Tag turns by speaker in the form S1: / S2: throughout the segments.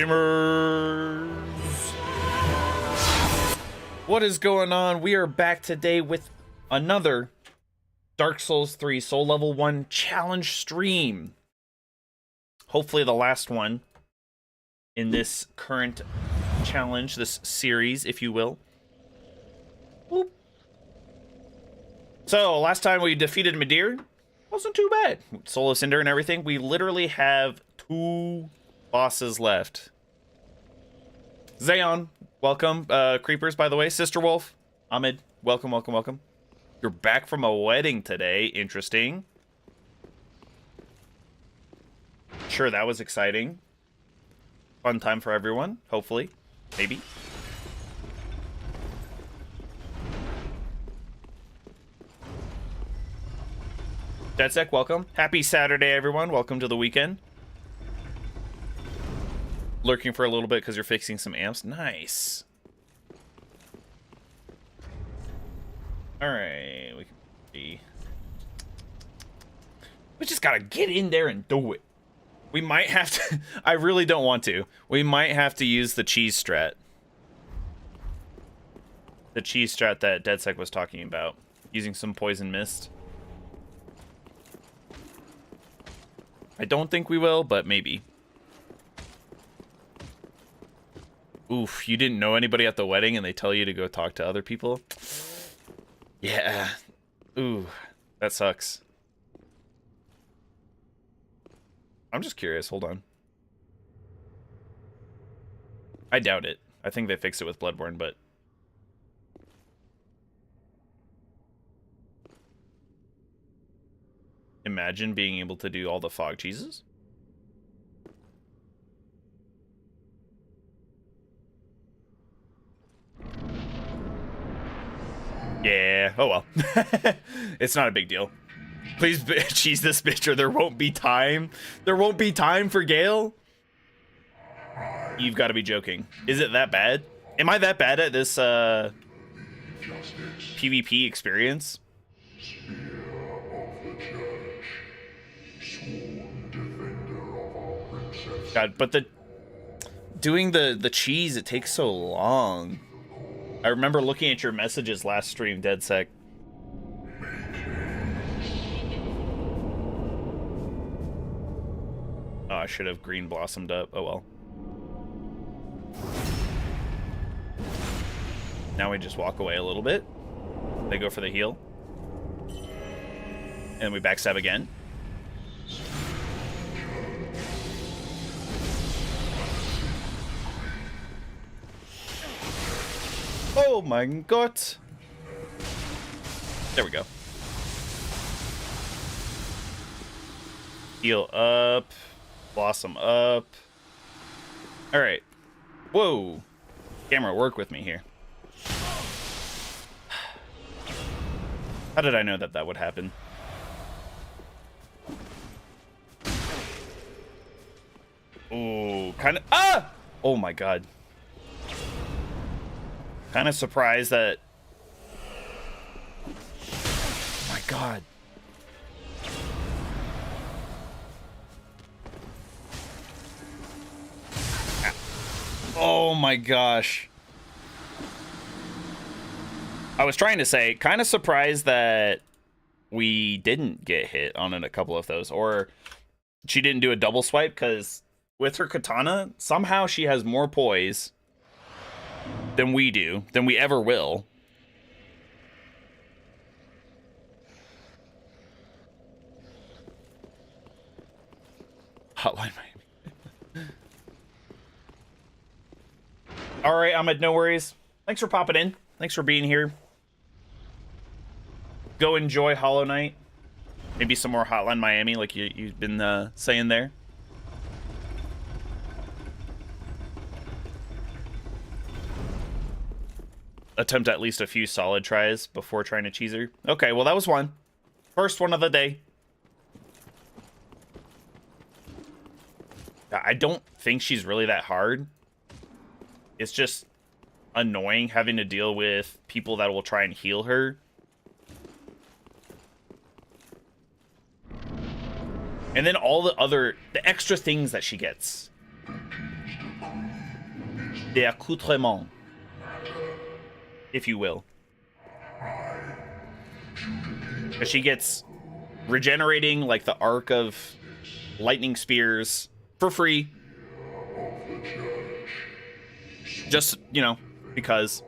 S1: Gamers! What is going on? We are back today with another Dark Souls 3 Soul Level 1 challenge stream. Hopefully the last one in this current challenge, this series, if you will. Whoop. So, last time we defeated Midir. Wasn't too bad. Soul of Cinder and everything. We literally have 2 bosses left. Zayon, welcome. Creepers, by the way. Sister Wolf, Ahmed, welcome, welcome, welcome. You're back from a wedding today. Interesting. Sure, that was exciting. Fun time for everyone, hopefully. Maybe. Deadsec, welcome. Happy Saturday, everyone. Welcome to the weekend. Lurking for a little bit because you're fixing some amps. Nice. Alright, we can see. We just gotta get in there and do it. We might have to. I really don't want to. We might have to use the cheese strat. The cheese strat that Deadsec was talking about. Using some poison mist. I don't think we will, but maybe. Oof, you didn't know anybody at the wedding and they tell you to go talk to other people? Yeah. Ooh, that sucks. I'm just curious, hold on. I doubt it. I think they fixed it with Bloodborne, but... Imagine being able to do all the fog cheeses. Yeah, oh well. It's not a big deal. Please cheese this bitch or there won't be time. There won't be time for Gale? You've got to be joking. Is it that bad? Am I that bad at this PvP experience? God, but doing the cheese, it takes so long. I remember looking at your messages last stream, Deadsec. Oh, I should have green blossomed up. Oh well. Now we just walk away a little bit. They go for the heal. And we backstab again. Oh my god. There we go. Heal up. Blossom up. Alright. Whoa. Camera, work with me here. How did I know that that would happen? Ooh, kind of... Ah! Oh my god. Kind of surprised that... Oh my god. Oh my gosh. I was trying to say, kind of surprised that we didn't get hit on a couple of those. Or she didn't do a double swipe, because with her katana, somehow she has more poise than we do, than we ever will. Hotline Miami. Alright, Ahmed, no worries. Thanks for popping in. Thanks for being here. Go enjoy Hollow Knight. Maybe some more Hotline Miami, like you've been saying there. Attempt at least a few solid tries before trying to cheese her. Okay, well that was one. First one of the day. I don't think she's really that hard. It's just annoying having to deal with people that will try and heal her. And then all the extra things that she gets. the accoutrement, if you will. She gets regenerating, like the arc of lightning spears, for free. Just, you know, because.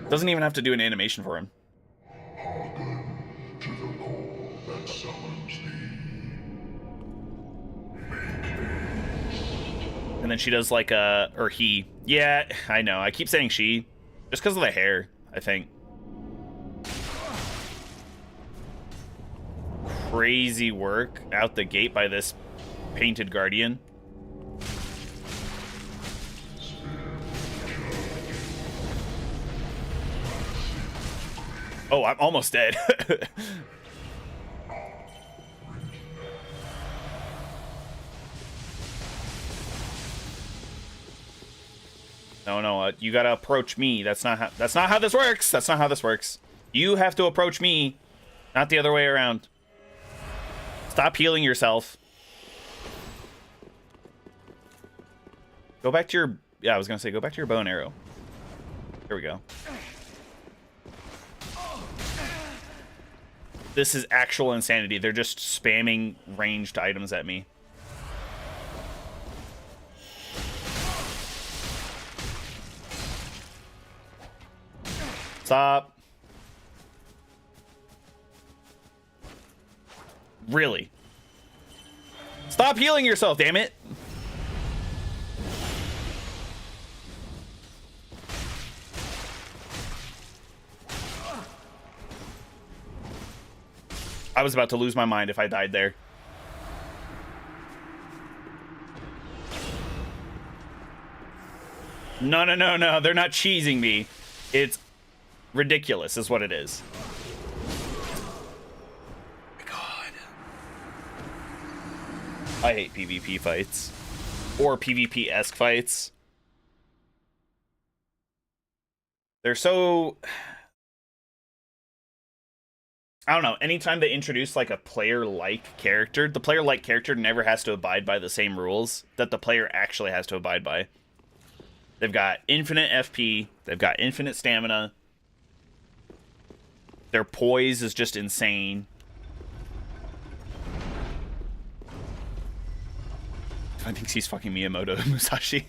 S1: Doesn't even have to do an animation for him. And then she does like a, or he. Yeah, I know. I keep saying she. Just because of the hair, I think. Crazy work out the gate by this painted guardian. Oh, I'm almost dead. No, you gotta approach me. That's not how this works. That's not how this works. You have to approach me, not the other way around. Stop healing yourself. Go back to your... Yeah, I was gonna say, go back to your bow and arrow. Here we go. This is actual insanity. They're just spamming ranged items at me. Stop. Really? Stop healing yourself, damn it. I was about to lose my mind if I died there. No. They're not cheesing me. It's ridiculous is what it is. God. I hate PvP fights. Or PvP-esque fights. They're so... I don't know, anytime they introduce like a player-like character, the player-like character never has to abide by the same rules that the player actually has to abide by. They've got infinite FP, they've got infinite stamina, their poise is just insane. I think he's fucking Miyamoto Musashi.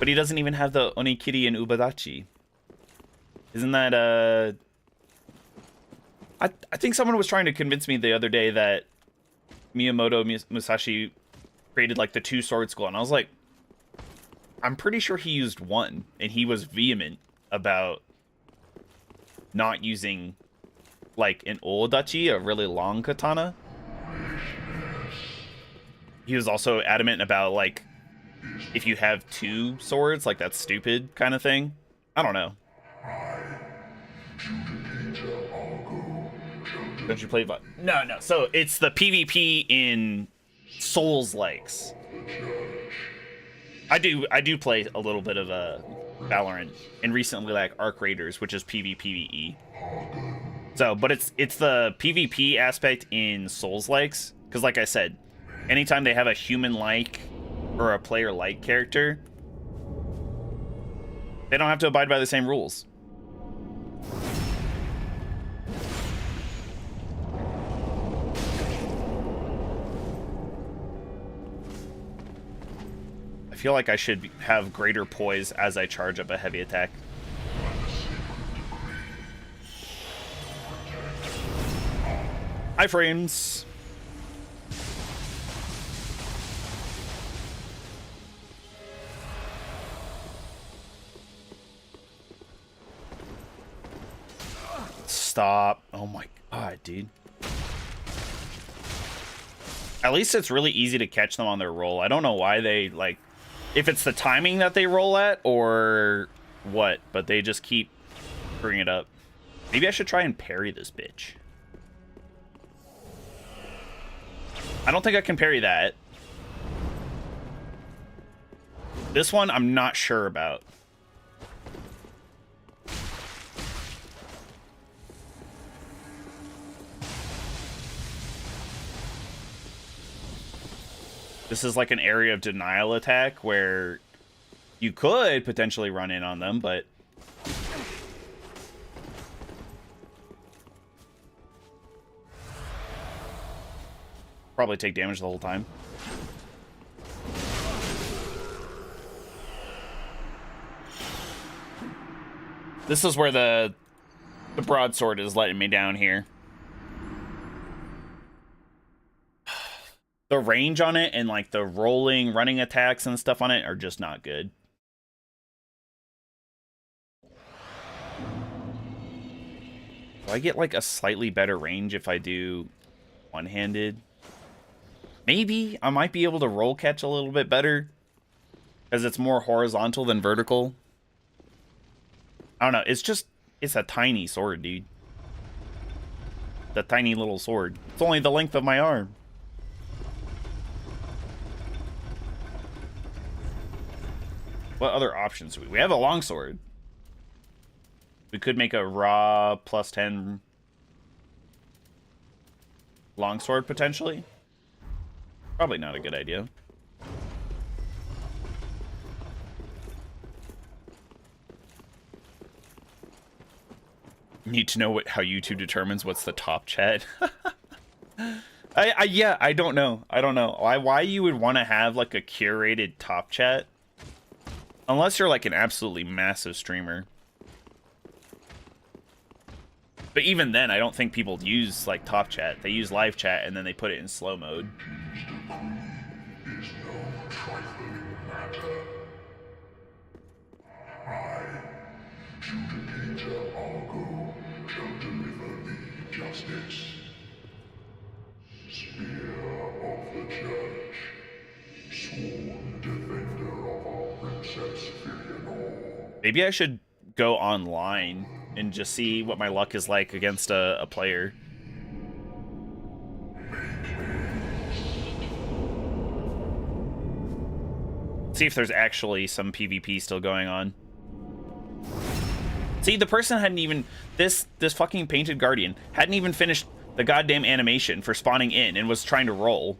S1: But he doesn't even have the Onikiri and Ubadachi. Isn't that, I think someone was trying to convince me the other day that Miyamoto Musashi created, like, the 2 sword school, and I was like, I'm pretty sure he used 1, and he was vehement about not using, like, an Odachi, a really long katana. He was also adamant about, like, if you have 2 swords, like, that's stupid kind of thing. I don't know. Don't you play No. So it's the PvP in Souls-likes. I do play a little bit of Valorant, and recently like Arc Raiders, which is PvPvE. So, but it's the PvP aspect in Souls-likes, because like I said, anytime they have a human-like or a player-like character, they don't have to abide by the same rules. I feel like I should have greater poise as I charge up a heavy attack. Iframes. Stop. Oh my god, dude. At least it's really easy to catch them on their roll. I don't know why they, like, if it's the timing that they roll at or what, but they just keep screwing it up. Maybe I should try and parry this bitch. I don't think I can parry that. This one, I'm not sure about. This is like an area of denial attack where you could potentially run in on them, but probably take damage the whole time. This is where the broadsword is letting me down here. The range on it and like the running attacks and stuff on it are just not good. Do I get like a slightly better range if I do one-handed? Maybe I might be able to roll catch a little bit better because it's more horizontal than vertical. I don't know. It's a tiny sword, dude. The tiny little sword. It's only the length of my arm. What other options do we have? A longsword. We could make a raw +10 longsword potentially. Probably not a good idea. Need to know how YouTube determines what's the top chat. Yeah, I don't know. I don't know why you would want to have like a curated top chat. Unless you're like an absolutely massive streamer. But even then, I don't think people use like top chat. They use live chat and then they put it in slow mode. Maybe I should go online and just see what my luck is like against a player. See if there's actually some PvP still going on. See, the person hadn't even... This fucking painted guardian hadn't even finished the goddamn animation for spawning in and was trying to roll.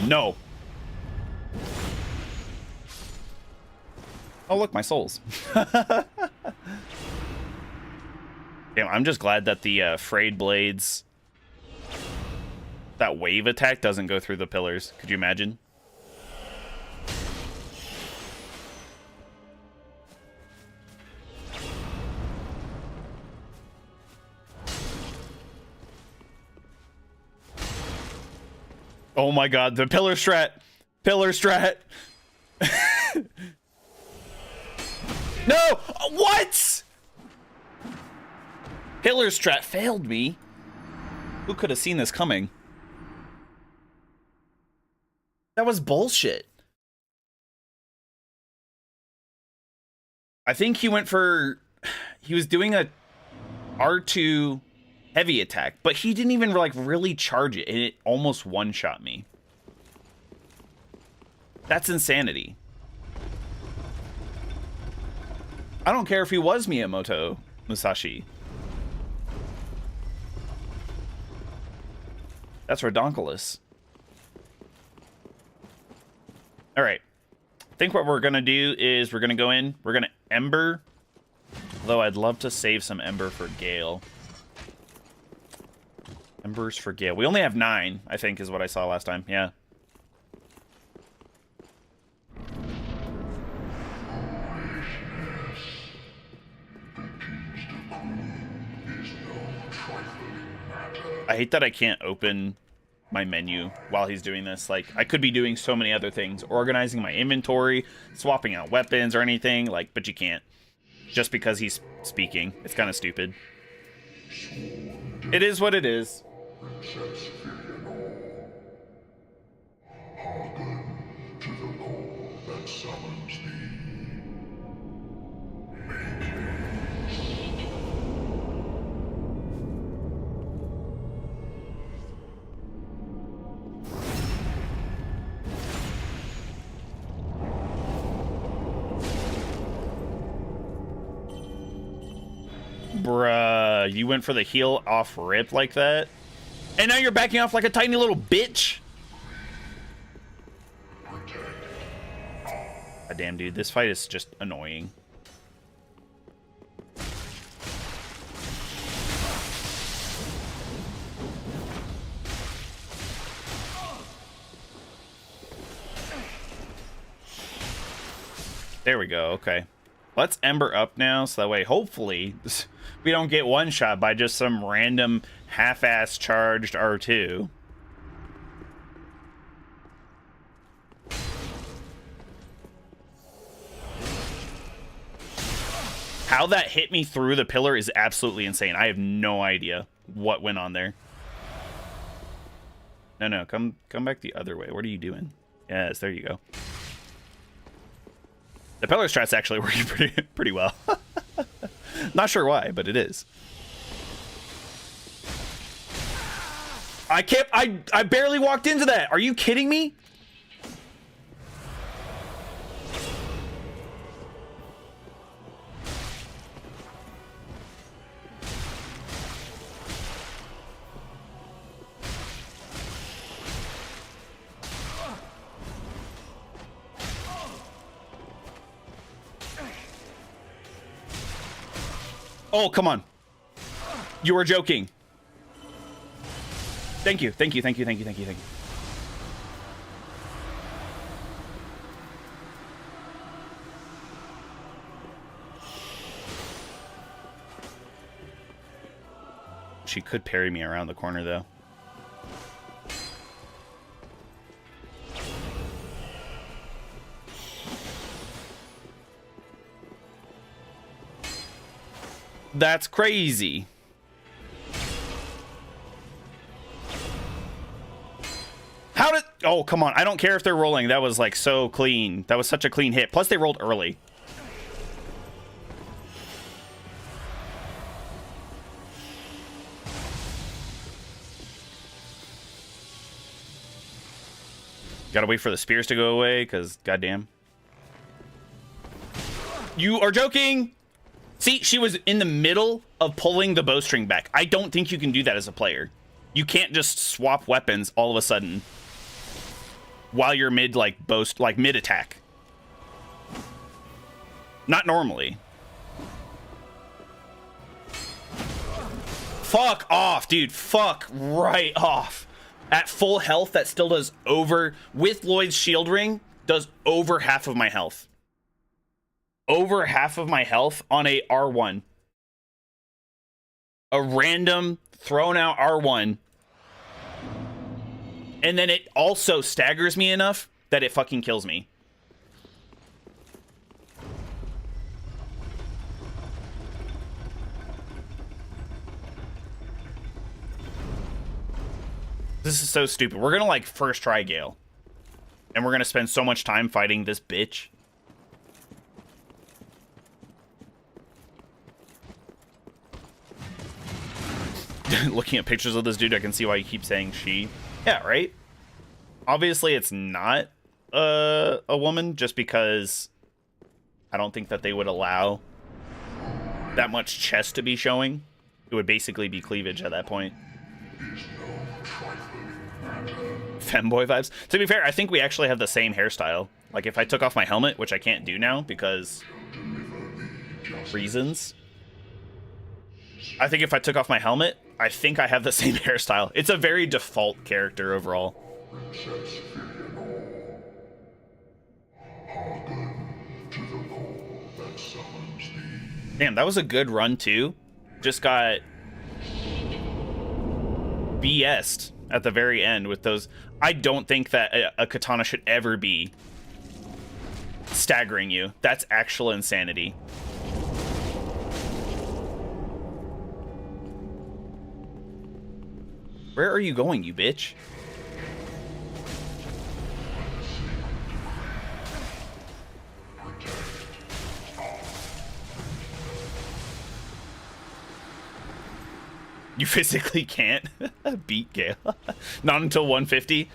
S1: No. Oh, look, my souls. Damn, I'm just glad that the frayed blades, that wave attack doesn't go through the pillars. Could you imagine? Oh my god, the pillar strat. Pillar strat. No! What? Pillar strat failed me. Who could have seen this coming? That was bullshit. I think he went for... He was doing a R2 heavy attack, but he didn't even like really charge it, and it almost one-shot me. That's insanity. I don't care if he was Miyamoto Musashi. That's redonkulous. All right. I think what we're going to do is we're going to go in. We're going to Ember. Though I'd love to save some Ember for Gale. Embers for Gale. We only have 9, I think, is what I saw last time. Yeah. I hate that I can't open my menu while he's doing this. Like, I could be doing so many other things. Organizing my inventory, swapping out weapons or anything. Like, but you can't. Just because he's speaking. It's kind of stupid. It is what it is. Bruh, you went for the heal off rip like that? And now you're backing off like a tiny little bitch? God damn, dude, this fight is just annoying. There we go, okay. Let's Ember up now, so that way, hopefully, we don't get one-shot by just some random half-ass charged R2. How that hit me through the pillar is absolutely insane. I have no idea what went on there. No, come back the other way. What are you doing? Yes, there you go. The pillar strat's actually working pretty well. Not sure why, but it is. I barely walked into that. Are you kidding me? Oh, come on. You were joking. Thank you. She could parry me around the corner, though. That's crazy. How did... Oh, come on. I don't care if they're rolling. That was, like, so clean. That was such a clean hit. Plus, they rolled early. Gotta wait for the spears to go away, because, goddamn. You are joking! See, she was in the middle of pulling the bowstring back. I don't think you can do that as a player. You can't just swap weapons all of a sudden while you're mid, like, mid attack. Not normally. Fuck off, dude. Fuck right off. At full health, that still does over, with Lloyd's shield ring, does over half of my health. Over half of my health on a R1. A random thrown out R1. And then it also staggers me enough that it fucking kills me. This is so stupid. We're gonna, like, first try Gale. And we're gonna spend so much time fighting this bitch. Looking at pictures of this dude, I can see why you keep saying she. Yeah, right? Obviously, it's not a woman, just because I don't think that they would allow that much chest to be showing. It would basically be cleavage at that point. Femboy vibes. To be fair, I think we actually have the same hairstyle. Like, if I took off my helmet, which I can't do now because reasons. I think if I took off my helmet, I think I have the same hairstyle. It's a very default character overall. Damn, that was a good run too. Just got BS'd at the very end with those. I don't think that a katana should ever be staggering you. That's actual insanity. Where are you going, you bitch? You physically can't beat Gale. Not until 150.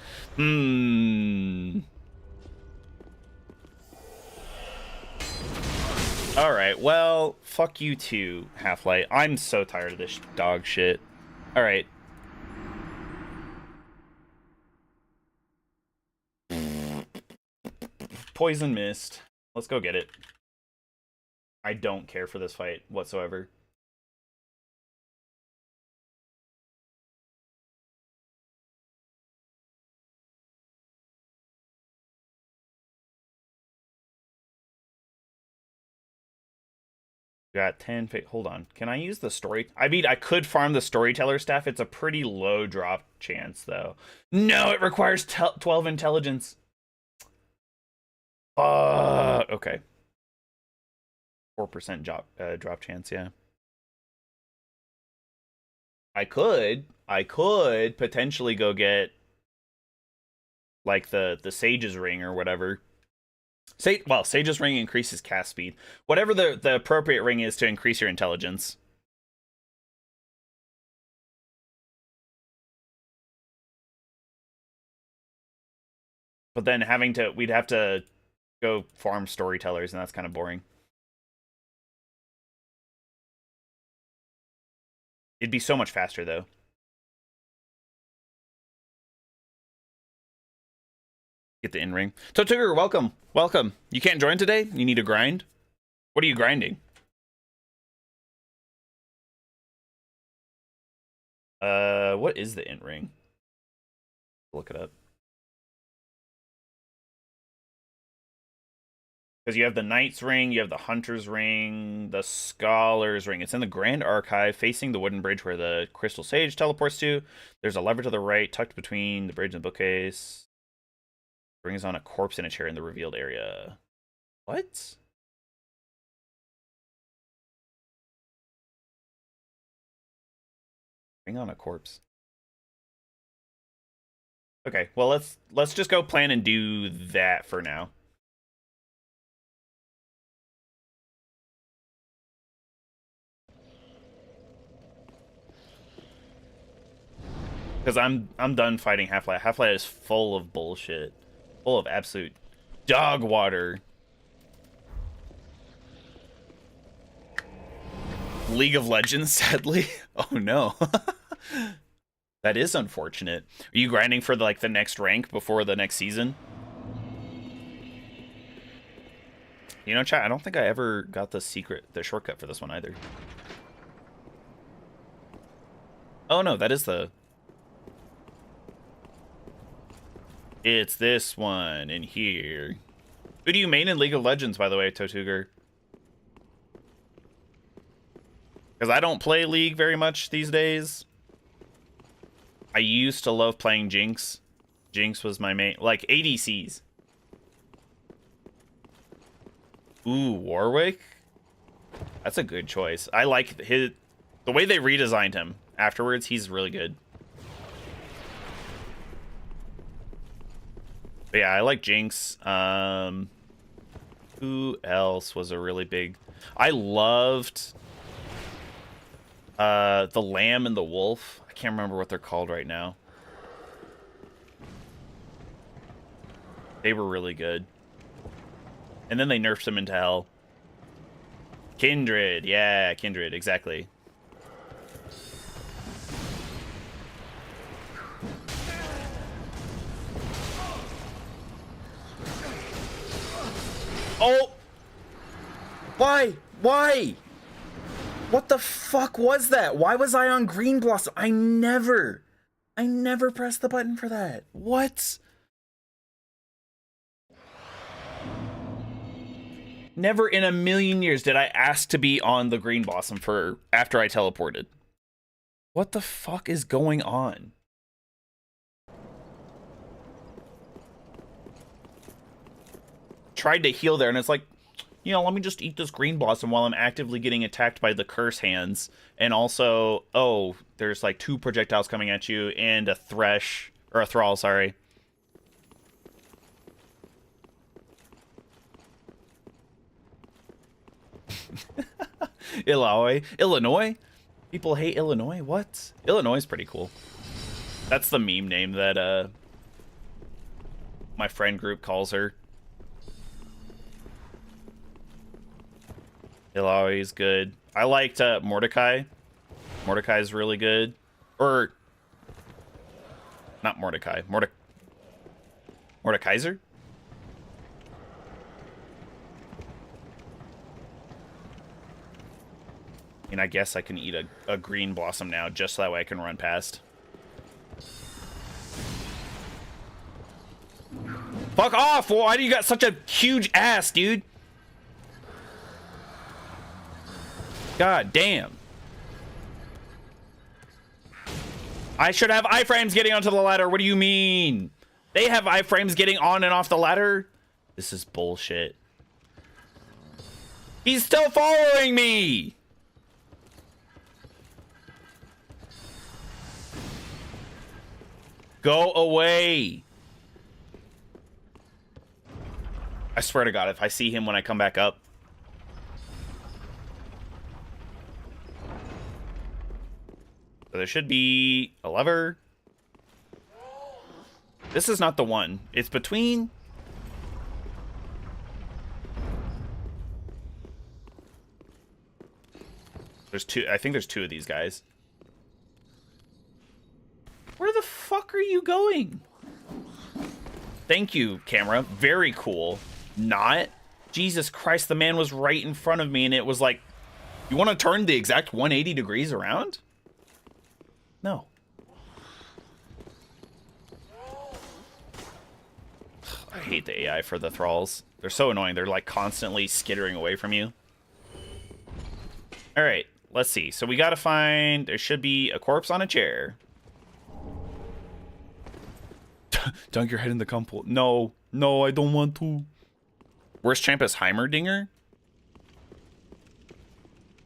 S1: Alright, well, fuck you too, Half-Light. I'm so tired of this dog shit. Alright. Poison Mist. Let's go get it. I don't care for this fight whatsoever. Got 10. Hold on. Can I use the story? I mean, I could farm the storyteller staff. It's a pretty low drop chance, though. No, it requires 12 intelligence. Okay. 4% drop chance, yeah. I could potentially go get like the Sage's Ring or whatever. Sage's Ring increases cast speed. Whatever the appropriate ring is to increase your intelligence. But then we'd have to go farm storytellers, and that's kind of boring. It'd be so much faster, though. Get the in-ring. Totuger, welcome. Welcome. You can't join today? You need to grind? What are you grinding? What is the in-ring? Look it up. Because you have the Knight's Ring, you have the Hunter's Ring, the Scholar's Ring. It's in the Grand Archive, facing the wooden bridge where the Crystal Sage teleports to. There's a lever to the right, tucked between the bridge and the bookcase. Brings on a corpse in a chair in the revealed area. What? Bring on a corpse. Okay, well let's just go plan and do that for now. Because I'm done fighting Half-Light. Half-Light is full of bullshit. Full of absolute dog water. League of Legends, sadly. Oh no. That is unfortunate. Are you grinding for like the next rank before the next season? You know, chat, I don't think I ever got the shortcut for this one either. Oh no, that is the... It's this one in here. Who do you main in League of Legends, by the way, Totuger? Because I don't play League very much these days. I used to love playing Jinx. Jinx was my main... Like, ADCs. Ooh, Warwick? That's a good choice. I like the way they redesigned him afterwards. He's really good. But yeah, I like Jinx. Who else was a really big... I loved the Lamb and the Wolf. I can't remember what they're called right now. They were really good. And then they nerfed him into hell. Kindred. Yeah, Kindred. Exactly. Oh! Why? Why? What the fuck was that? Why was I on Green Blossom? I never pressed the button for that. What? Never in a million years did I ask to be on the Green Blossom for after I teleported. What the fuck is going on? Tried to heal there, and it's like, you know, let me just eat this Green Blossom while I'm actively getting attacked by the Curse Hands. And also, oh, there's like 2 projectiles coming at you and a Thresh, or a Thrall, sorry. Illinois? People hate Illinois? What? Illinois is pretty cool. That's the meme name that my friend group calls her. Illinois is good. I liked Mordecai. Mordecai's really good. Or not Mordecai. Mordekaiser? And I guess I can eat a green blossom now, just so that way I can run past. Fuck off! Why do you got such a huge ass, dude? God damn. I should have iframes getting onto the ladder. What do you mean? They have iframes getting on and off the ladder? This is bullshit. He's still following me! Go away. I swear to God, if I see him when I come back up. So there should be a lever. This is not the one. It's between... There's two. I think there's two of these guys. Where the fuck are you going? Thank you, camera. Very cool. Not. Jesus Christ, the man was right in front of me and it was like, you want to turn the exact 180 degrees around? No. I hate the AI for the thralls. They're so annoying. They're like constantly skittering away from you. All right, let's see. So we got to find, there should be a corpse on a chair. Dunk your head in the compost. No, no, I don't want to. Worst champ is Heimerdinger?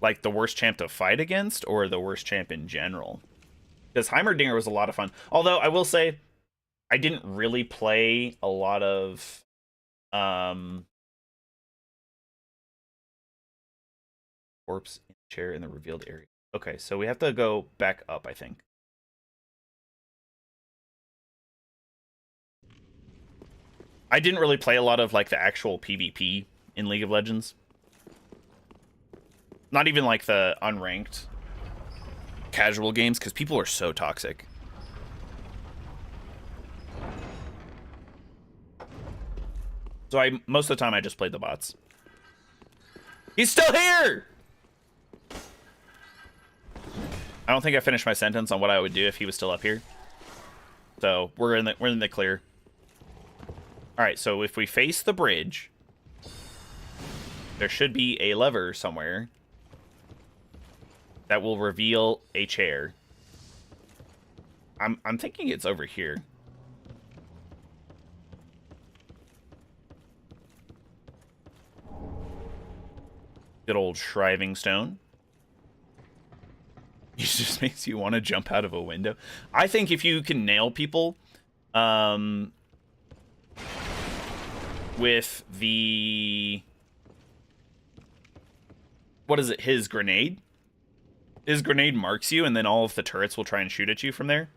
S1: Like the worst champ to fight against, or the worst champ in general? Because Heimerdinger was a lot of fun. Although I will say, I didn't really play a lot of corpse in the chair in the revealed area. Okay, so we have to go back up, I think. I didn't really play a lot of like the actual PvP in League of Legends. Not even like the unranked casual games, because people are so toxic. So most of the time I just played the bots. He's still here! I don't think I finished my sentence on what I would do if he was still up here. So we're in the clear. All right, so if we face the bridge, there should be a lever somewhere that will reveal a chair. I'm thinking it's over here. Good old shriving stone. It just makes you want to jump out of a window. I think if you can nail people, with the... What is it? His grenade? His grenade marks you, and then all of the turrets will try and shoot at you from there.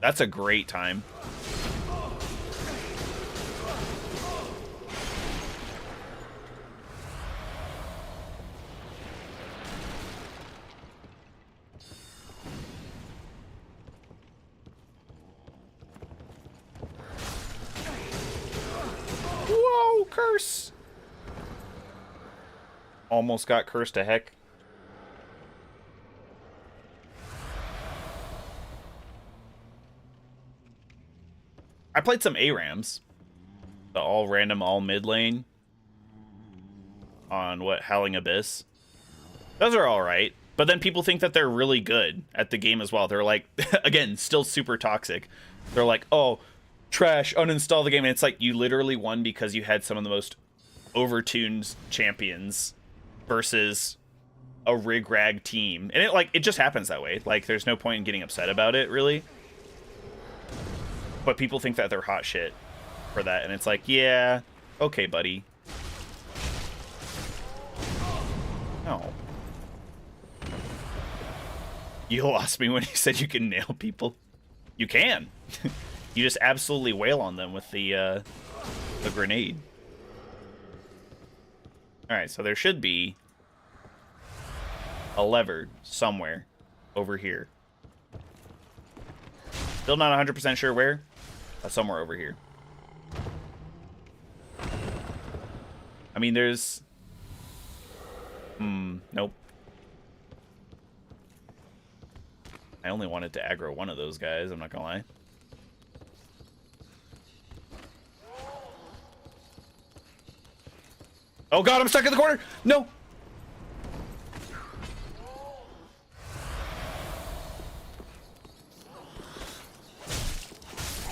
S1: That's a great time. Whoa, curse! Almost got cursed to heck. I played some ARAMs. The all random, all mid lane. On what, Howling Abyss. Those are alright. But then people think that they're really good at the game as well. They're like, again, still super toxic. They're like, oh, trash, uninstall the game. And it's like, you literally won because you had some of the most overtuned champions versus a rig-rag team. And it just happens that way. Like, there's no point in getting upset about it, really. But people think that they're hot shit for that. And it's like, yeah, okay, buddy. No. You lost me when you said you can nail people. You can. You just absolutely wail on them with the grenade. Alright, so there should be a lever somewhere over here. Still not 100% sure where, but somewhere over here. I mean, there's... nope. I only wanted to aggro one of those guys, I'm not gonna lie. Oh god, I'm stuck in the corner! No!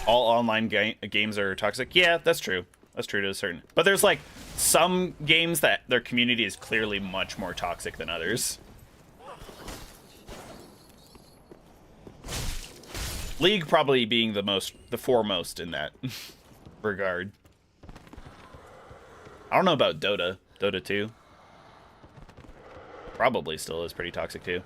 S1: All online games are toxic? Yeah, that's true. That's true to a certain... But there's, like, some games that their community is clearly much more toxic than others. League probably being the foremost in that regard. I don't know about Dota. Dota 2. Probably still is pretty toxic too.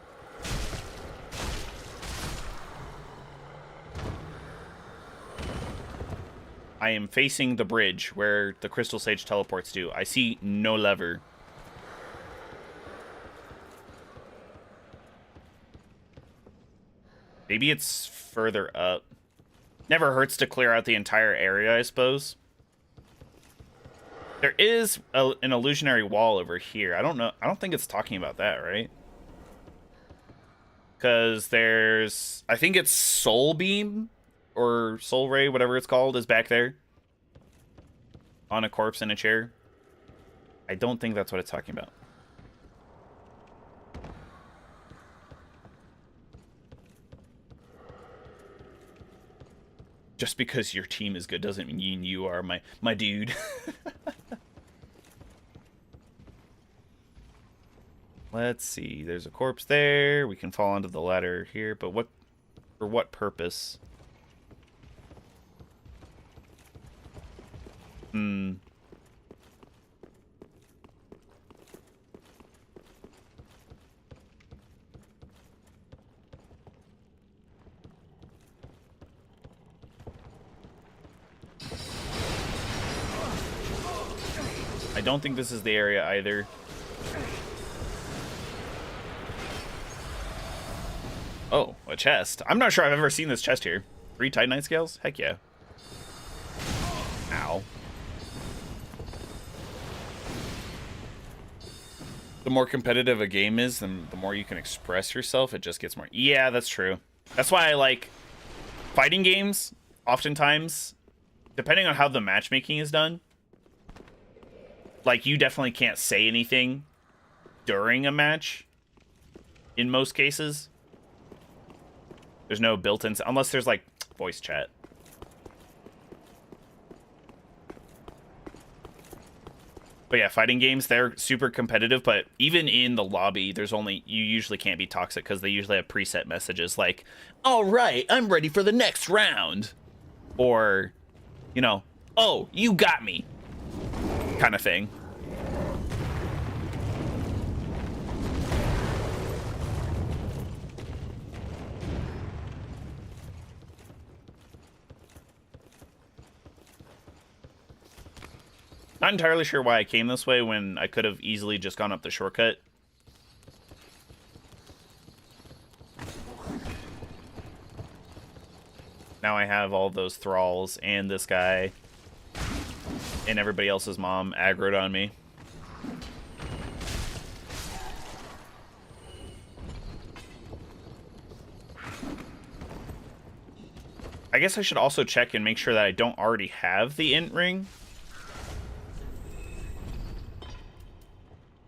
S1: I am facing the bridge where the Crystal Sage teleports to. I see no lever. Maybe it's further up. Never hurts to clear out the entire area, I suppose. There is an illusionary wall over here. I don't know. I don't think it's talking about that, right? Because there's... I think it's Soul Beam or Soul Ray, whatever it's called, is back there. On a corpse in a chair. I don't think that's what it's talking about. Just because your team is good doesn't mean you are my dude. Let's see. There's a corpse there. We can fall onto the ladder here, but what for what purpose? I don't think this is the area either. Oh, a chest. I'm not sure I've ever seen this chest here. 3 Titanite scales? Heck yeah. Ow. The more competitive a game is, then the more you can express yourself, it just gets more... Yeah, that's true. That's why I like fighting games, oftentimes, depending on how the matchmaking is done. Like, you definitely can't say anything during a match, in most cases. There's no built-in... Unless there's, like, voice chat. But yeah, fighting games, they're super competitive, but even in the lobby, there's only... You usually can't be toxic because they usually have preset messages like, all right, I'm ready for the next round. Or, you know, oh, you got me. Kind of thing. Not entirely sure why I came this way when I could have easily just gone up the shortcut. Now I have all those thralls and this guy and everybody else's mom aggroed on me. I guess I should also check and make sure that I don't already have the int ring.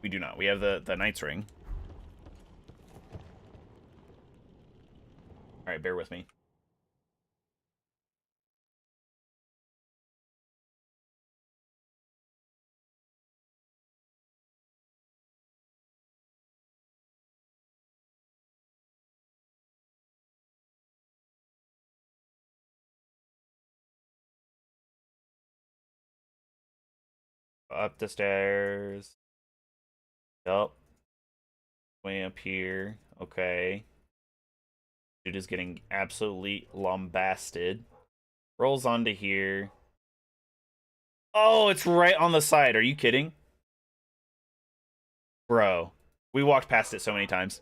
S1: We do not. We have the Knight's Ring. Alright, bear with me. Up the stairs. Yup. Way up here. Okay. Dude is getting absolutely lambasted. Rolls onto here. Oh, it's right on the side. Are you kidding? Bro, we walked past it so many times.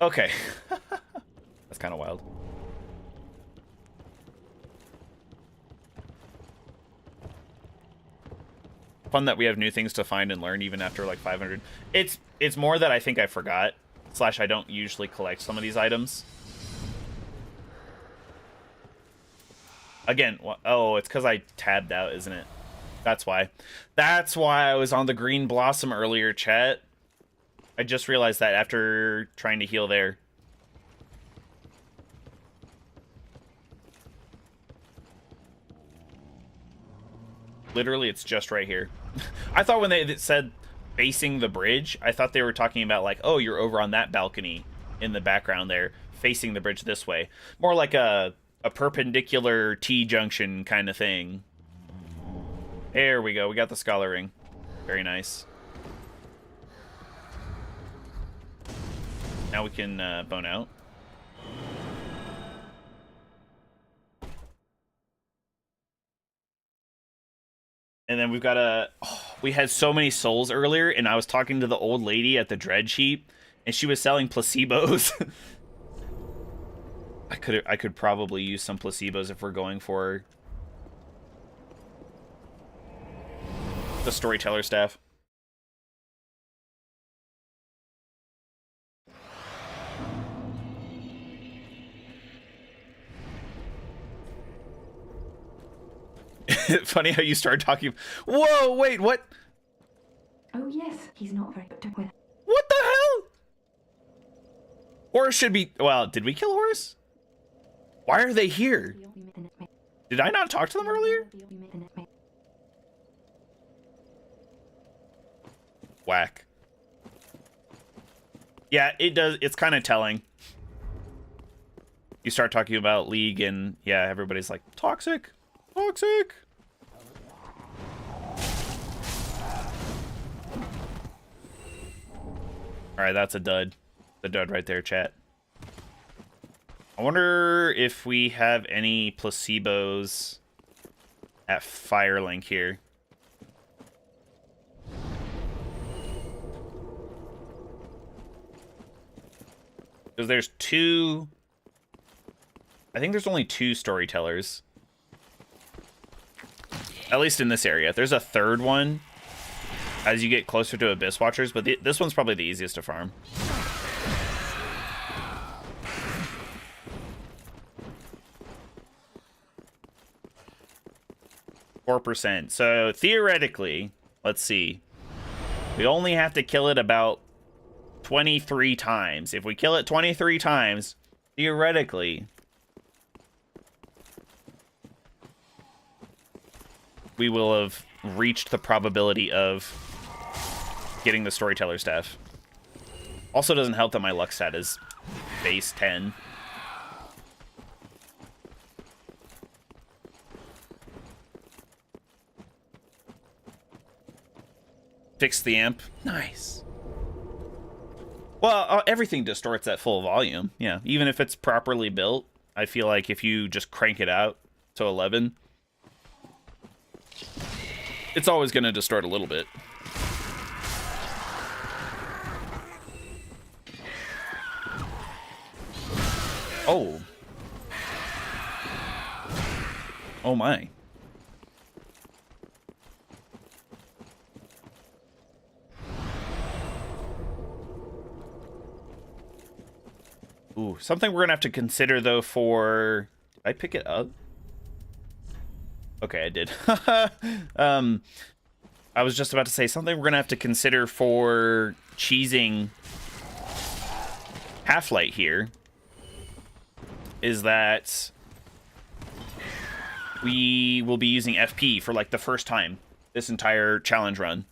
S1: Okay. That's kind of wild. Fun that we have new things to find and learn even after like 500. It's more that I think I forgot. / I don't usually collect some of these items. Again, oh, it's because I tabbed out, isn't it? That's why. That's why I was on the green blossom earlier, chat. I just realized that after trying to heal there. Literally, it's just right here. I thought when they said facing the bridge, I thought they were talking about like, oh, you're over on that balcony in the background there, facing the bridge this way. More like a perpendicular T-junction kind of thing. There we go. We got the Scholar Ring. Very nice. Now we can bone out. And then we've got a... Oh, we had so many souls earlier, and I was talking to the old lady at the dredge heap, and she was selling placebos. I could probably use some placebos if we're going for the storyteller staff. Funny how you started talking. Whoa, wait, what?
S2: Oh yes, he's not very good with.
S1: What the hell? Horus should be... Well, did we kill Horus? Why are they here? Did I not talk to them earlier? Whack. Yeah, it does. It's kind of telling. You start talking about League and yeah, everybody's like, toxic. Toxic. Alright, that's a dud. The dud right there, chat. I wonder if we have any placebos at Firelink here. Because there's two... I think there's only two storytellers. At least in this area. There's a third one as you get closer to Abyss Watchers, but this one's probably the easiest to farm. %. So theoretically, let's see. We only have to kill it about 23 times. If we kill it 23 times, theoretically, we will have reached the probability of getting the storyteller staff. Also doesn't help that my luck stat is base 10. Fix the amp. Nice. Well, everything distorts at full volume. Yeah, even if it's properly built, I feel like if you just crank it out to 11, it's always going to distort a little bit. Oh. Oh my. Ooh, something we're gonna have to consider though for... Did I pick it up? Okay, I did. I was just about to say something we're gonna have to consider for cheesing Half-Light here is that we will be using FP for like the first time this entire challenge run.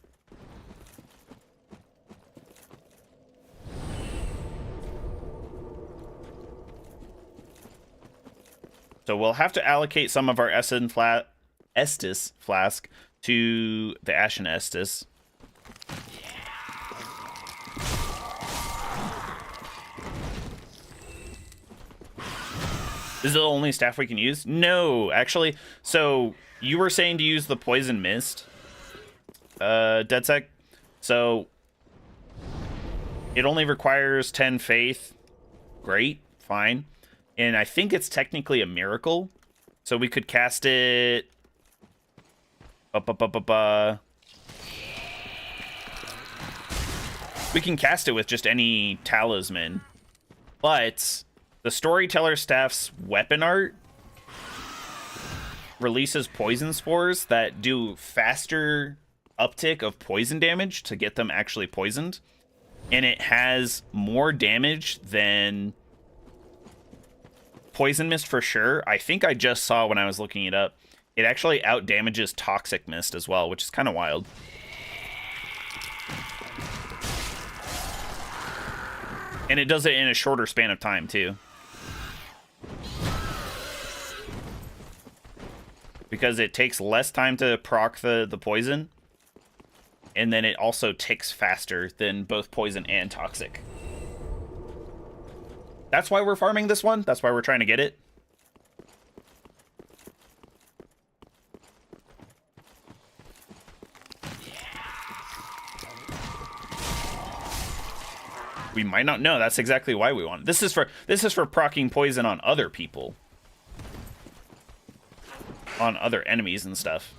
S1: So we'll have to allocate some of our Estus flask to the Ashen Estus. Is it the only staff we can use? No, actually. So you were saying to use the poison mist, DedSec. So it only requires 10 faith. Great, fine. And I think it's technically a miracle. So we could cast it. We can cast it with just any talisman. But the Storyteller Staff's weapon art releases poison spores that do faster uptick of poison damage to get them actually poisoned. And it has more damage than Poison Mist for sure. I think I just saw when I was looking it up. It actually out damages Toxic Mist as well, which is kind of wild. And it does it in a shorter span of time, too. Because it takes less time to proc the poison. And then it also ticks faster than both poison and toxic. That's why we're farming this one. That's why we're trying to get it. We might not know. That's exactly why we want it. This is for proccing poison on other people. On other enemies and stuff.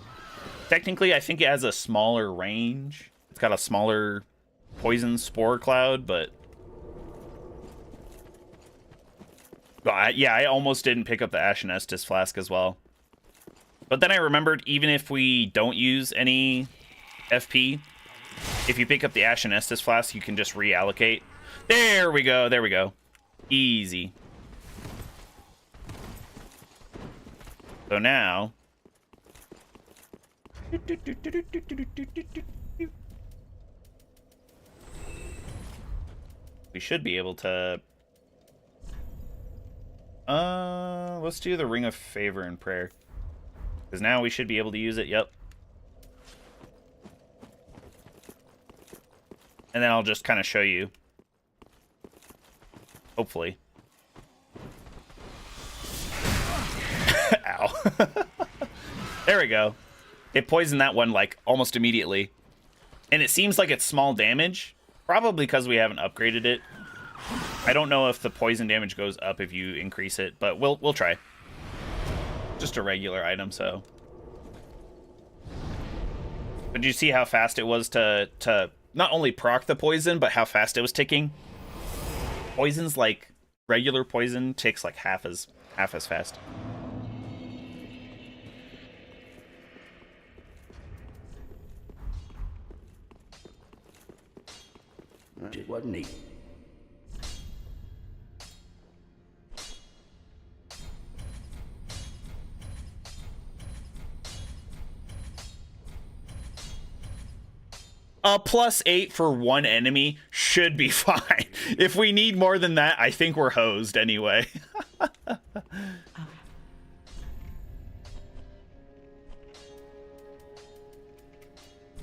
S1: Technically, I think it has a smaller range. It's got a smaller poison spore cloud, but... yeah, I almost didn't pick up the Ashen Estus flask as well. But then I remembered, even if we don't use any FP, if you pick up the Ashen Estus flask, you can just reallocate. There we go, there we go. Easy. So now... we should be able to... let's do the Ring of Favor and Prayer. Because now we should be able to use it, yep. And then I'll just kind of show you. Hopefully. Ow. There we go. It poisoned that one, like, almost immediately. And it seems like it's small damage. Probably because we haven't upgraded it. I don't know if the poison damage goes up if you increase it, but we'll try. Just a regular item, so. But did you see how fast it was to not only proc the poison, but how fast it was ticking? Poison's like regular poison ticks like half as fast.
S3: It wasn't neat.
S1: A +8 for one enemy should be fine. If we need more than that, I think we're hosed anyway.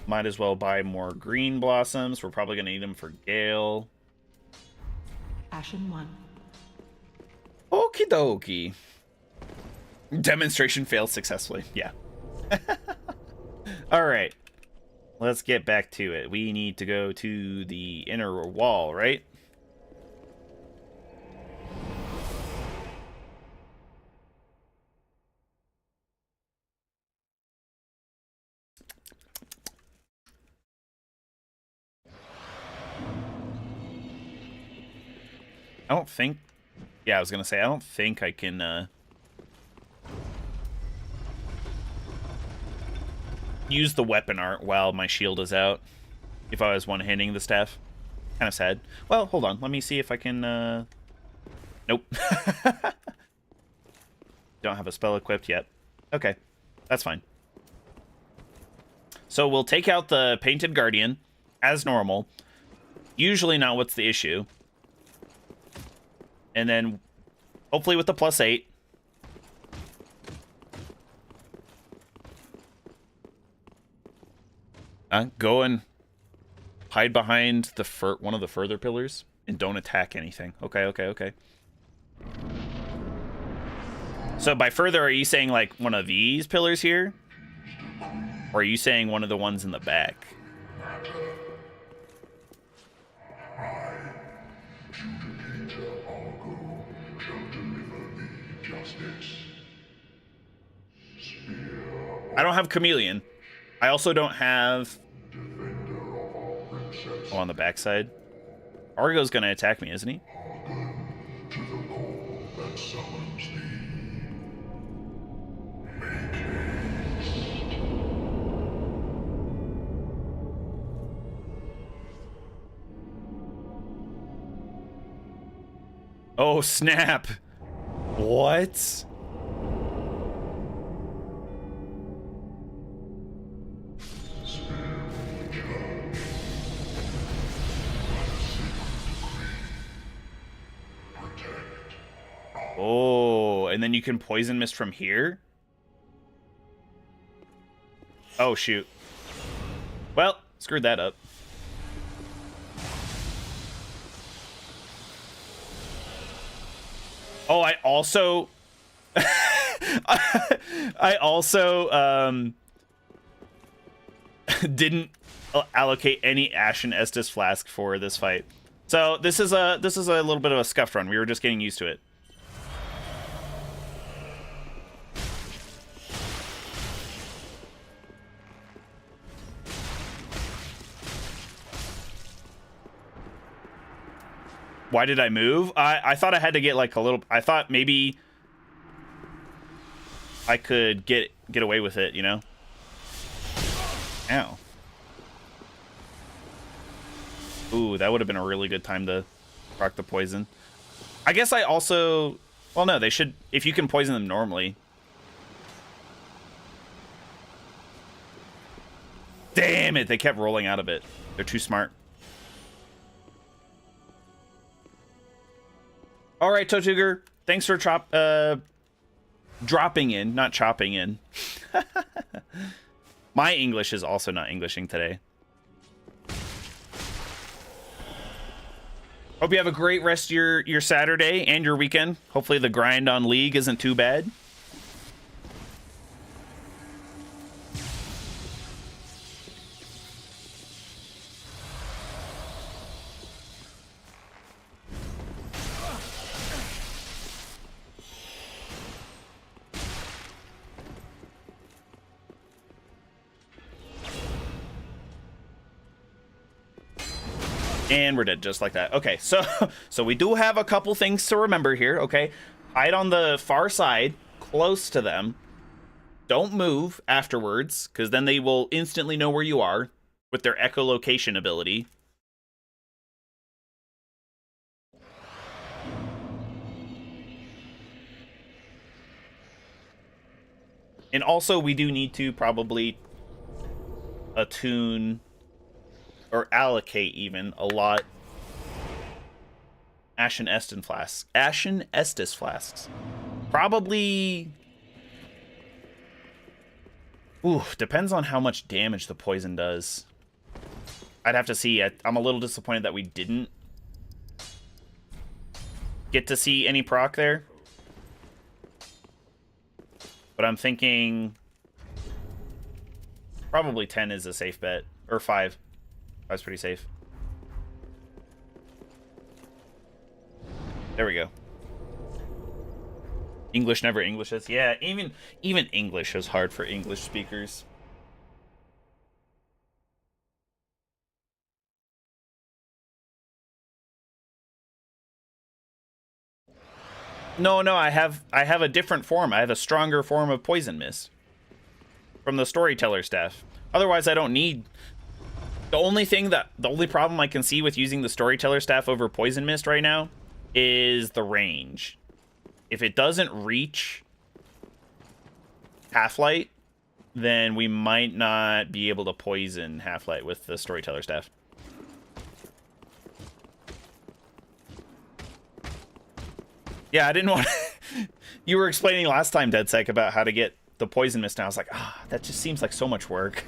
S1: Might as well buy more green blossoms. We're probably going to need them for Gale.
S4: Ashen 1.
S1: Okie dokie. Demonstration failed successfully. Yeah. All right. Let's get back to it. We need to go to the inner wall, right? I don't think... yeah, I was going to say, I don't think I can... use the weapon art while my shield is out. If I was one-handing the staff. Kind of sad. Well, hold on. Let me see if I can... nope. Don't have a spell equipped yet. Okay. That's fine. So we'll take out the Painted Guardian as normal. Usually not what's the issue. And then, hopefully with the +8. Go and hide behind the one of the further pillars and don't attack anything. Okay, okay, okay. So by further, are you saying like one of these pillars here? Or are you saying one of the ones in the back? I don't have Chameleon. I also don't have... Oh, on the backside. Argo's gonna attack me, isn't he? Oh, snap. What? Oh, and then you can poison mist from here? Oh, shoot. Well, screwed that up. Oh, I also... I also didn't allocate any Ashen Estus Flask for this fight. So this is a little bit of a scuffed run. We were just getting used to it. Why did I move? I thought I had to get like a little... I thought maybe I could get away with it, you know? Ow. Ooh, that would have been a really good time to proc the poison. I guess I also... Well, no, they should... If you can poison them normally. Damn it, they kept rolling out of it. They're too smart. All right, Totuger, thanks for dropping in, not chopping in. My English is also not Englishing today. Hope you have a great rest of your Saturday and your weekend. Hopefully the grind on League isn't too bad. And we're dead just like that. Okay, so we do have a couple things to remember here, okay? Hide on the far side, close to them. Don't move afterwards, because then they will instantly know where you are with their echolocation ability. And also, we do need to probably attune... or allocate even a lot Ashen Estus flasks. Probably. Ooh, depends on how much damage the poison does. I'd have to see. I'm a little disappointed that we didn't get to see any proc there. But I'm thinking probably 10 is a safe bet. Or 5. That's pretty safe. There we go. English never Englishes. Yeah, even English is hard for English speakers. No, I have a different form. I have a stronger form of Poison Mist from the Storyteller staff. Otherwise, I don't need... The only problem I can see with using the Storyteller staff over Poison Mist right now is the range. If it doesn't reach Half-Light, then we might not be able to poison Half-Light with the Storyteller staff. Yeah, I didn't want to... You were explaining last time, DeadSec, about how to get the Poison Mist, and I was like, that just seems like so much work.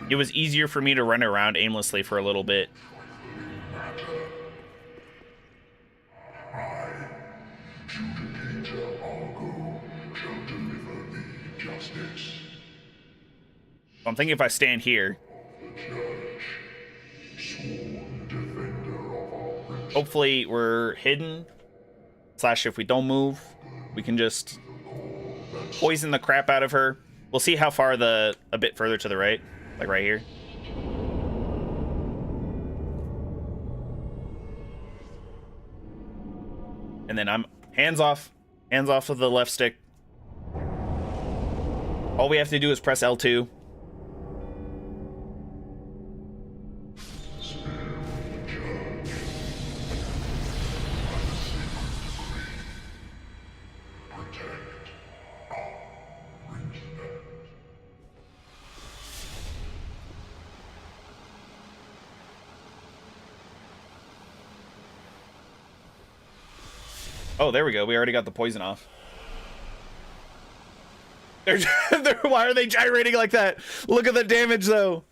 S1: It was easier for me to run around aimlessly for a little bit. I'm thinking if I stand here, hopefully we're hidden. Slash, if we don't move, we can just poison the crap out of her. We'll see how far a bit further to the right, like right here. And then I'm hands off of the left stick. All we have to do is press L2. Oh, there we go. We already got the poison off. Why are they gyrating like that? Look at the damage, though.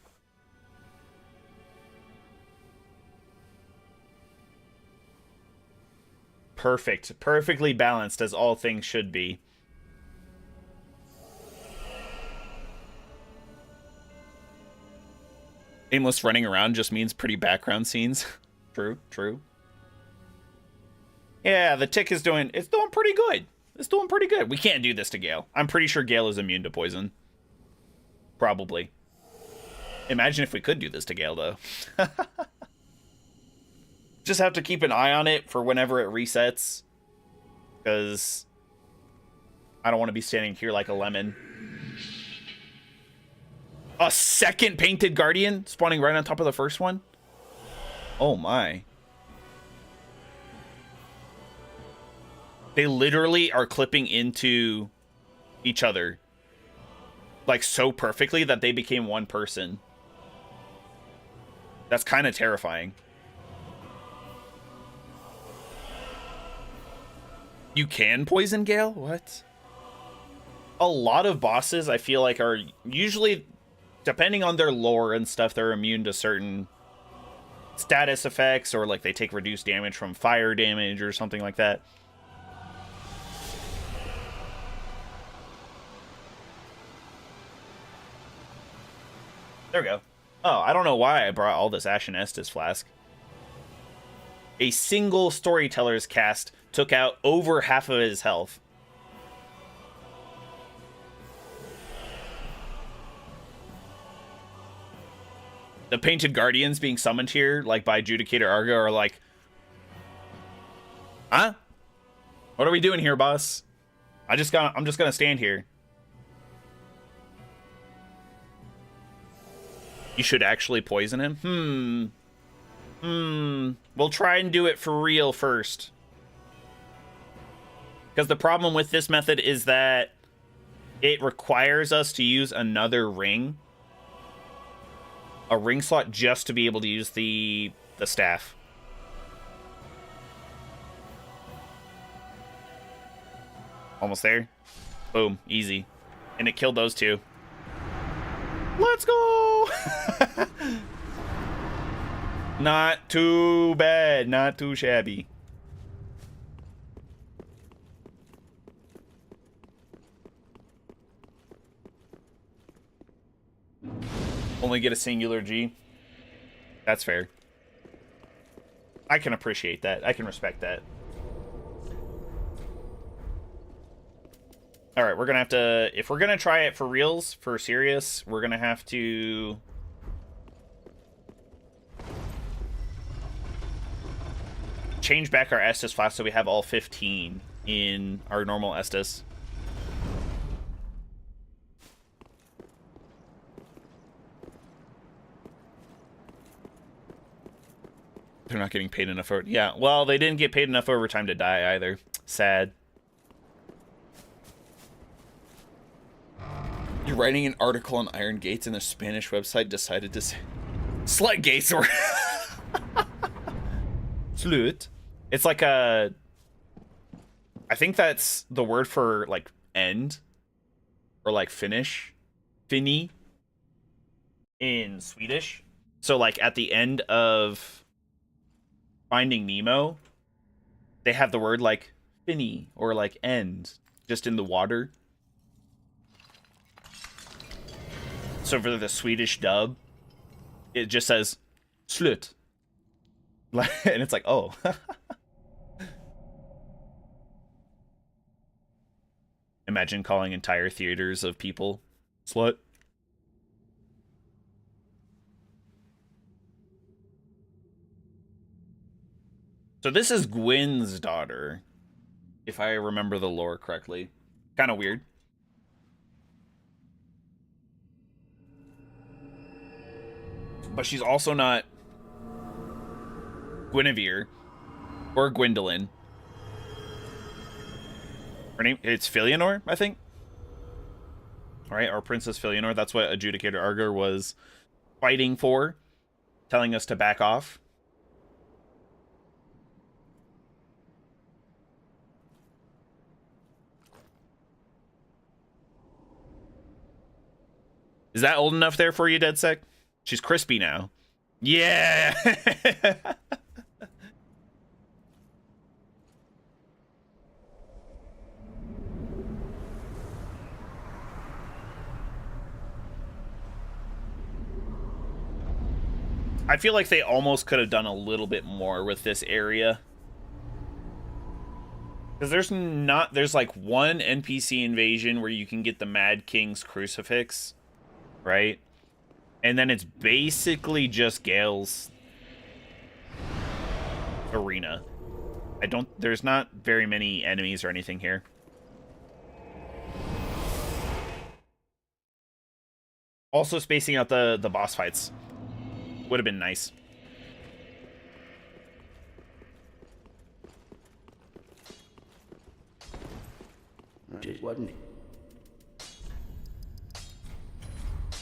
S1: Perfect. Perfectly balanced, as all things should be. Aimless running around just means pretty background scenes. True, true. Yeah, the tick is doing pretty good. It's doing pretty good. We can't do this to Gale. I'm pretty sure Gale is immune to poison. Probably. Imagine if we could do this to Gale, though. Just have to keep an eye on it for whenever it resets. Because I don't want to be standing here like a lemon. A second painted guardian spawning right on top of the first one? Oh my. They literally are clipping into each other. Like so perfectly that they became one person. That's kind of terrifying. You can poison Gale? What? A lot of bosses I feel like are usually, depending on their lore and stuff, they're immune to certain status effects, or like they take reduced damage from fire damage or something like that. There we go. Oh, I don't know why I brought all this Ashen Estus flask. A single storyteller's cast took out over half of his health. The Painted Guardians being summoned here, like by Judicator Argo, are like, huh? What are we doing here, boss? I'm just gonna stand here. You should actually poison him? We'll try and do it for real first. Because the problem with this method is that it requires us to use another ring. A ring slot just to be able to use the staff. Almost there. Boom. Easy. And it killed those two. Let's go! Not too bad. Not too shabby. Only get a singular G. That's fair. I can appreciate that. I can respect that. Alright, we're gonna have to... If we're gonna try it for reals, for serious, we're gonna have to... change back our Estus flask so we have all 15 in our normal Estus. They're not getting paid enough for... Yeah, well, they didn't get paid enough overtime to die either. Sad. You're writing an article on Iron Gates and the Spanish website decided to say... Slut gates or... Slut. It's like a... I think that's the word for, like, end. Or, like, finish. Finny. In Swedish. So, like, at the end of Finding Nemo, they have the word, like, finny. Or, like, end. Just in the water. So for the Swedish dub, it just says slut. And it's like, oh. Imagine calling entire theaters of people slut. So this is Gwyn's daughter, if I remember the lore correctly. Kind of weird. But she's also not Guinevere or Gwendolyn. Her name, it's Filianor, I think. All right, or Princess Filianor. That's what Adjudicator Arger was fighting for, telling us to back off. Is that old enough there for you, DeadSec? She's crispy now. Yeah! I feel like they almost could have done a little bit more with this area. Because there's like one NPC invasion where you can get the Mad King's crucifix, right? And then it's basically just Gale's arena. There's not very many enemies or anything here. Also spacing out the boss fights would have been nice.
S3: It wasn't it.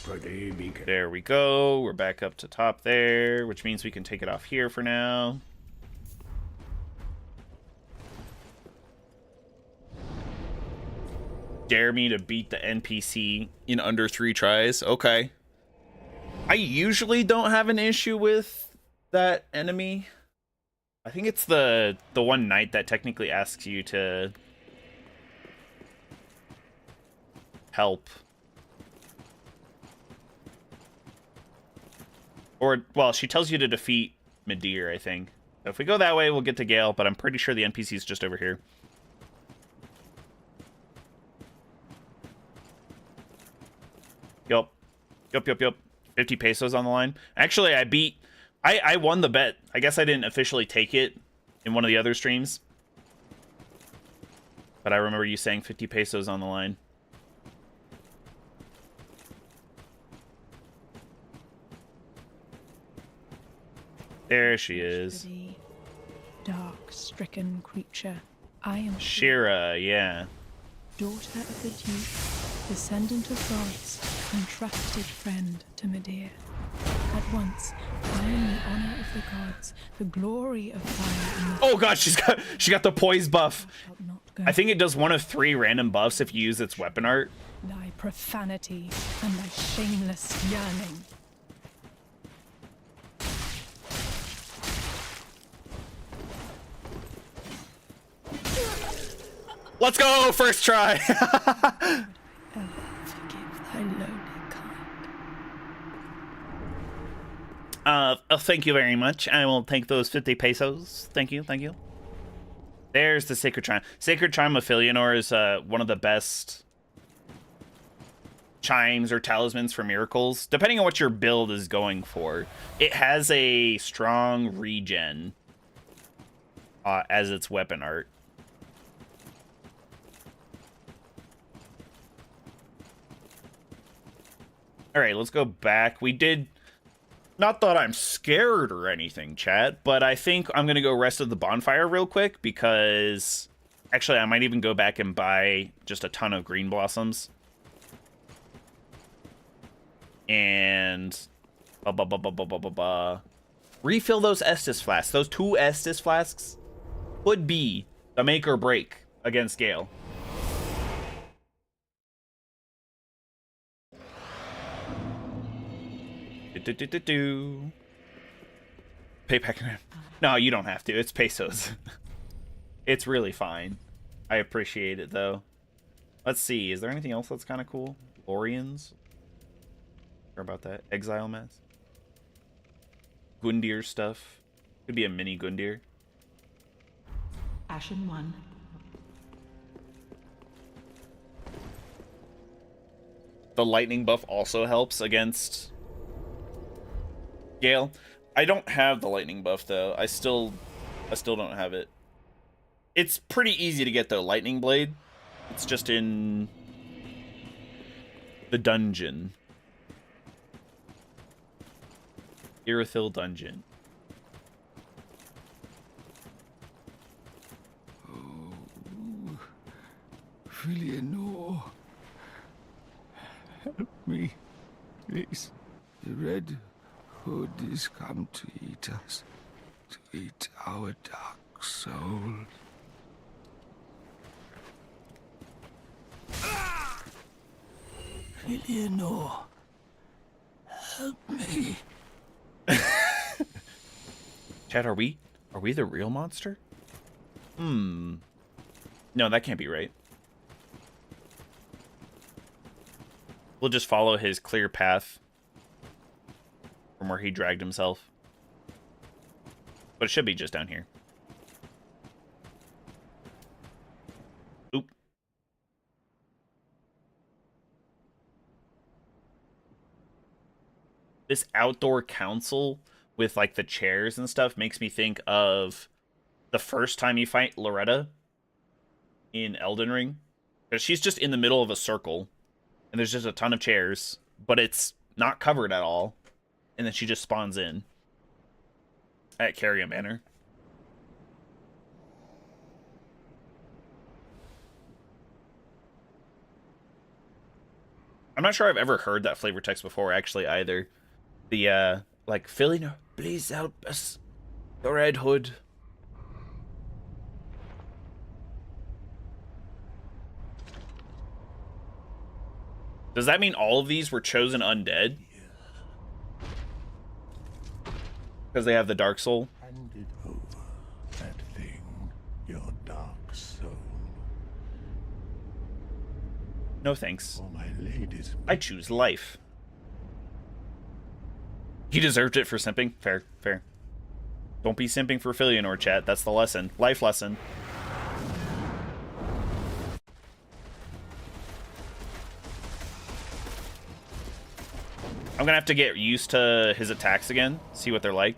S3: Pretty big.
S1: There we go. We're back up to top there, which means we can take it off here for now. Dare me to beat the NPC in under 3 tries. Okay. I usually don't have an issue with that enemy. I think it's the one knight that technically asks you to help. Or, well, she tells you to defeat Midir, I think. So if we go that way, we'll get to Gale, but I'm pretty sure the NPC's just over here. Yup. Yup. 50 pesos on the line. Actually, I won the bet. I guess I didn't officially take it in one of the other streams. But I remember you saying 50 pesos on the line. There she is.
S5: Dark, stricken creature. I am
S1: Shira, yeah.
S5: daughter of the Duke, descendant of gods, and trusted friend to Midir. At once, I am the honor of the gods, the glory of fire, and the
S1: Oh god, she got the poise buff.
S5: shalt not go.
S1: I think it does one of 3 random buffs if you use its weapon art.
S5: Thy profanity and thy shameless yearning.
S1: Let's go! First try!
S5: Ever forgive thy lowly kind.
S1: Thank you very much. I will take those 50 pesos. Thank you. There's the Sacred Chime. Sacred Chime of Filianor is one of the best chimes or talismans for miracles, depending on what your build is going for. It has a strong regen as its weapon art. All right, let's go back. We did... Not that I'm scared or anything, chat, but I think I'm going to go rest of the bonfire real quick because... Actually, I might even go back and buy just a ton of green blossoms. And... Refill those Estus flasks. Those 2 Estus flasks could be the make or break against Gale. Payback. No, you don't have to. It's pesos. It's really fine. I appreciate it, though. Let's see. Is there anything else that's kind of cool? Lorians? Or about that. Exile mask. Gundyr stuff. Could be a mini Gundyr.
S4: Ashen 1.
S1: The lightning buff also helps against Gale. I don't have the lightning buff though. I still don't have it. It's pretty easy to get though, lightning blade. It's just in the dungeon. Irithyll dungeon.
S3: Eleanor, help me, please. The Red Hood is come to eat us, to eat our dark souls. Eleanor, help me.
S1: Chad, are we the real monster? No, that can't be right. We'll just follow his clear path from where he dragged himself. But it should be just down here. Oop. This outdoor council with like the chairs and stuff makes me think of the first time you fight Loretta in Elden Ring. Because she's just in the middle of a circle. And there's just a ton of chairs, but it's not covered at all. And then she just spawns in at Caria Manor. I'm not sure I've ever heard that flavor text before, actually, either. The, like, Philly, please help us, the Red Hood. Does that mean all of these were chosen undead? Because they have the Dark Soul?
S3: Handed over that thing, your dark soul,
S1: No thanks.
S3: for my lady's.
S1: I choose life. He deserved it for simping. Fair, fair. Don't be simping for Filianor, chat. That's the lesson. Life lesson. I'm gonna have to get used to his attacks again. See what they're like.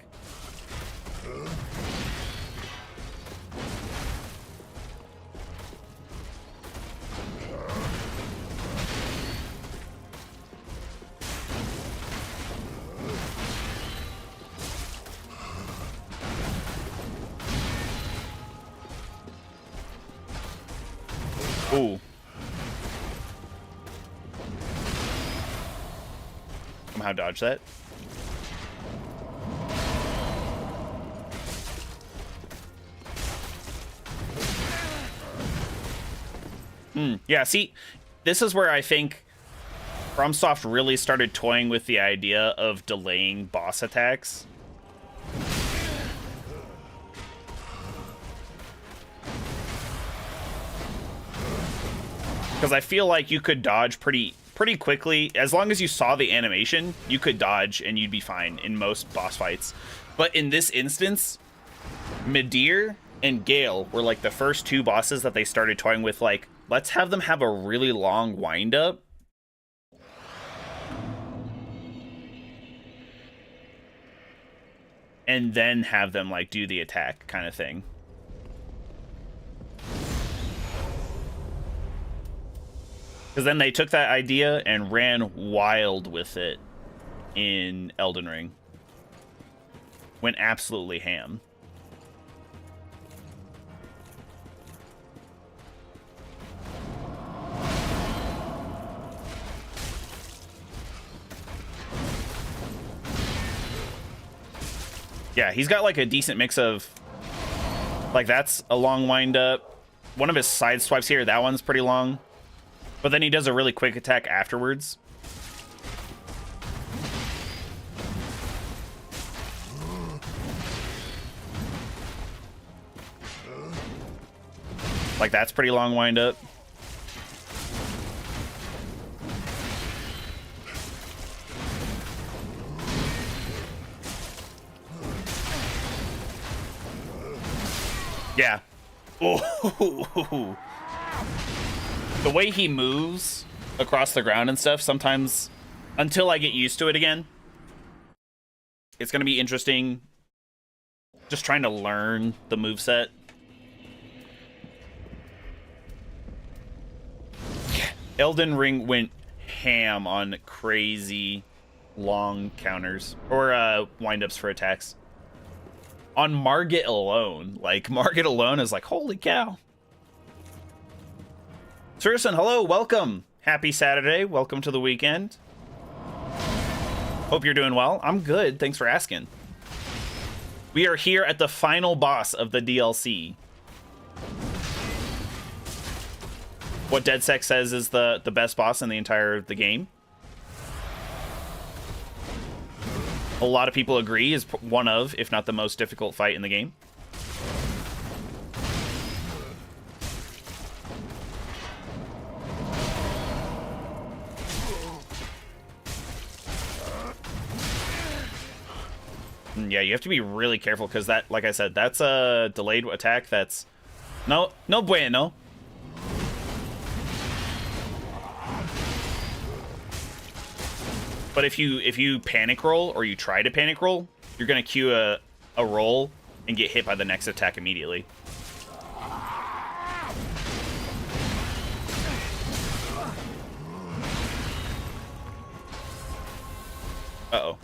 S1: Ooh. Somehow dodge that. Yeah, see, this is where I think FromSoft really started toying with the idea of delaying boss attacks. Because I feel like you could dodge pretty quickly. As long as you saw the animation, you could dodge and you'd be fine in most boss fights. But in this instance, Midir and Gale were like the first two bosses that they started toying with, like, let's have them have a really long wind-up. And then have them, like, do the attack kind of thing. Because then they took that idea and ran wild with it in Elden Ring. Went absolutely ham. Yeah, he's got like a decent mix of, like, that's a long wind up. One of his side swipes here, that one's pretty long. But then he does a really quick attack afterwards. Like, that's pretty long wind up. Yeah. Oh. The way he moves across the ground and stuff, sometimes, until I get used to it again, it's going to be interesting just trying to learn the moveset. Elden Ring went ham on crazy long counters or windups for attacks. On Margit alone. Like, Margit alone is like, holy cow. Surson, hello, welcome. Happy Saturday. Welcome to the weekend. Hope you're doing well. I'm good. Thanks for asking. We are here at the final boss of the DLC. What DeadSec says is the best boss in the entire game. A lot of people agree is one of, if not the most difficult fight in the game. Yeah, you have to be really careful because that, like I said, that's a delayed attack. That's no bueno. But if you panic roll or you try to panic roll, you're gonna queue a roll and get hit by the next attack immediately. Uh-oh.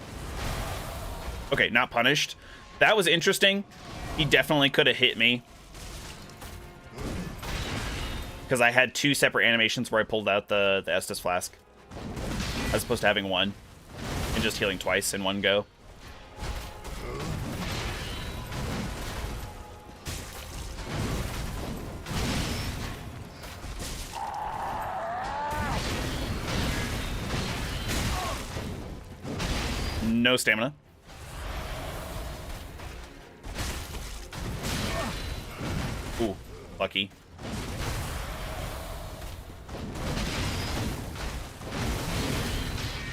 S1: Okay, not punished. That was interesting. He definitely could have hit me. Because I had two separate animations where I pulled out the Estus Flask. As opposed to having one. And just healing twice in one go. No stamina. Ooh, lucky.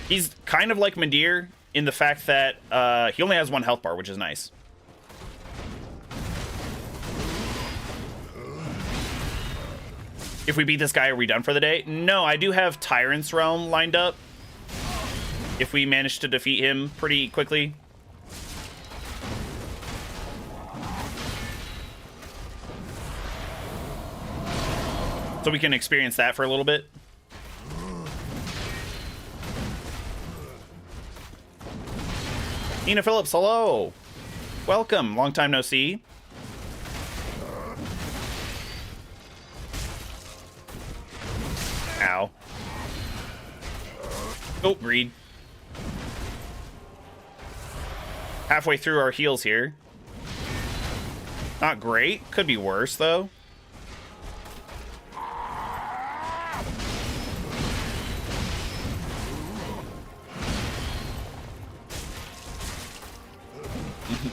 S1: He's kind of like Midir in the fact that he only has one health bar, which is nice. If we beat this guy, are we done for the day? No, I do have Tyrant's Realm lined up. If we manage to defeat him pretty quickly. So we can experience that for a little bit. Nina Phillips, hello. Welcome. Long time no see. Ow. Oh, greed. Halfway through our heals here. Not great. Could be worse, though.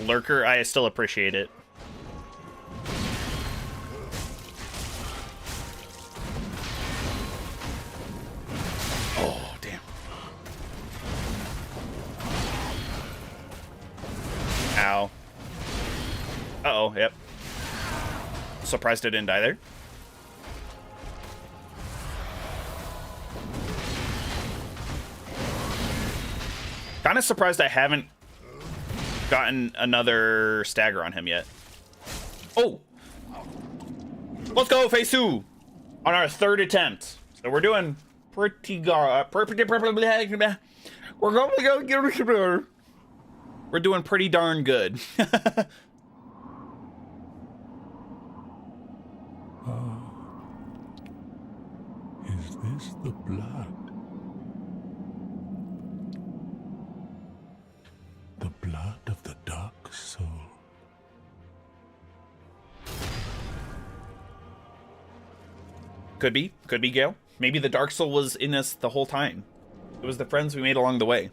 S1: Lurker, I still appreciate it. Oh, damn. Ow. Uh-oh, yep. Surprised I didn't die there. Kind of surprised I haven't gotten another stagger on him yet. Oh! Let's go, phase 2! On our third attempt. So we're doing pretty we're doing pretty darn good.
S3: Is this the blood? The blood of the dark soul.
S1: Could be, Gale. Maybe the Dark Soul was in us the whole time. It was the friends we made along the way.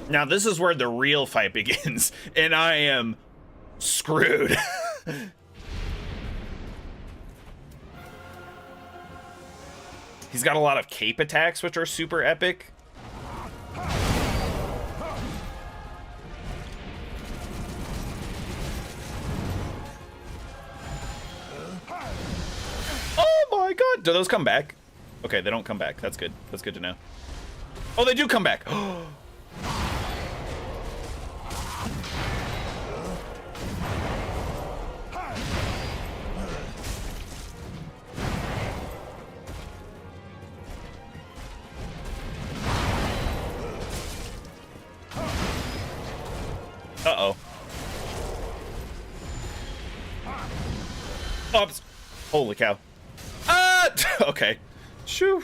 S1: Now this is where the real fight begins, and I am screwed. He's got a lot of cape attacks, which are super epic. Oh my god! Do those come back? Okay, they don't come back. That's good. That's good to know. Oh, they do come back! Uh-oh. Oops. Holy cow. Ah! Okay. Shoo.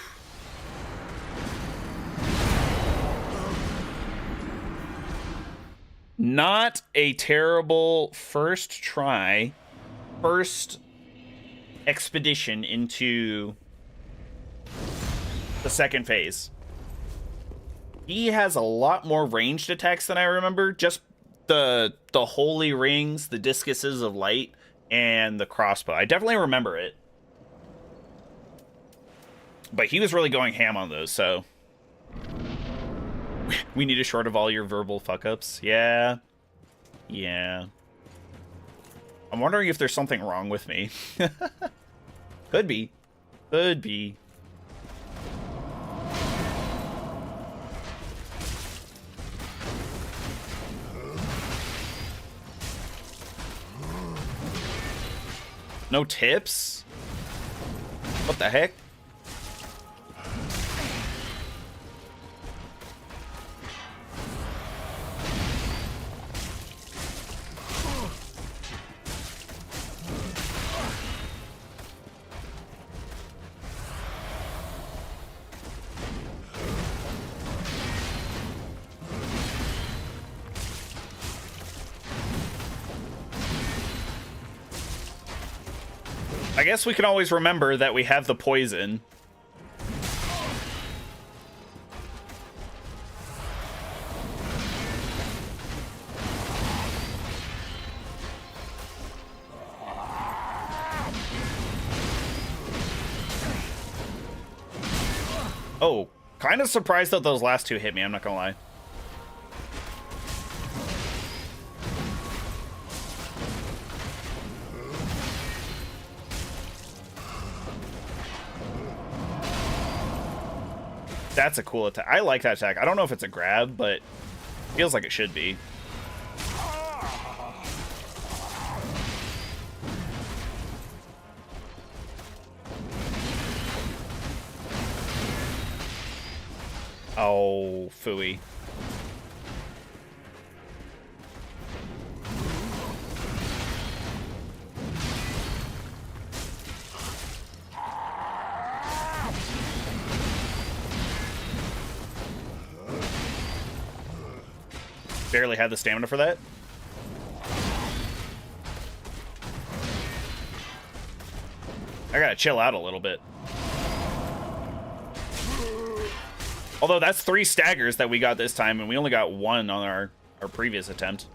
S1: Not a terrible first try, first expedition into the second phase. He has a lot more ranged attacks than I remember. Just the holy rings, the discuses of light, and the crossbow. I definitely remember it. But he was really going ham on those, so... We need a short of all your verbal fuck-ups. Yeah. Yeah. I'm wondering if there's something wrong with me. Could be. Could be. No tips? What the heck? I guess we can always remember that we have the poison. Oh, kind of surprised that those last two hit me, I'm not gonna lie. That's a cool attack. I like that attack. I don't know if it's a grab, but feels like it should be. Oh, phooey. Barely had the stamina for that. I gotta chill out a little bit. Although that's 3 staggers that we got this time, and we only got 1 on our previous attempt.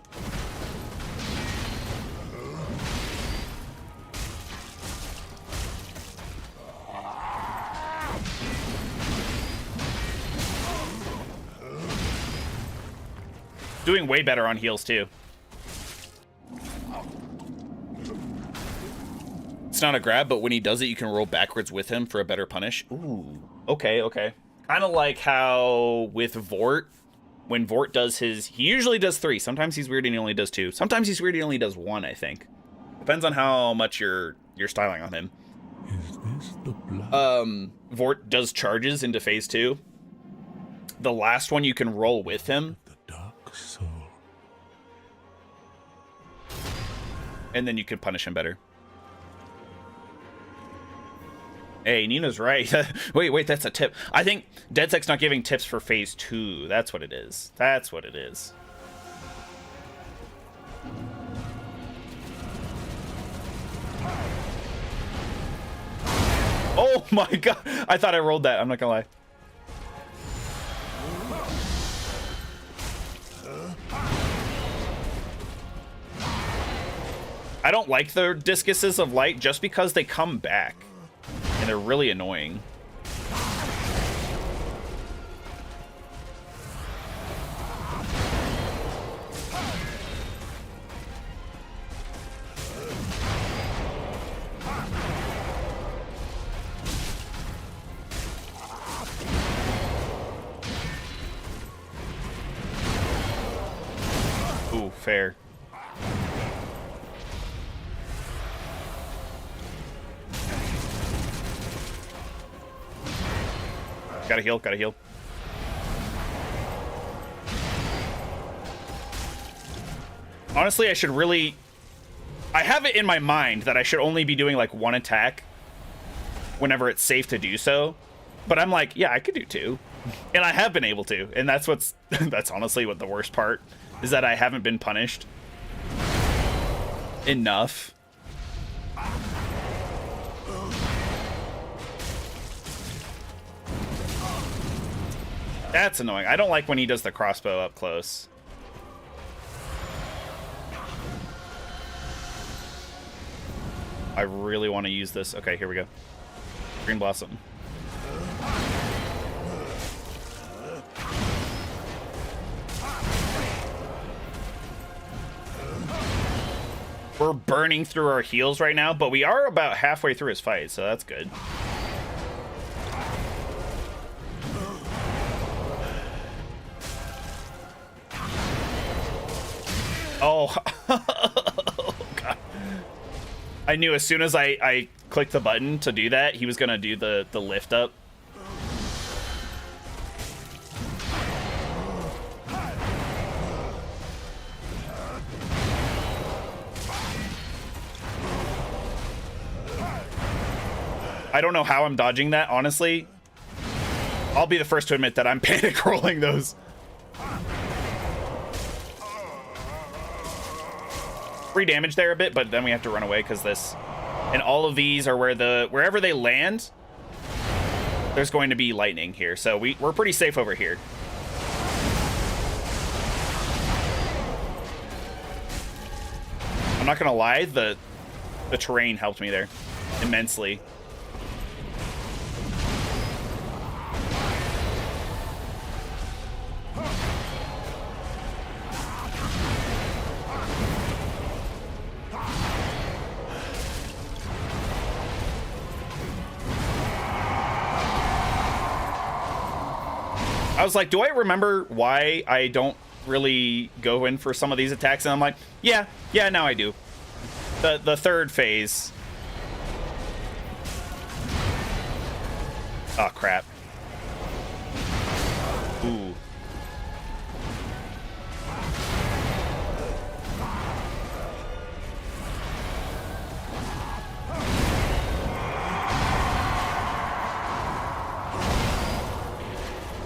S1: Doing way better on heals, too. It's not a grab, but when he does it, you can roll backwards with him for a better punish. Ooh. Okay, okay. Kind of like how with Vort, when Vort does his... He usually does 3. Sometimes he's weird and he only does 2. Sometimes he's weird and he only does 1, I think. Depends on how much you're styling on him.
S3: Is this the blood?
S1: Vort does charges into phase 2. The last one you can roll with him.
S3: Soul.
S1: And then you can punish him better. Hey, Nina's right. wait, that's a tip. I think DeadSec's not giving tips for phase 2. That's what it is. That's what it is. Oh my god. I thought I rolled that. I'm not gonna lie. I don't like the discuses of light just because they come back. And they're really annoying. fair. Gotta heal, gotta heal. Honestly, I should really... I have it in my mind that I should only be doing like one attack whenever it's safe to do so. But I'm like, yeah, I could do two. And I have been able to. And that's what's... that's honestly what the worst part is, that I haven't been punished enough. That's annoying. I don't like when he does the crossbow up close. I really want to use this. Okay, here we go. Green Blossom. We're burning through our heals right now, but we are about halfway through his fight, so that's good. Oh, oh God. I knew as soon as I clicked the button to do that, he was gonna do the lift up. I don't know how I'm dodging that, honestly. I'll be the first to admit that I'm panic rolling those. Free damage there a bit, but then we have to run away because this, and all of these are where wherever they land, there's going to be lightning here, so we're pretty safe over here. I'm not gonna lie, the terrain helped me there immensely. I was like, do I remember why I don't really go in for some of these attacks? And I'm like, yeah, now I do. The third phase. Oh, crap. Ooh.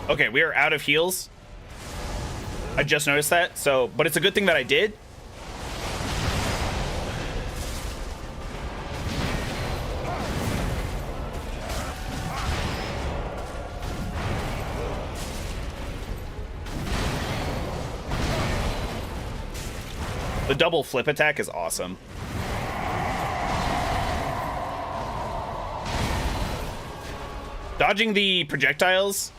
S1: Okay, we are out of heals. I just noticed that, so, but it's a good thing that I did. The double flip attack is awesome. Dodging the projectiles.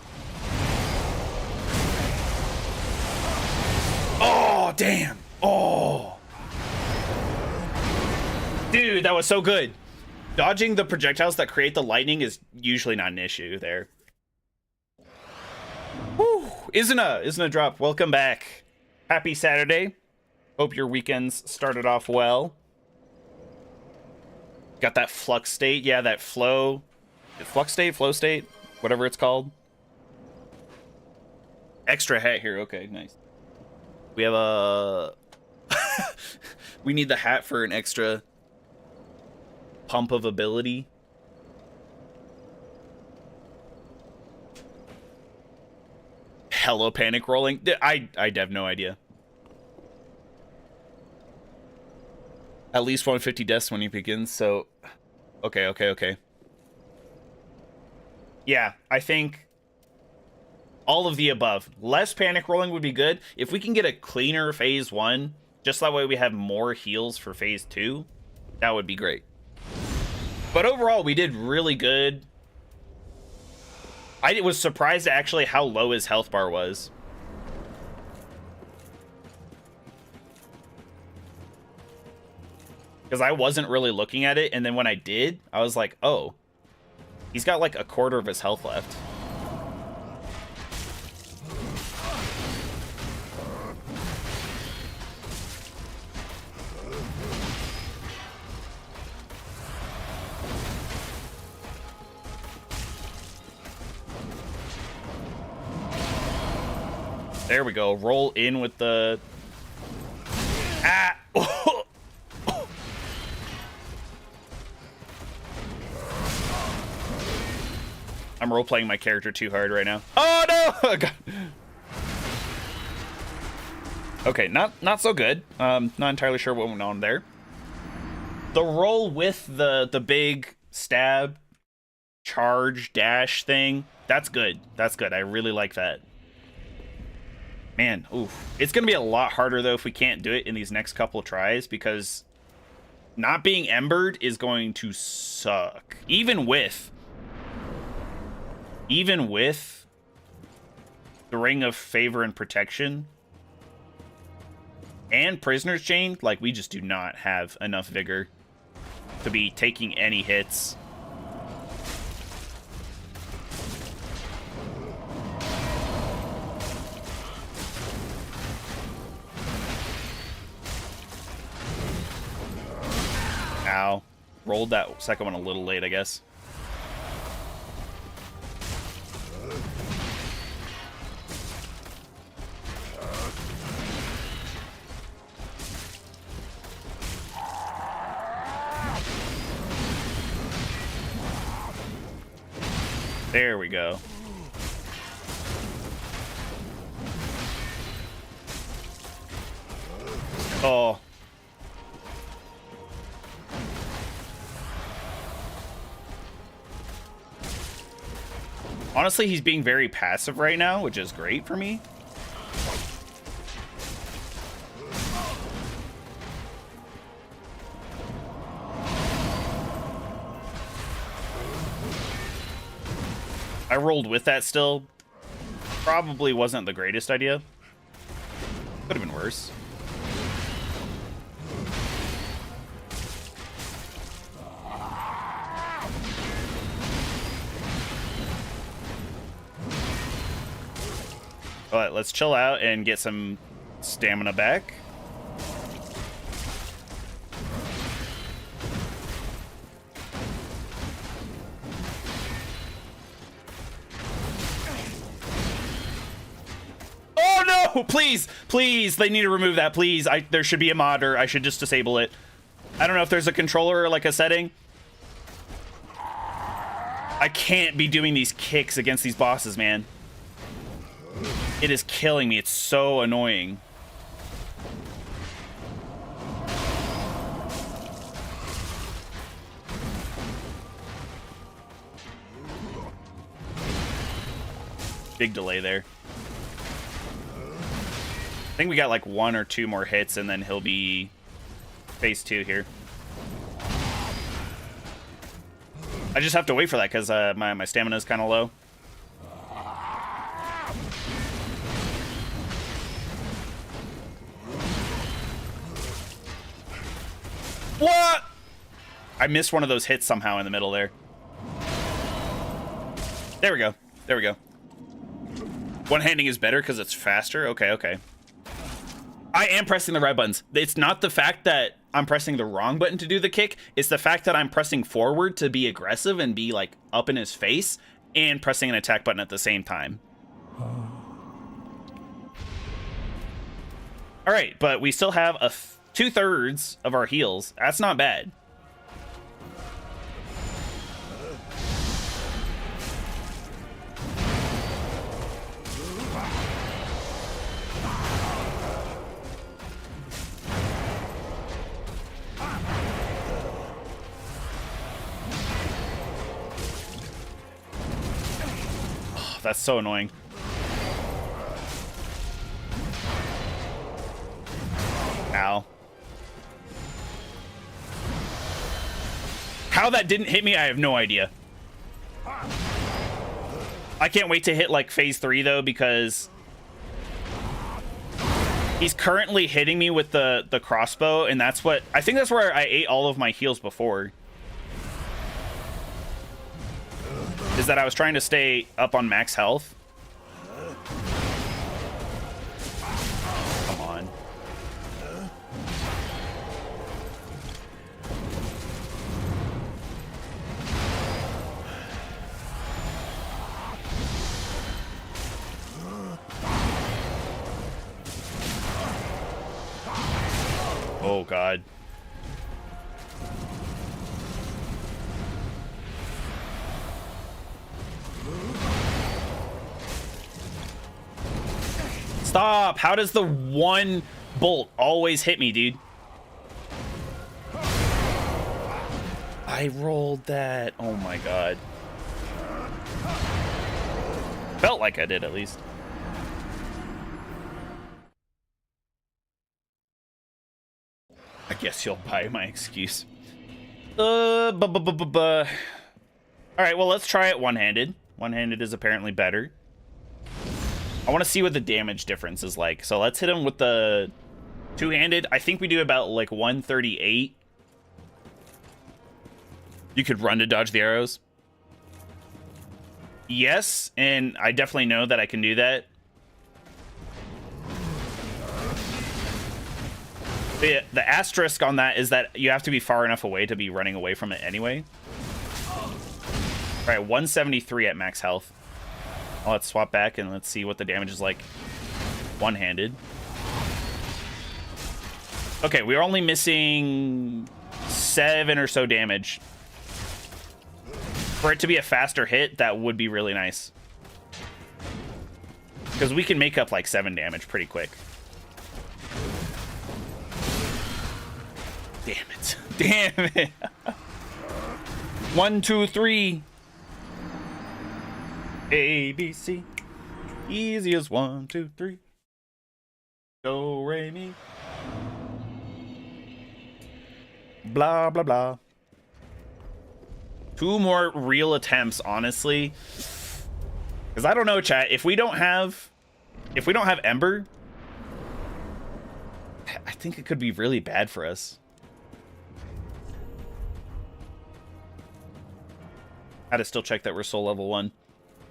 S1: Oh, damn. Oh. Dude, that was so good. Dodging the projectiles that create the lightning is usually not an issue there. Whew. Isn't a drop. Welcome back. Happy Saturday. Hope your weekends started off well. Got that flux state. Yeah, that flow. Flux state, flow state, whatever it's called. Extra hat here. Okay, nice. We have a... we need the hat for an extra pump of ability. Hello, panic rolling. I have no idea. At least 150 deaths when he begins, so... Okay. Yeah, I think... all of the above. Less panic rolling would be good. If we can get a cleaner phase 1, just that way we have more heals for phase 2, that would be great. But overall, we did really good. I was surprised at actually how low his health bar was. Because I wasn't really looking at it, and then when I did, I was like, oh, he's got like a quarter of his health left. There we go. Roll in with the... Ah! I'm role-playing my character too hard right now. Oh, no! God. Okay, not so good. Not entirely sure what went on there. The roll with the big stab, charge, dash thing, that's good. That's good. I really like that. Man, oof. It's going to be a lot harder, though, if we can't do it in these next couple of tries, because not being embered is going to suck. Even with the Ring of Favor and Protection and Prisoner's Chain, like, we just do not have enough vigor to be taking any hits. Ow. Rolled that second one a little late, I guess. There we go. Oh. Honestly, he's being very passive right now, which is great for me. I rolled with that still. Probably wasn't the greatest idea. Could have been worse. But let's chill out and get some stamina back. Oh no! Please, please, they need to remove that, please. There should be a mod, or I should just disable it. I don't know if there's a controller or like a setting. I can't be doing these kicks against these bosses, man. It is killing me. It's so annoying. Big delay there. I think we got like 1 or 2 more hits and then he'll be phase 2 here. I just have to wait for that because my stamina is kind of low. What? I missed one of those hits somehow in the middle there. There we go. There we go. One-handing is better because it's faster? Okay, okay. I am pressing the right buttons. It's not the fact that I'm pressing the wrong button to do the kick. It's the fact that I'm pressing forward to be aggressive and be, like, up in his face and pressing an attack button at the same time. All right, but we still have 2/3 of our heals. That's not bad. Oh, that's so annoying. Ow. How that didn't hit me, I have no idea. I can't wait to hit like phase 3 though, because he's currently hitting me with the crossbow, and that's what I think that's where I ate all of my heals before. Is that I was trying to stay up on max health. Come on. Oh, God. Stop! How does the one bolt always hit me, dude? I rolled that. Oh my god. Felt like I did, at least. I guess you'll buy my excuse. Alright, well, let's try it one-handed. One-handed is apparently better. I want to see what the damage difference is like. So let's hit him with the two-handed. I think we do about like 138. You could run to dodge the arrows. Yes, and I definitely know that I can do that. The asterisk on that is that you have to be far enough away to be running away from it anyway. All right, 173 at max health. Well, let's swap back and let's see what the damage is like one-handed. Okay, we're only missing 7 or so damage. For it to be a faster hit, that would be really nice. Because we can make up like 7 damage pretty quick. Damn it. Damn it. 1, 2, 3. A, B, C. Easy as 1, 2, 3. Do, re, mi. Blah, blah, blah. 2 more real attempts, honestly. Because I don't know, chat. If we don't have Ember, I think it could be really bad for us. I had to still check that we're soul level 1.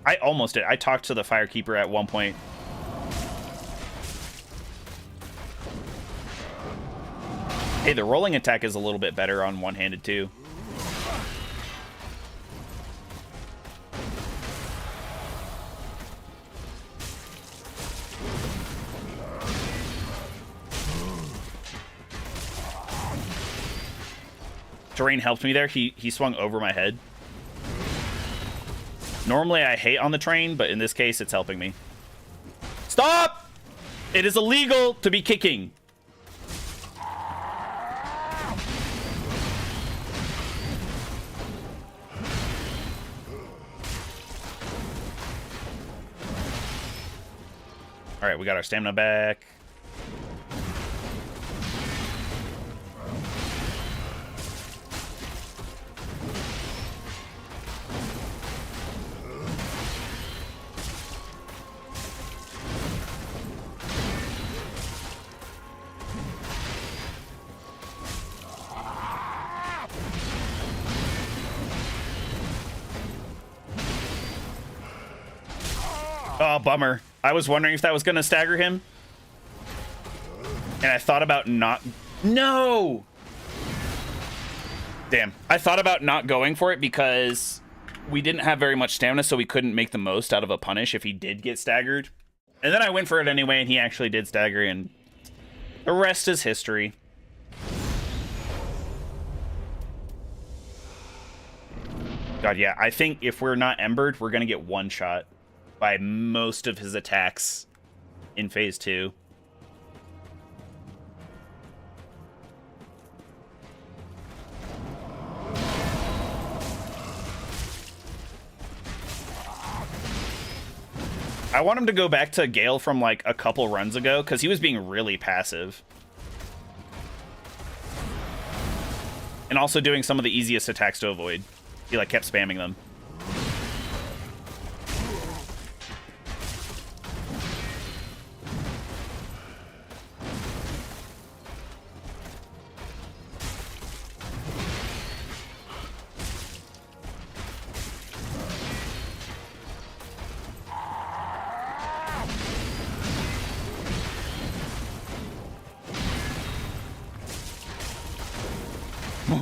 S1: I almost did. I talked to the Firekeeper at one point. Hey, the rolling attack is a little bit better on one-handed too. Terrain helped me there. He swung over my head. Normally I hate on the train, but in this case it's helping me. Stop! It is illegal to be kicking. All right, we got our stamina back. Oh, bummer. I was wondering if that was going to stagger him. And I thought about not... No! Damn. I thought about not going for it because we didn't have very much stamina, so we couldn't make the most out of a punish if he did get staggered. And then I went for it anyway, and he actually did stagger, and the rest is history. God, yeah. I think if we're not embered, we're going to get one shot by most of his attacks in phase 2. I want him to go back to Gale from like a couple runs ago because he was being really passive. And also doing some of the easiest attacks to avoid. He like kept spamming them.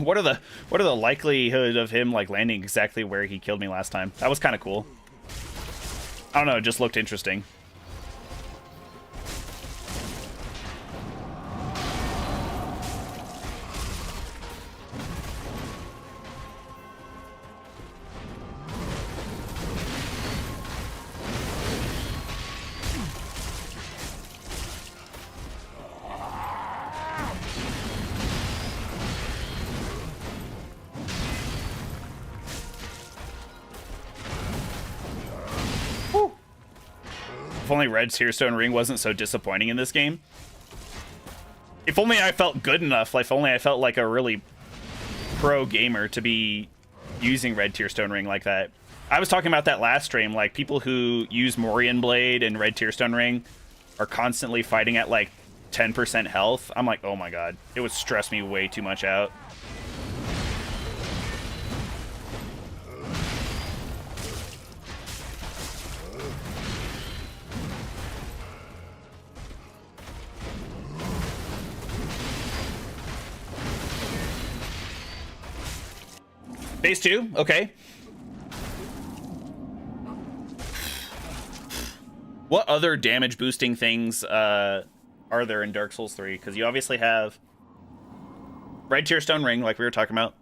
S1: What are the likelihood of him like landing exactly where he killed me last time? That was kind of cool. I don't know, it just looked interesting. If only Red Tearstone Ring wasn't so disappointing in this game. If only I felt good enough. Like, if only I felt like a really pro gamer to be using Red Tearstone Ring like that. I was talking about that last stream. Like, people who use Morian Blade and Red Tearstone Ring are constantly fighting at like 10% health. I'm like, oh my god. It would stress me way too much out. Phase 2, okay. What other damage boosting things are there in Dark Souls 3? Because you obviously have Red Tearstone Ring, like we were talking about.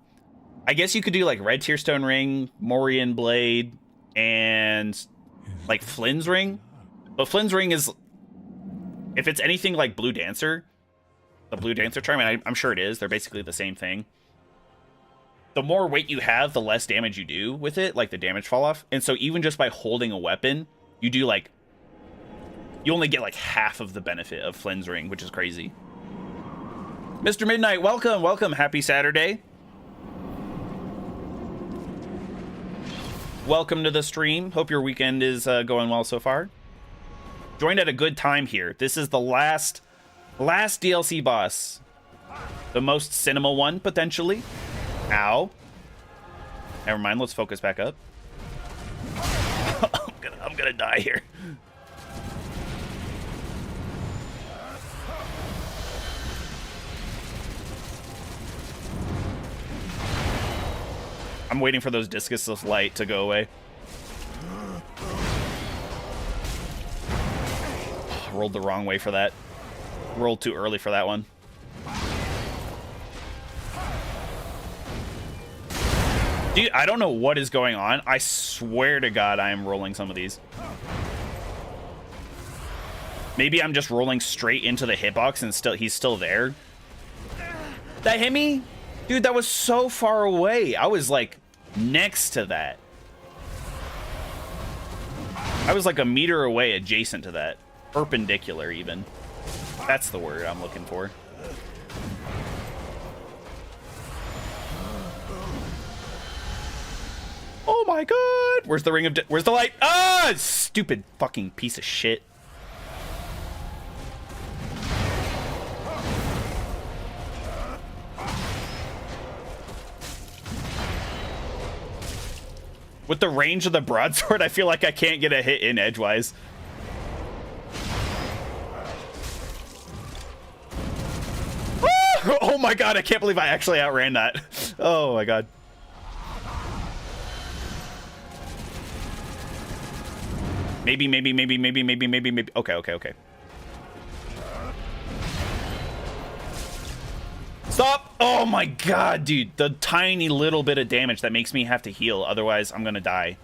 S1: I guess you could do like Red Tearstone Ring, Morian Blade, and like Flynn's Ring. But Flynn's Ring is, if it's anything like Blue Dancer, the Blue Dancer charm, and I'm sure it is, they're basically the same thing. The more weight you have, the less damage you do with it, like the damage fall off. And so even just by holding a weapon, you do like, you only get like half of the benefit of Flynn's Ring, which is crazy. Mr. Midnight, welcome, welcome. Happy Saturday. Welcome to the stream. Hope your weekend is going well so far. Joined at a good time here. This is the last DLC boss. The most cinema one, potentially. Ow. Never mind, let's focus back up. I'm gonna die here. I'm waiting for those discus of light to go away. Rolled the wrong way for that. Rolled too early for that one. Dude, I don't know what is going on. I swear to God, I am rolling some of these. Maybe I'm just rolling straight into the hitbox and he's still there. That hit me? Dude, that was so far away. I was like next to that. I was like a meter away adjacent to that. Perpendicular even. That's the word I'm looking for. Oh my god! Where's the ring of where's the light? Ah! Stupid fucking piece of shit. With the range of the broadsword, I feel like I can't get a hit in edgewise. Ah! Oh my god, I can't believe I actually outran that. Oh my god. Maybe. Okay. Stop! Oh my god, dude. The tiny little bit of damage that makes me have to heal. Otherwise, I'm gonna die.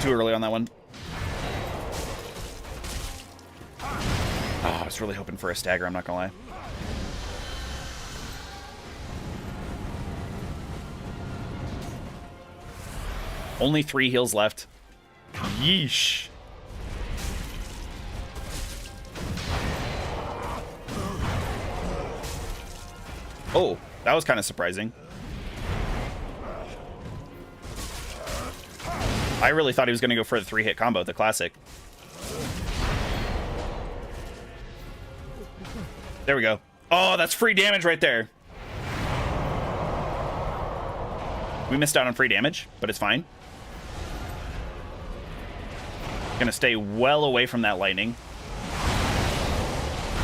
S1: Too early on that one. Oh, I was really hoping for a stagger, I'm not gonna lie. Only 3 heals left. Yeesh. Oh, that was kind of surprising. I really thought he was going to go for the 3-hit combo, the classic. There we go. Oh, that's free damage right there. We missed out on free damage, but it's fine. Gonna stay well away from that lightning.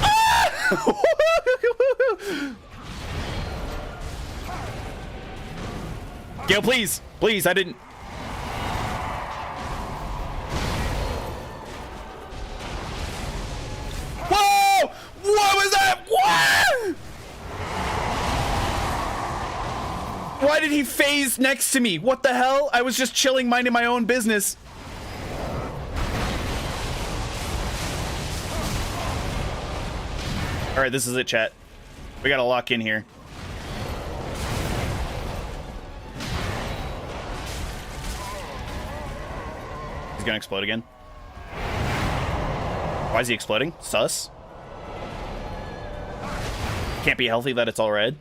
S1: Ah! Gale, please! Please, I didn't... Whoa! What was that? What? Why did he phase next to me? What the hell? I was just chilling, minding my own business. All right, this is it, chat. We gotta lock in here. gonna explode again. Why is he exploding? Sus. Can't be healthy that it's all red.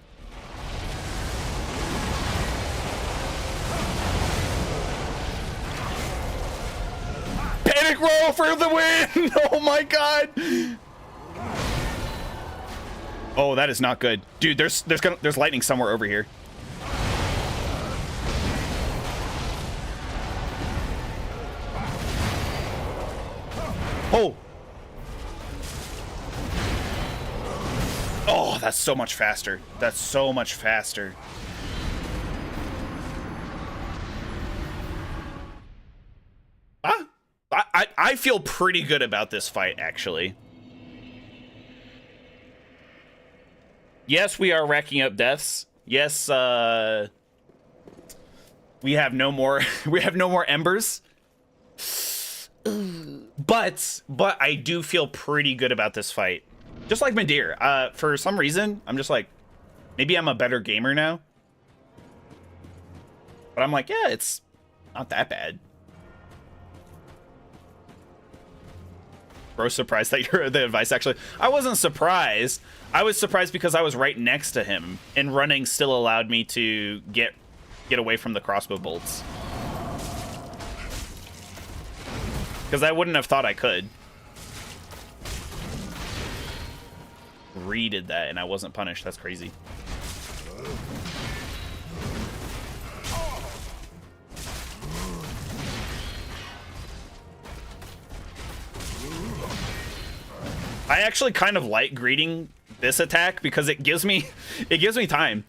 S1: Panic roll for the win! Oh my god! Oh, that is not good. Dude, there's lightning somewhere over here. Oh! Oh, that's so much faster. That's so much faster. I feel pretty good about this fight, actually. Yes, we are racking up deaths. Yes, we have no more we have no more embers. But I do feel pretty good about this fight. Just like Midir. For some reason, I'm just like, maybe I'm a better gamer now. But I'm like, yeah, it's not that bad. Bro, surprised that you're the advice, actually. I wasn't surprised. I was surprised because I was right next to him, and running still allowed me to get away from the crossbow bolts. Because I wouldn't have thought I could. Redid that, and I wasn't punished. That's crazy. I actually kind of like greeting this attack because it gives me time.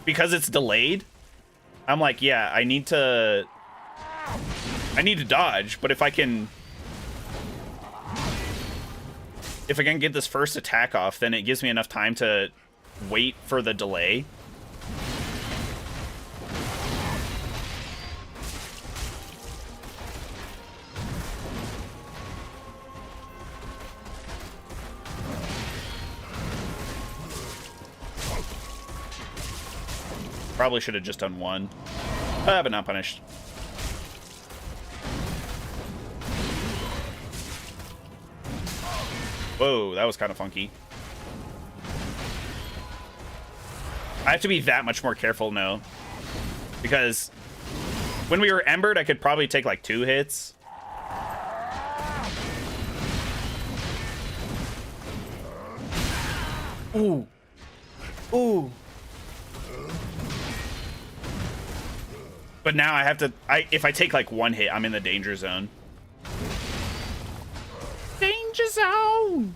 S1: Because it's delayed. I'm like, yeah, I need to dodge, but if I can get this first attack off, then it gives me enough time to wait for the delay. Probably should have just done one, but not punished. Whoa, that was kind of funky. I have to be that much more careful now, because when we were embered, I could probably take like 2 hits. Ooh. Ooh. But now I have to, if I take like 1 hit, I'm in the danger zone. Danger zone!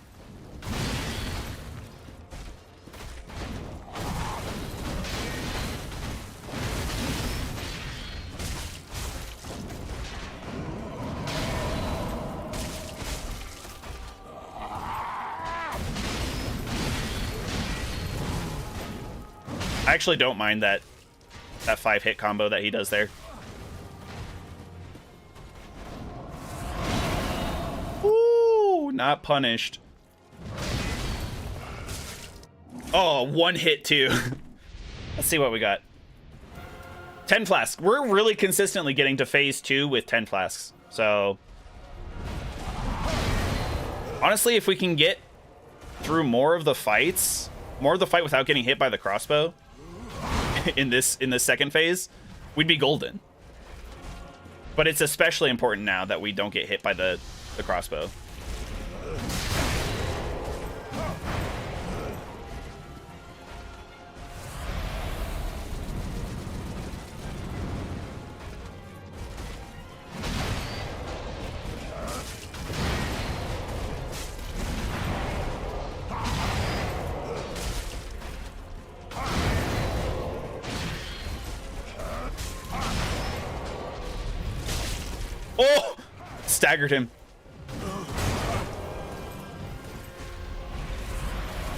S1: I actually don't mind that 5-hit combo that he does there. Ooh, not punished. Oh, 1 hit too. Let's see what we got. 10 flasks. We're really consistently getting to phase 2 with 10 flasks. So honestly, if we can get through more of the fight without getting hit by the crossbow in this second phase, we'd be golden. But it's especially important now that we don't get hit by the crossbow. Oh! Staggered him.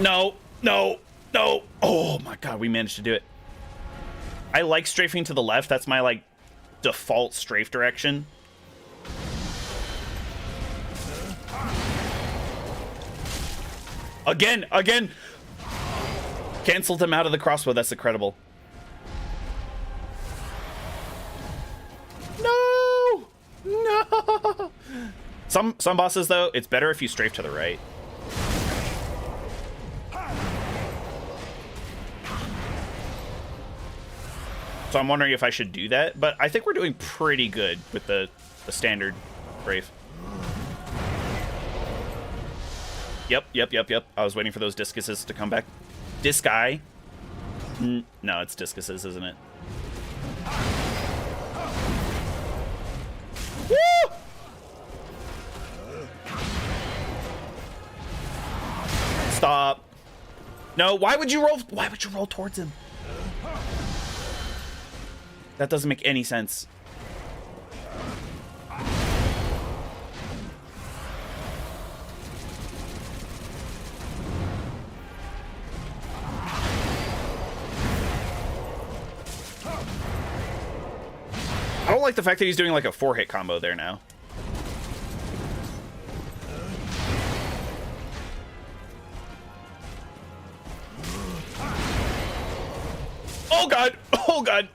S1: No, no, no. Oh my god, we managed to do it. I like strafing to the left. That's my, like, default strafe direction. Again. Canceled him out of the crossbow. That's incredible. No! Some bosses, though, it's better if you strafe to the right. So I'm wondering if I should do that, but I think we're doing pretty good with the standard strafe. Yep. I was waiting for those discuses to come back. Disci? No, it's discuses, isn't it? Woo! Stop. No, why would you roll towards him? That doesn't make any sense. I don't like the fact that he's doing like a 4-hit combo there now. Oh god! Oh god!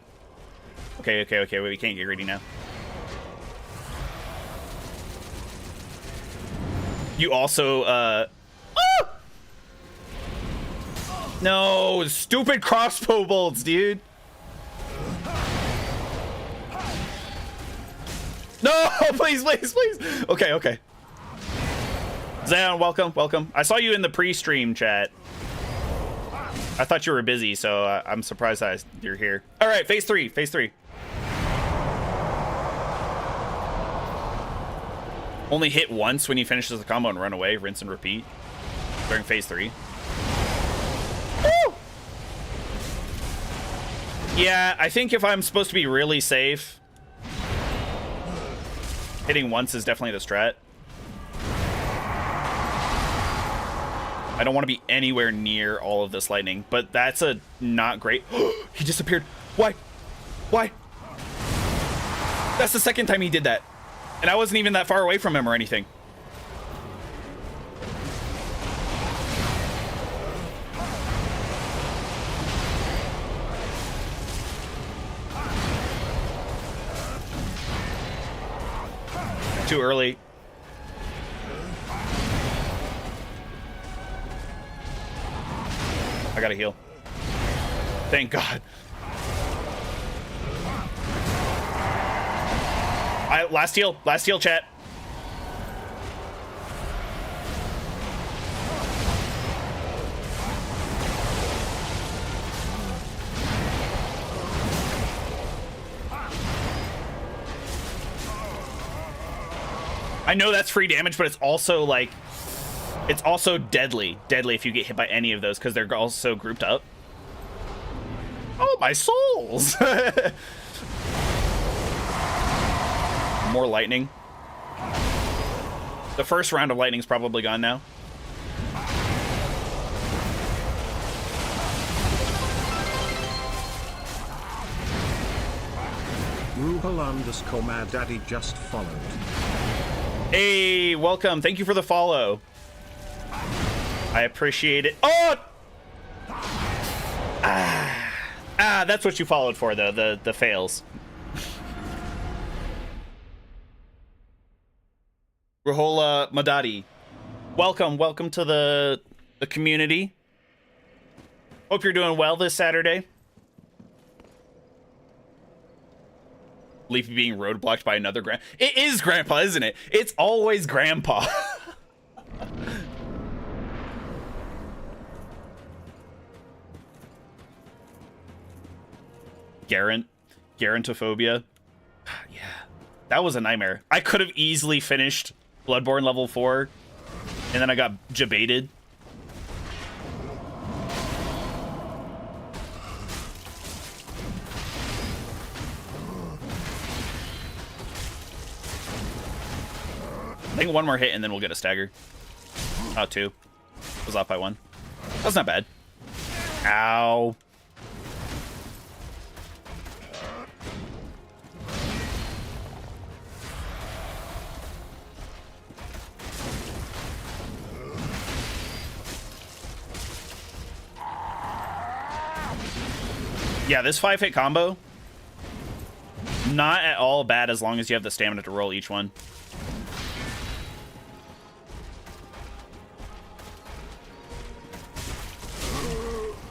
S1: Okay, wait, we can't get greedy now. You also, ah! No, stupid crossbow bolts, dude. No, please. Okay. Zion, welcome. I saw you in the pre-stream chat. I thought you were busy, so I'm surprised you're here. All right, phase three. Only hit once when he finishes the combo and run away, rinse and repeat during phase 3. Woo! Yeah, I think if I'm supposed to be really safe, hitting once is definitely the strat. I don't want to be anywhere near all of this lightning, but that's a not great. He disappeared. Why? That's the second time he did that. And I wasn't even that far away from him or anything. Too early. I gotta heal. Thank God. Last heal, chat. I know that's free damage, but it's also like, it's also deadly if you get hit by any of those because they're also grouped up. Oh, my souls! More lightning. The first round of lightning's probably gone now.
S6: Ruhal_Mad Daddy just followed.
S1: Hey, welcome. Thank you for the follow. I appreciate it. Oh! That's what you followed for, though, the fails. Ruhola Madadi, welcome to the community. Hope you're doing well this Saturday. Leafy being roadblocked by another It is Grandpa, isn't it? It's always Grandpa. Garantophobia. Yeah, that was a nightmare. I could have easily finished Bloodborne level 4, and then I got jebaited. I think one more hit and then we'll get a stagger. Oh, 2. I was off by 1. That's not bad. Ow. Yeah, this 5-hit combo, not at all bad as long as you have the stamina to roll each one.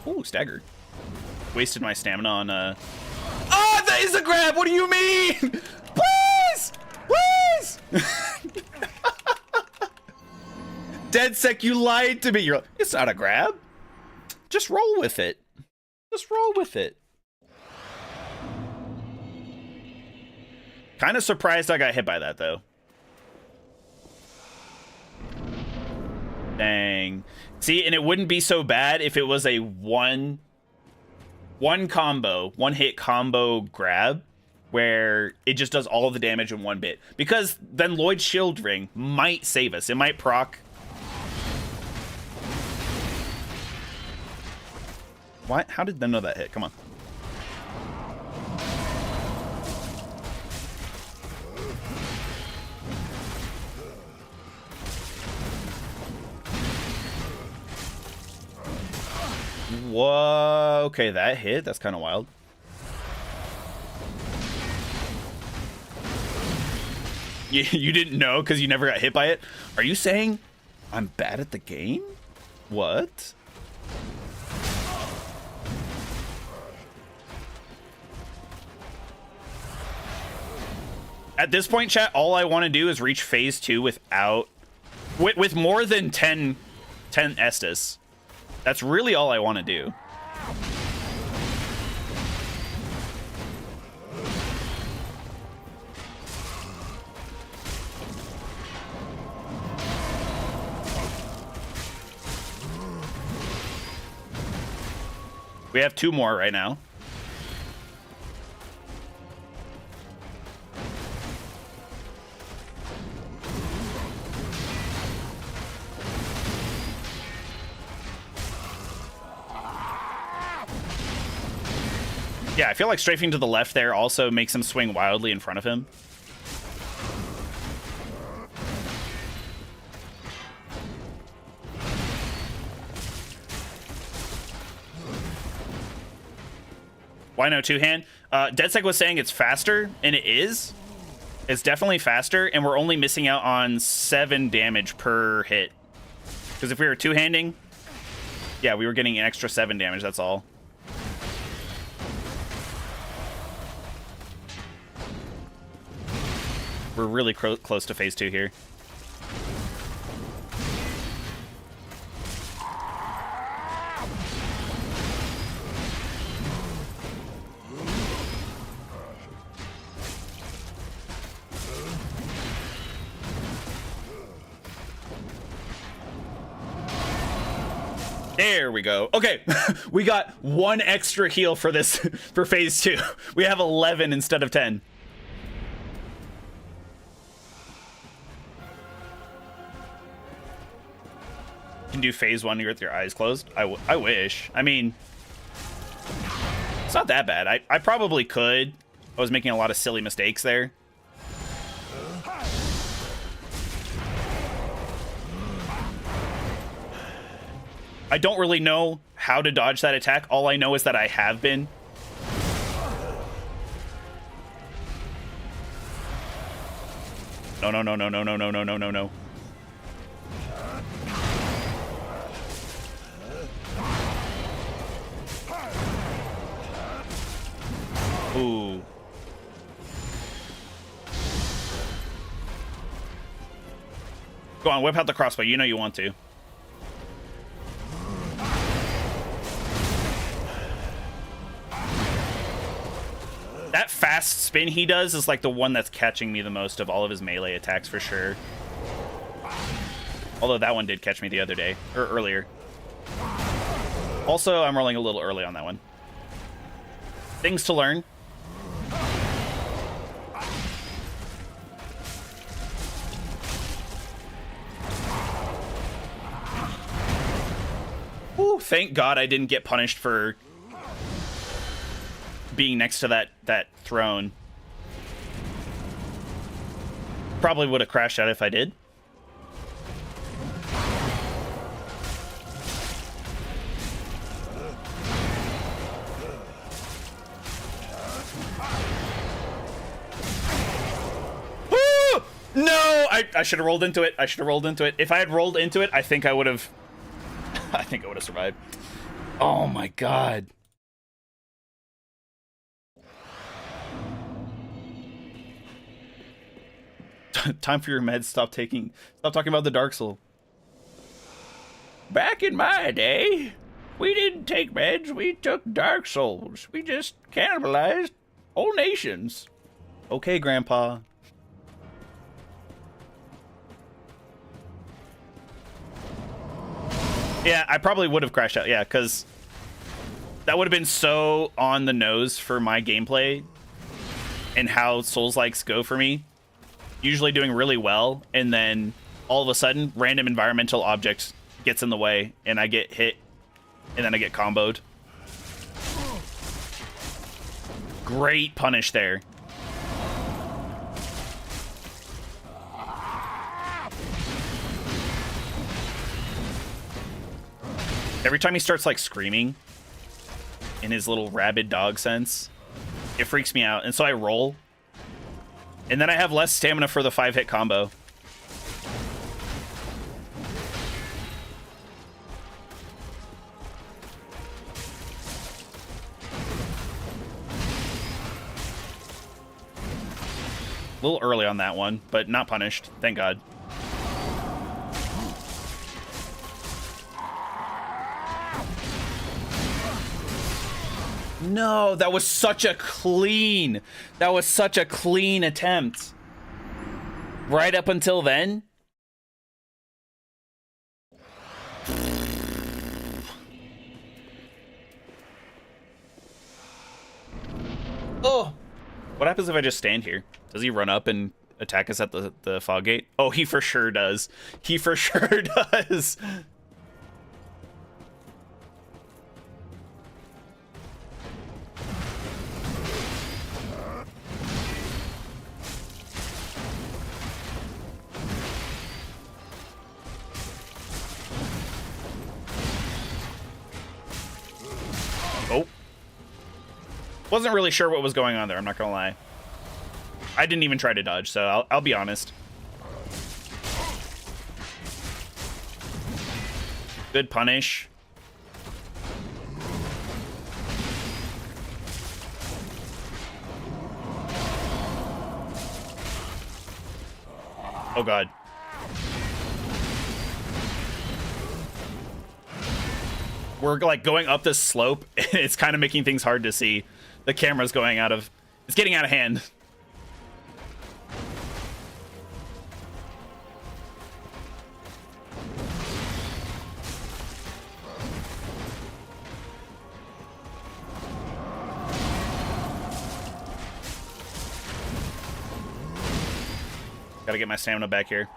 S1: Ooh, staggered. Wasted my stamina on Oh, that is a grab! What do you mean? Please! Please! DeadSec, you lied to me. You're like, it's not a grab. Just roll with it. Just roll with it. Kind of surprised I got hit by that, though. Dang. See, and it wouldn't be so bad if it was a one hit combo grab where it just does all of the damage in one bit. Because then Lloyd's Shield Ring might save us. It might proc. What? How did they know that hit? Come on. Whoa, okay, that hit. That's kind of wild. You didn't know because you never got hit by it? Are you saying I'm bad at the game? What? At this point, chat, all I want to do is reach phase 2 with more than 10 Estus. That's really all I want to do. We have 2 more right now. Yeah, I feel like strafing to the left there also makes him swing wildly in front of him. Why no two-hand? DeadSec was saying it's faster, and it is. It's definitely faster, and we're only missing out on 7 damage per hit. Because if we were two-handing, yeah, we were getting an extra 7 damage, that's all. We're really close to phase 2 here. There we go. Okay, we got 1 extra heal for this for phase 2. We have 11 instead of 10. You can do phase 1 with your eyes closed. I wish. I mean, it's not that bad. I probably could. I was making a lot of silly mistakes there. I don't really know how to dodge that attack. All I know is that I have been. No, no, no, no, no, no, no, no, no, no, no. Ooh. Go on, whip out the crossbow. You know you want to. That fast spin he does is like the one that's catching me the most of all of his melee attacks for sure. Although that one did catch me the other day, or earlier. Also, I'm rolling a little early on that one. Things to learn. Ooh, thank God I didn't get punished for being next to that throne. Probably would have crashed out if I did. I should have rolled into it. I should have rolled into it. If I had rolled into it, I think I would have... I think I would have survived. Oh my god. Time for your meds. Stop talking about the Dark Soul. Back in my day, we didn't take meds, we took Dark Souls. We just cannibalized whole nations. Okay, Grandpa. Yeah, I probably would have crashed out, yeah, because that would have been so on the nose for my gameplay and how Souls-likes go for me. Usually doing really well, and then all of a sudden, random environmental object gets in the way, and I get hit, and then I get comboed. Great punish there. Every time he starts, like, screaming in his little rabid dog sense, it freaks me out. And so I roll. And then I have less stamina for the 5-hit combo. A little early on that one, but not punished. Thank God. No, that was such a clean attempt. Right up until then. Oh, what happens if I just stand here? Does he run up and attack us at the fog gate? Oh, he for sure does. He for sure does. Oh. Wasn't really sure what was going on there, I'm not gonna lie. I didn't even try to dodge, so I'll be honest. Good punish. Oh god. We're like going up this slope. It's kind of making things hard to see. The camera's going out of... It's getting out of hand. Gotta get my stamina back here.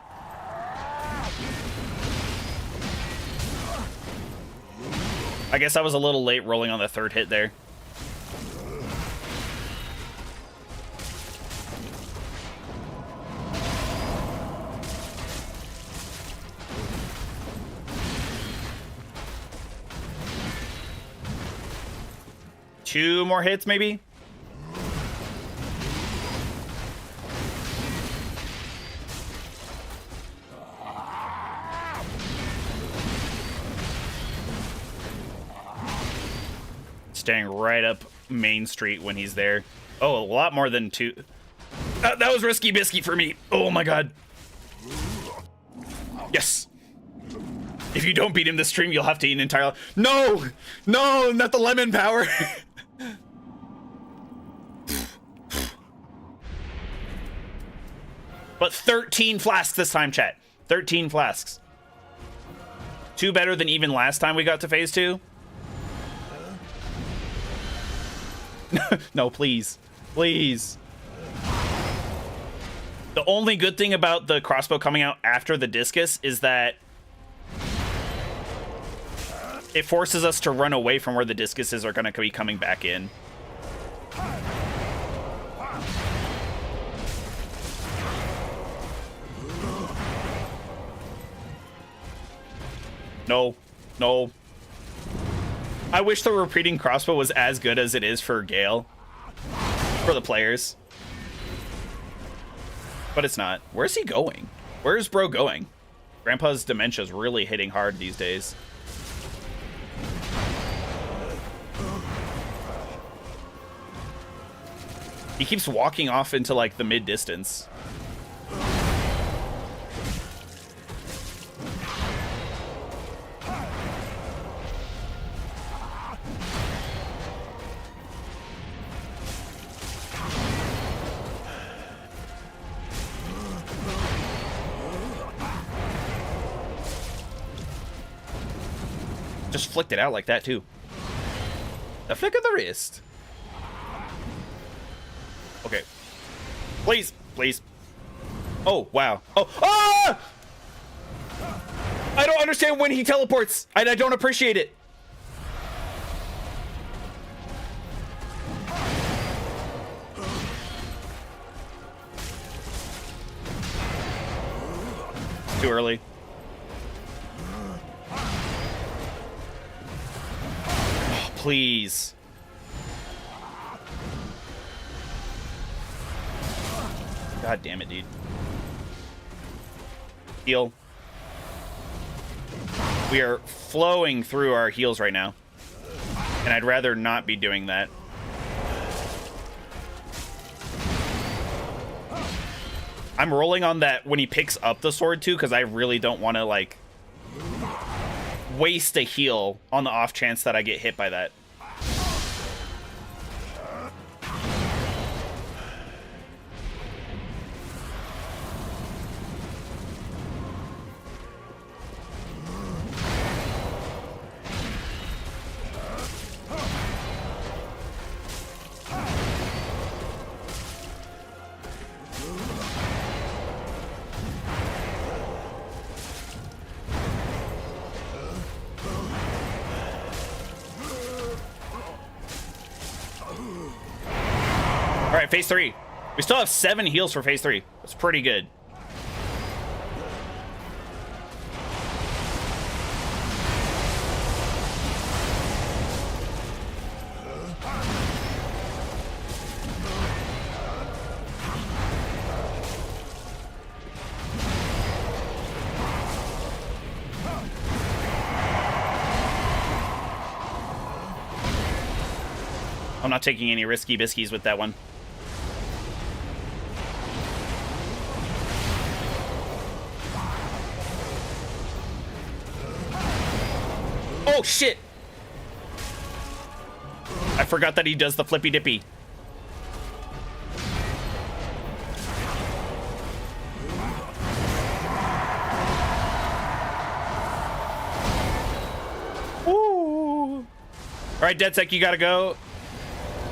S1: I guess I was a little late rolling on the third hit there. Two more hits, maybe? Staying right up Main Street when he's there. Oh, a lot more than two. That was risky biscuit for me. Oh my god. Yes. If you don't beat him this stream, you'll have to eat an entire... No! No, not the lemon power. But 13 flasks this time, chat. 13 flasks. 2 better than even last time we got to phase 2. No, please. Please. The only good thing about the crossbow coming out after the discus is that it forces us to run away from where the discuses are going to be coming back in. No. No. I wish the repeating crossbow was as good as it is for Gale. For the players. But it's not. Where's he going? Where's bro going? Grandpa's dementia's really hitting hard these days. He keeps walking off into like the mid distance. Just flicked it out like that too. The flick of the wrist. Okay. Please, please. Oh, wow. Oh, ah! I don't understand when he teleports, and I don't appreciate it. Too early. Oh, please. God damn it, dude. Heal. We are flowing through our heals right now. And I'd rather not be doing that. I'm rolling on that when he picks up the sword too, because I really don't want to like waste a heal on the off chance that I get hit by that. All right, phase 3. We still have 7 heals for phase 3. That's pretty good. I'm not taking any risky biskies with that one. Oh, shit! I forgot that he does the flippy dippy. Ooh. All right, DeadSec, you gotta go.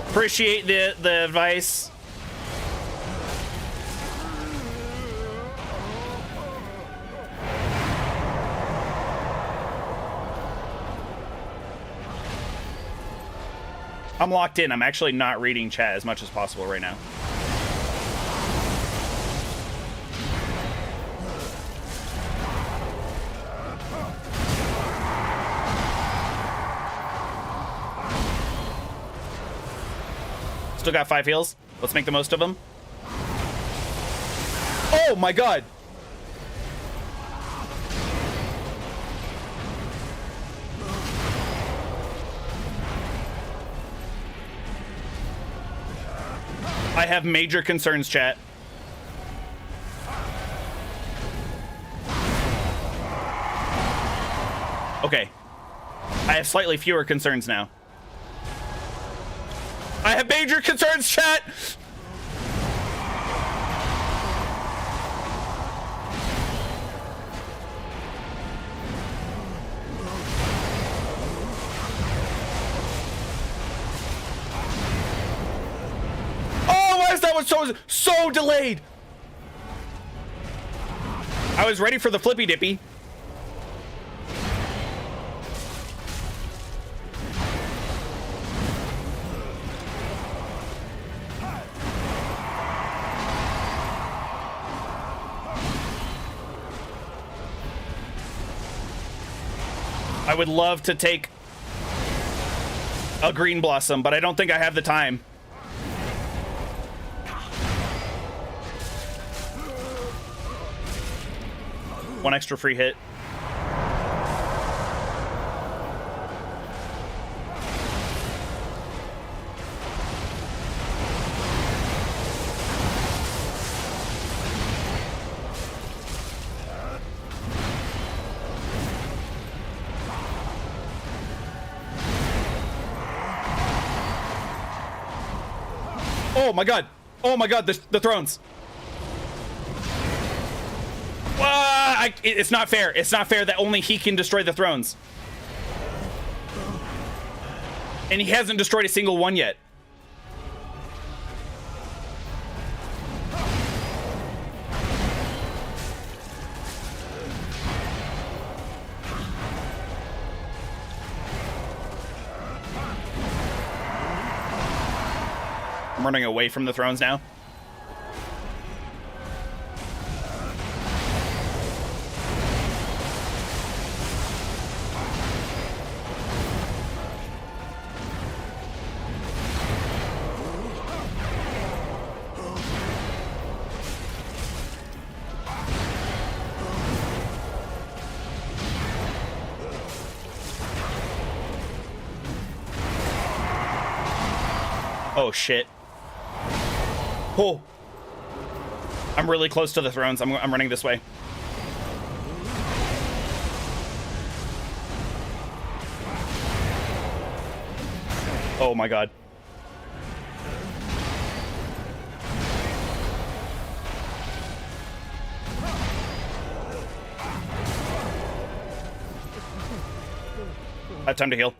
S1: Appreciate the advice. I'm locked in. I'm actually not reading chat as much as possible right now. Still got 5 heals. Let's make the most of them. Oh my god! I have major concerns, chat. Okay. I have slightly fewer concerns now. I have major concerns, chat! Oh, why is that one so delayed? I was ready for the flippy dippy. I would love to take a green blossom, but I don't think I have the time. 1 extra free hit. Oh my god! Oh my god, the thrones! It's not fair. It's not fair that only he can destroy the thrones. And he hasn't destroyed a single one yet. I'm running away from the thrones now. Oh shit. Oh. I'm really close to the thrones. I'm running this way. Oh my god. I have time to heal.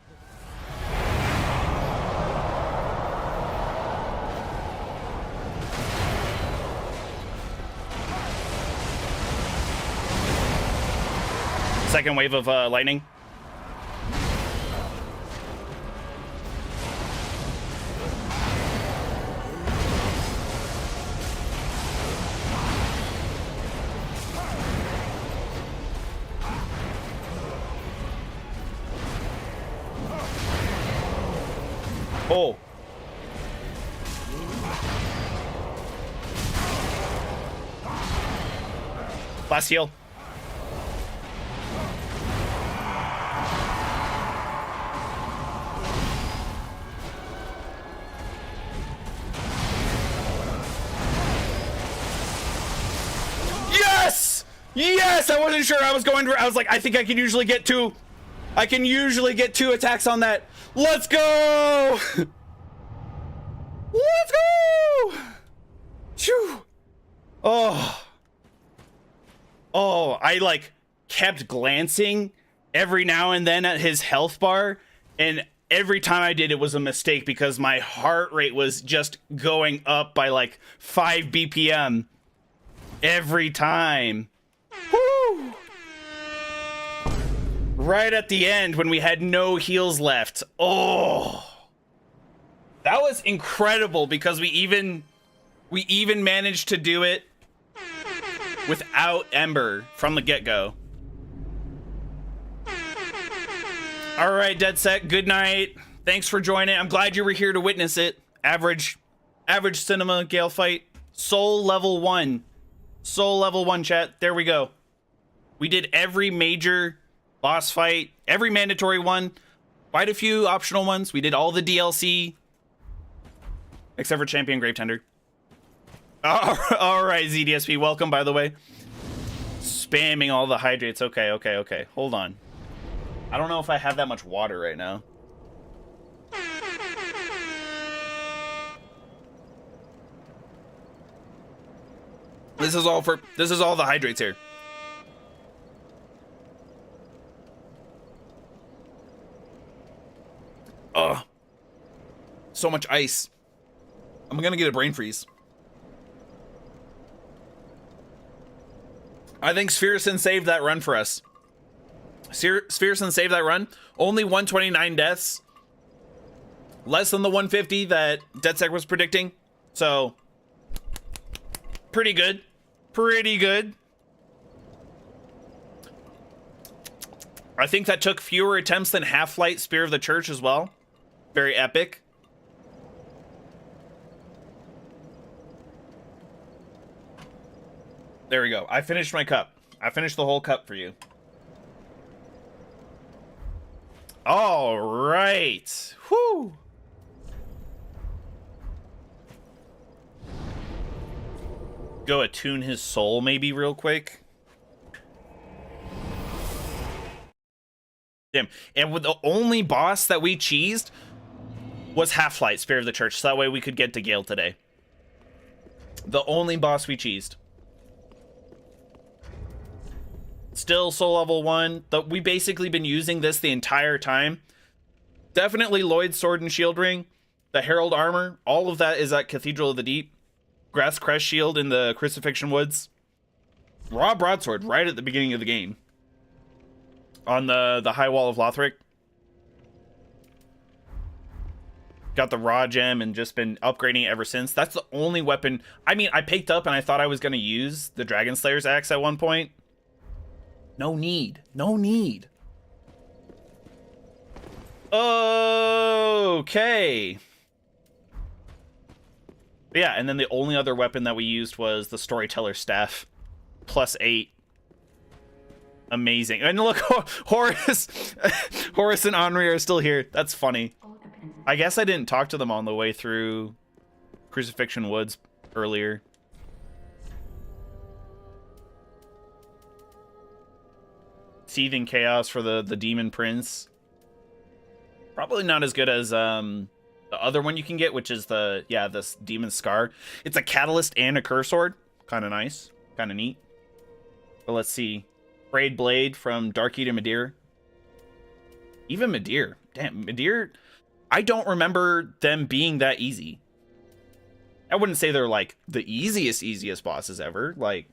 S1: Second wave of lightning. Oh. Last heal. Yes! Yes! I wasn't sure. I was like, I think I can usually get two. I can usually get 2 attacks on that. Let's go! Let's go! Phew. Oh. Oh, I like kept glancing every now and then at his health bar, and every time I did, it was a mistake because my heart rate was just going up by like 5 BPM every time. Woo! Right at the end when we had no heals left. Oh, that was incredible because we even managed to do it without Ember from the get-go. All right, Dead Set, good night. Thanks for joining. I'm glad you were here to witness it. Average cinema Gale fight. Soul level 1. Soul level 1, chat. There we go. We did every major boss fight, every mandatory one, quite a few optional ones. We did all the DLC, except for Champion Gravetender. All right, ZDSP, welcome, by the way. Spamming all the hydrates. Okay. Hold on. I don't know if I have that much water right now. This is all the hydrates here. Ugh. So much ice. I'm gonna get a brain freeze. I think Spherison saved that run for us. Spherison saved that run. Only 129 deaths. Less than the 150 that DeadSec was predicting. So, pretty good. Pretty good. I think that took fewer attempts than Half-Light Spear of the Church as well. Very epic. There we go. I finished my cup. I finished the whole cup for you. All right. Whew. Go attune his soul maybe real quick. Damn. And with the only boss that we cheesed was Half-Light, Spirit of the Church. So that way we could get to Gale today. The only boss we cheesed. Still soul level 1. We basically been using this the entire time. Definitely Lloyd's Sword and Shield Ring. The Herald Armor. All of that is at Cathedral of the Deep. Grass Crest Shield in the Crucifixion Woods. Raw Broadsword right at the beginning of the game. On the High Wall of Lothric. Got the Raw Gem and just been upgrading it ever since. That's the only weapon. I mean, I picked up and I thought I was going to use the Dragon Slayer's Axe at one point. No need. No need. Okay. Yeah, and then the only other weapon that we used was the Storyteller's Staff. +8. Amazing. And look, Horace and Henri are still here. That's funny. I guess I didn't talk to them on the way through Crucifixion Woods earlier. Seething Chaos for the Demon Prince. Probably not as good as the other one you can get, which is this Demon Scar. It's a Catalyst and a Curse Sword. Kind of nice. Kind of neat. But let's see. Frayed Blade from Dark Eater Midir. Even Midir. Damn, Midir. I don't remember them being that easy. I wouldn't say they're like the easiest bosses ever. Like,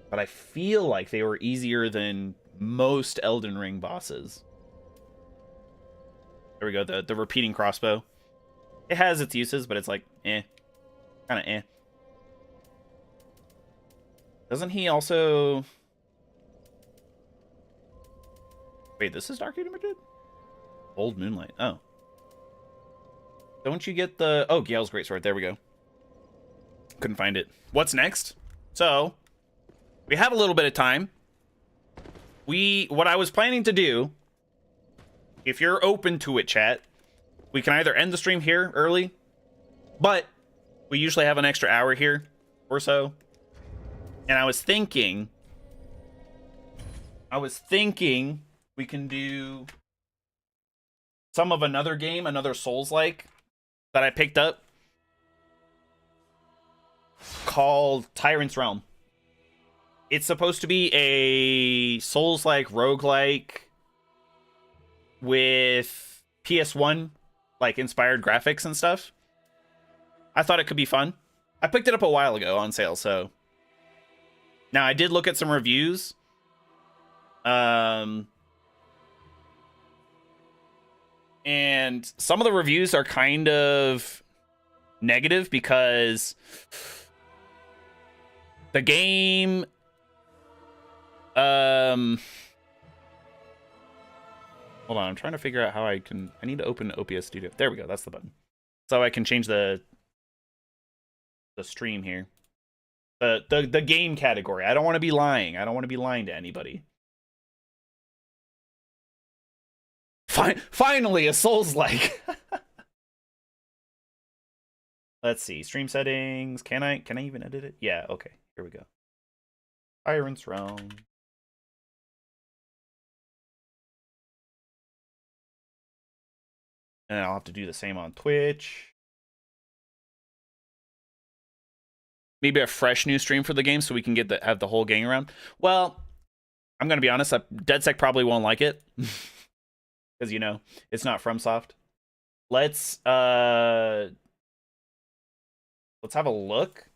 S1: but I feel like they were easier than most Elden Ring bosses. There we go. The repeating crossbow. It has its uses, but it's like, kind of eh. Doesn't he also... Wait, this is Dark Eater Madrid? Old Moonlight. Oh. Don't you get the... Oh, Gale's Greatsword. There we go. Couldn't find it. What's next? So, we have a little bit of time. What I was planning to do, if you're open to it, chat, we can either end the stream here early, but we usually have an extra hour here or so. And I was thinking we can do some of another game, another Souls-like that I picked up called Tyrant's Realm. It's supposed to be a Souls-like roguelike with PS1 like inspired graphics and stuff. I thought it could be fun. I picked it up a while ago on sale, so now I did look at some reviews. And some of the reviews are kind of negative because the game hold on, I'm trying to figure out how I need to open OPS Studio. There we go, that's the button. So I can change the stream here. The game category. I don't want to be lying. I don't want to be lying to anybody. Finally, a Souls-like. Let's see. Stream settings. Can I even edit it? Yeah, okay. Here we go. Tyrant's Realm. And I'll have to do the same on Twitch. Maybe a fresh new stream for the game so we can have the whole gang around. Well, I'm going to be honest. DeadSec probably won't like it. Because, you know, it's not FromSoft. Let's have a look.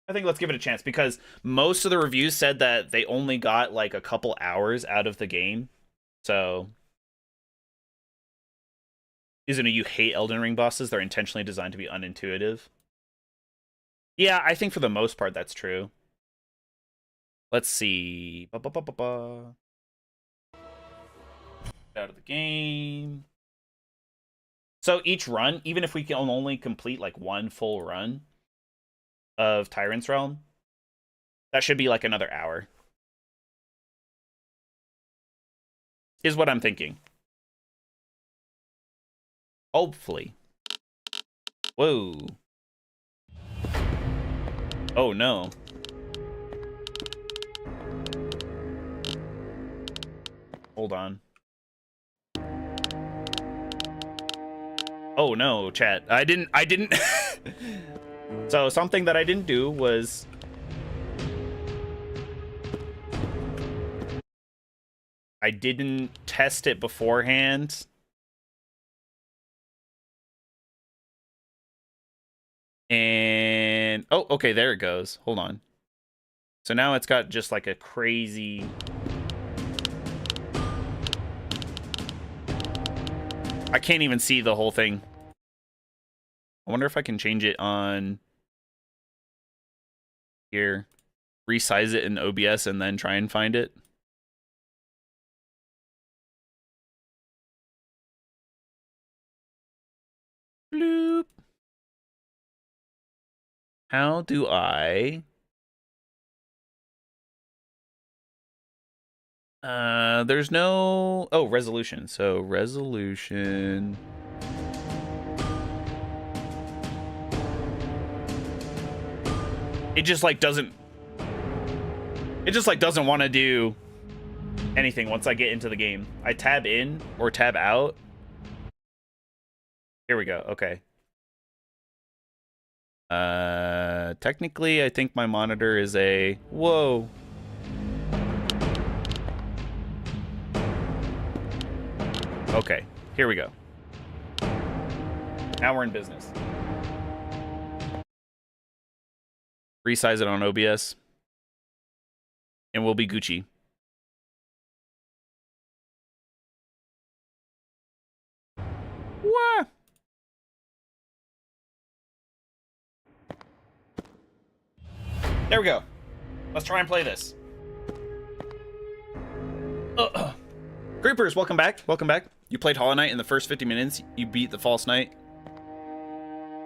S1: I think let's give it a chance because most of the reviews said that they only got like a couple hours out of the game. So, isn't it you hate Elden Ring bosses? They're intentionally designed to be unintuitive. Yeah, I think for the most part that's true. Let's see. Out of the game. So each run, even if we can only complete like one full run, of Tyrant's Realm. That should be like another hour. Is what I'm thinking. Hopefully. Whoa. Oh no. Hold on. Oh no, chat. I didn't So something that I didn't do was I didn't test it beforehand. And oh, okay, there it goes. Hold on. So now it's got just like a crazy I can't even see the whole thing. I wonder if I can change it on here. Resize it in OBS and then try and find it. Bloop. How do I... there's no... Oh, resolution. So, resolution... It just, like, doesn't... It just, like, doesn't want to do anything once I get into the game. I tab in or tab out. Here we go. Okay. Technically, I think my monitor is a... Whoa. Okay, here we go. Now we're in business. Resize it on OBS. And we'll be Gucci. What? There we go. Let's try and play this. Creepers, welcome back. Welcome back. You played Hollow Knight in the first 50 minutes. You beat the False Knight.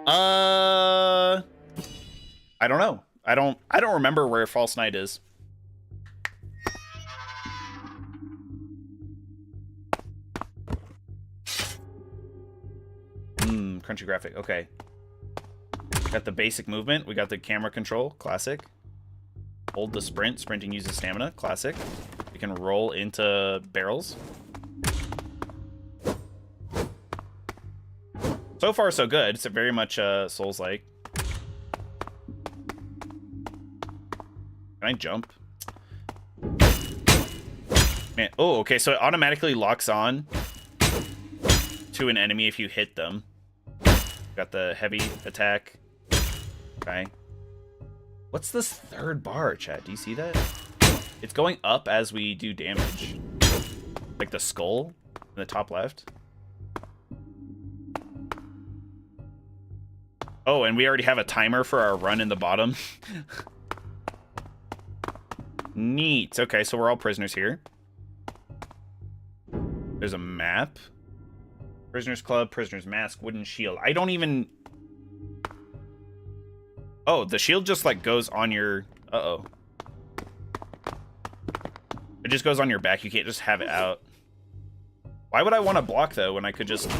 S1: I don't know. I don't remember where False Knight is. Crunchy graphic. Okay. Got the basic movement. We got the camera control. Classic. Hold the sprint. Sprinting uses stamina. Classic. We can roll into barrels. So far, so good. It's very much Souls-like. Can I jump? Man. Oh, okay. So it automatically locks on to an enemy if you hit them. Got the heavy attack. Okay. What's this third bar, chat? Do you see that? It's going up as we do damage. Like the skull in the top left. Oh, and we already have a timer for our run in the bottom. Neat. Okay, so we're all prisoners here. There's a map. Prisoner's Club, Prisoner's Mask, Wooden Shield. I don't even... Oh, the shield just, like, goes on your... Uh-oh. It just goes on your back. You can't just have it out. Why would I want to block, though, when I could just...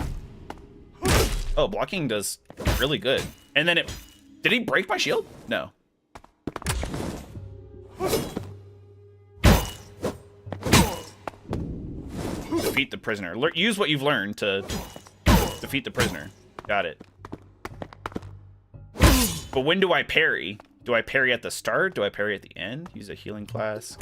S1: Oh, blocking does really good. And then it... Did he break my shield? No. Defeat the prisoner. Use what you've learned to defeat the prisoner. Got it. But when do I parry? Do I parry at the start? Do I parry at the end? Use a healing flask.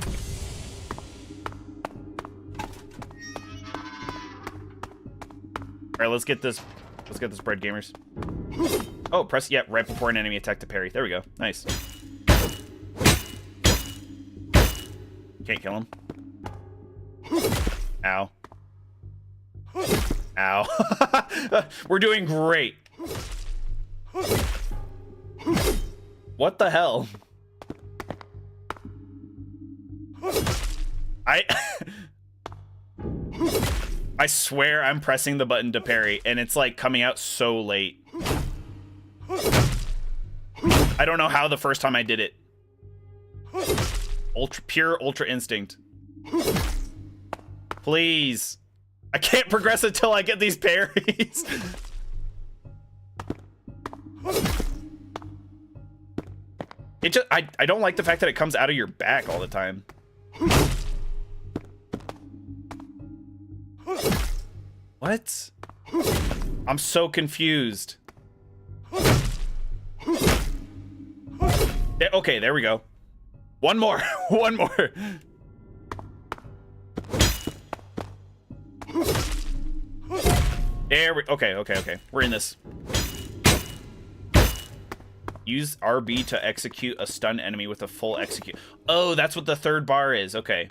S1: All right, let's get this. Let's get this bread, gamers. Oh, press right before an enemy attack to parry. There we go. Nice. Can't kill him. Ow. Ow. We're doing great. What the hell? I swear I'm pressing the button to parry, and it's like coming out so late. I don't know how the first time I did it. Pure ultra instinct. Please. I can't progress until I get these parries. I don't like the fact that it comes out of your back all the time. What? I'm so confused. Okay, there we go. One more. One more. There we... Okay. We're in this. Use RB to execute a stun enemy with a full execute. Oh, that's what the third bar is. Okay.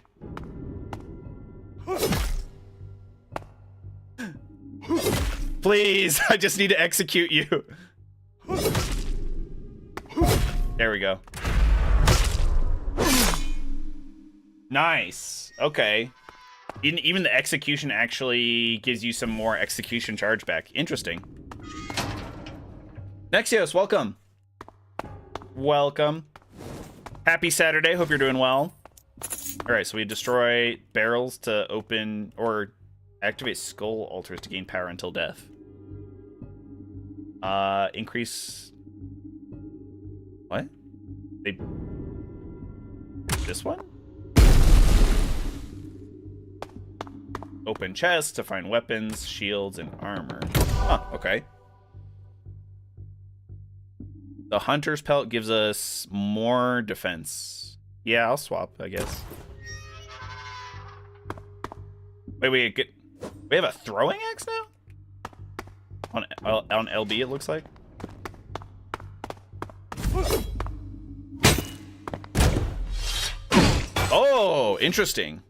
S1: Please, I just need to execute you. There we go. Nice. Okay. Even the execution actually gives you some more execution charge back. Interesting. Nexios, welcome. Welcome. Happy Saturday. Hope you're doing well. All right, so we destroy barrels to open or activate skull altars to gain power until death. Increase. What? This one? Open chests to find weapons, shields, and armor. Huh, okay. The hunter's pelt gives us more defense. Yeah, I'll swap, I guess. Wait, we have a throwing axe now? On LB, it looks like. Oh, interesting.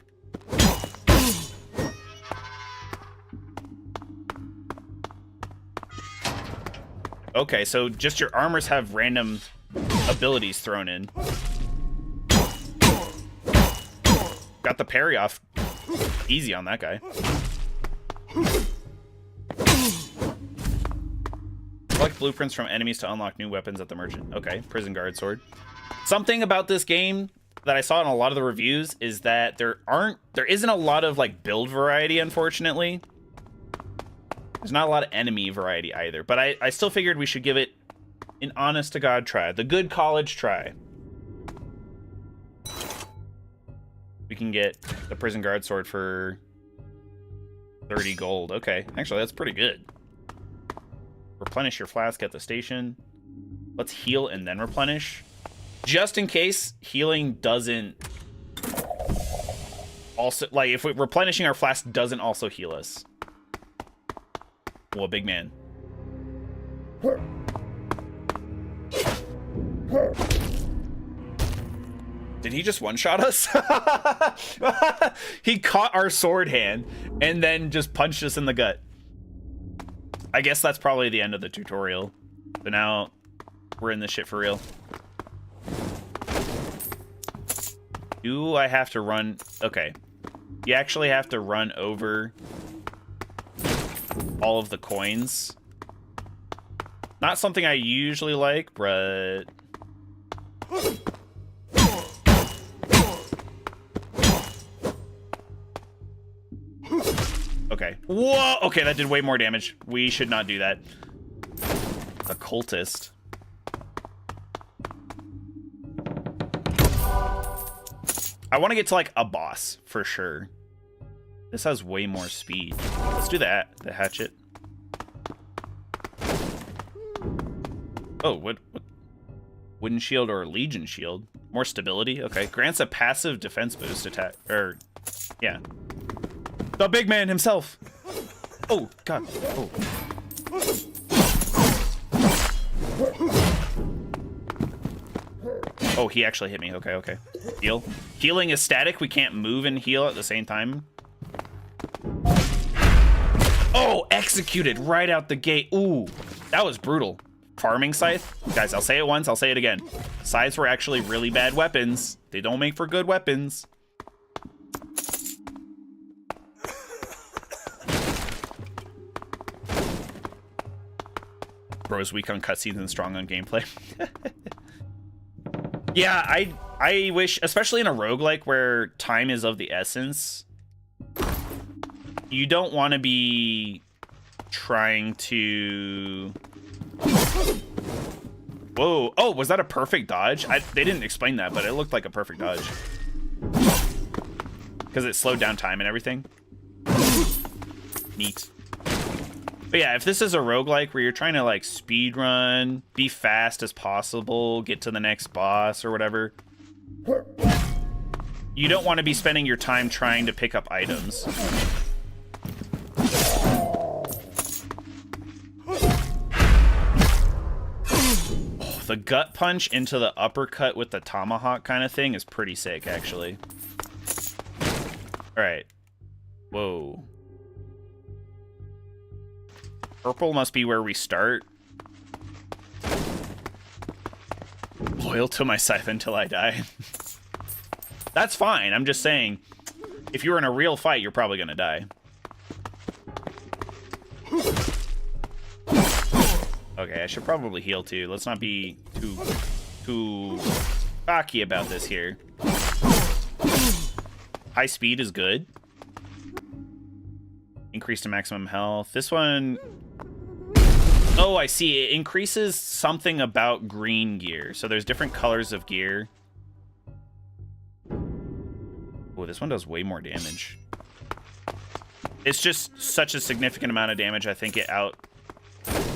S1: Okay, so just your armors have random abilities thrown in. Got the parry off easy on that guy. Collect blueprints from enemies to unlock new weapons at the merchant. Okay, prison guard sword. Something about this game that I saw in a lot of the reviews is that there isn't a lot of like build variety, unfortunately. There's not a lot of enemy variety either, but I still figured we should give it an honest to God try. The good college try. We can get the prison guard sword for 30 gold. Okay, actually that's pretty good. Replenish your flask at the station. Let's heal and then replenish. Just in case healing doesn't also, like if replenishing our flask doesn't also heal us. Well, big man. Did he just one-shot us? He caught our sword hand and then just punched us in the gut. I guess that's probably the end of the tutorial. But now we're in this shit for real. Do I have to run? Okay. You actually have to run over all of the coins. Not something I usually like, but... Okay. Whoa! Okay, that did way more damage. We should not do that. A cultist. I want to get to, like, a boss, for sure. This has way more speed. Let's do that. The hatchet. Oh, what? Wooden shield or legion shield? More stability? Okay. Grants a passive defense boost attack. Or, yeah. The big man himself. Oh, God. Oh. Oh, he actually hit me. Okay, okay. Heal. Healing is static. We can't move and heal at the same time. Oh, executed right out the gate. Ooh, that was brutal. Farming scythe. Guys, I'll say it once. I'll say it again. Scythes were actually really bad weapons. They don't make for good weapons. Bro's weak on cutscenes and strong on gameplay. Yeah, I wish, especially in a roguelike where time is of the essence, you don't want to be trying to... Whoa. Oh, was that a perfect dodge? They didn't explain that, but it looked like a perfect dodge. Because it slowed down time and everything. Neat. But yeah, if this is a roguelike where you're trying to like speed run, be fast as possible, get to the next boss or whatever, you don't want to be spending your time trying to pick up items. Oh, the gut punch into the uppercut with the tomahawk kind of thing is pretty sick, actually. All right. Whoa. Purple must be where we start. Loyal to my scythe until I die. That's fine. I'm just saying, if you're in a real fight, you're probably gonna die. Okay, I should probably heal too. Let's not be too cocky about this here. High speed is good. Increase to maximum health. This one... Oh, I see. It increases something about green gear. So there's different colors of gear. Oh, this one does way more damage. It's just such a significant amount of damage. I think it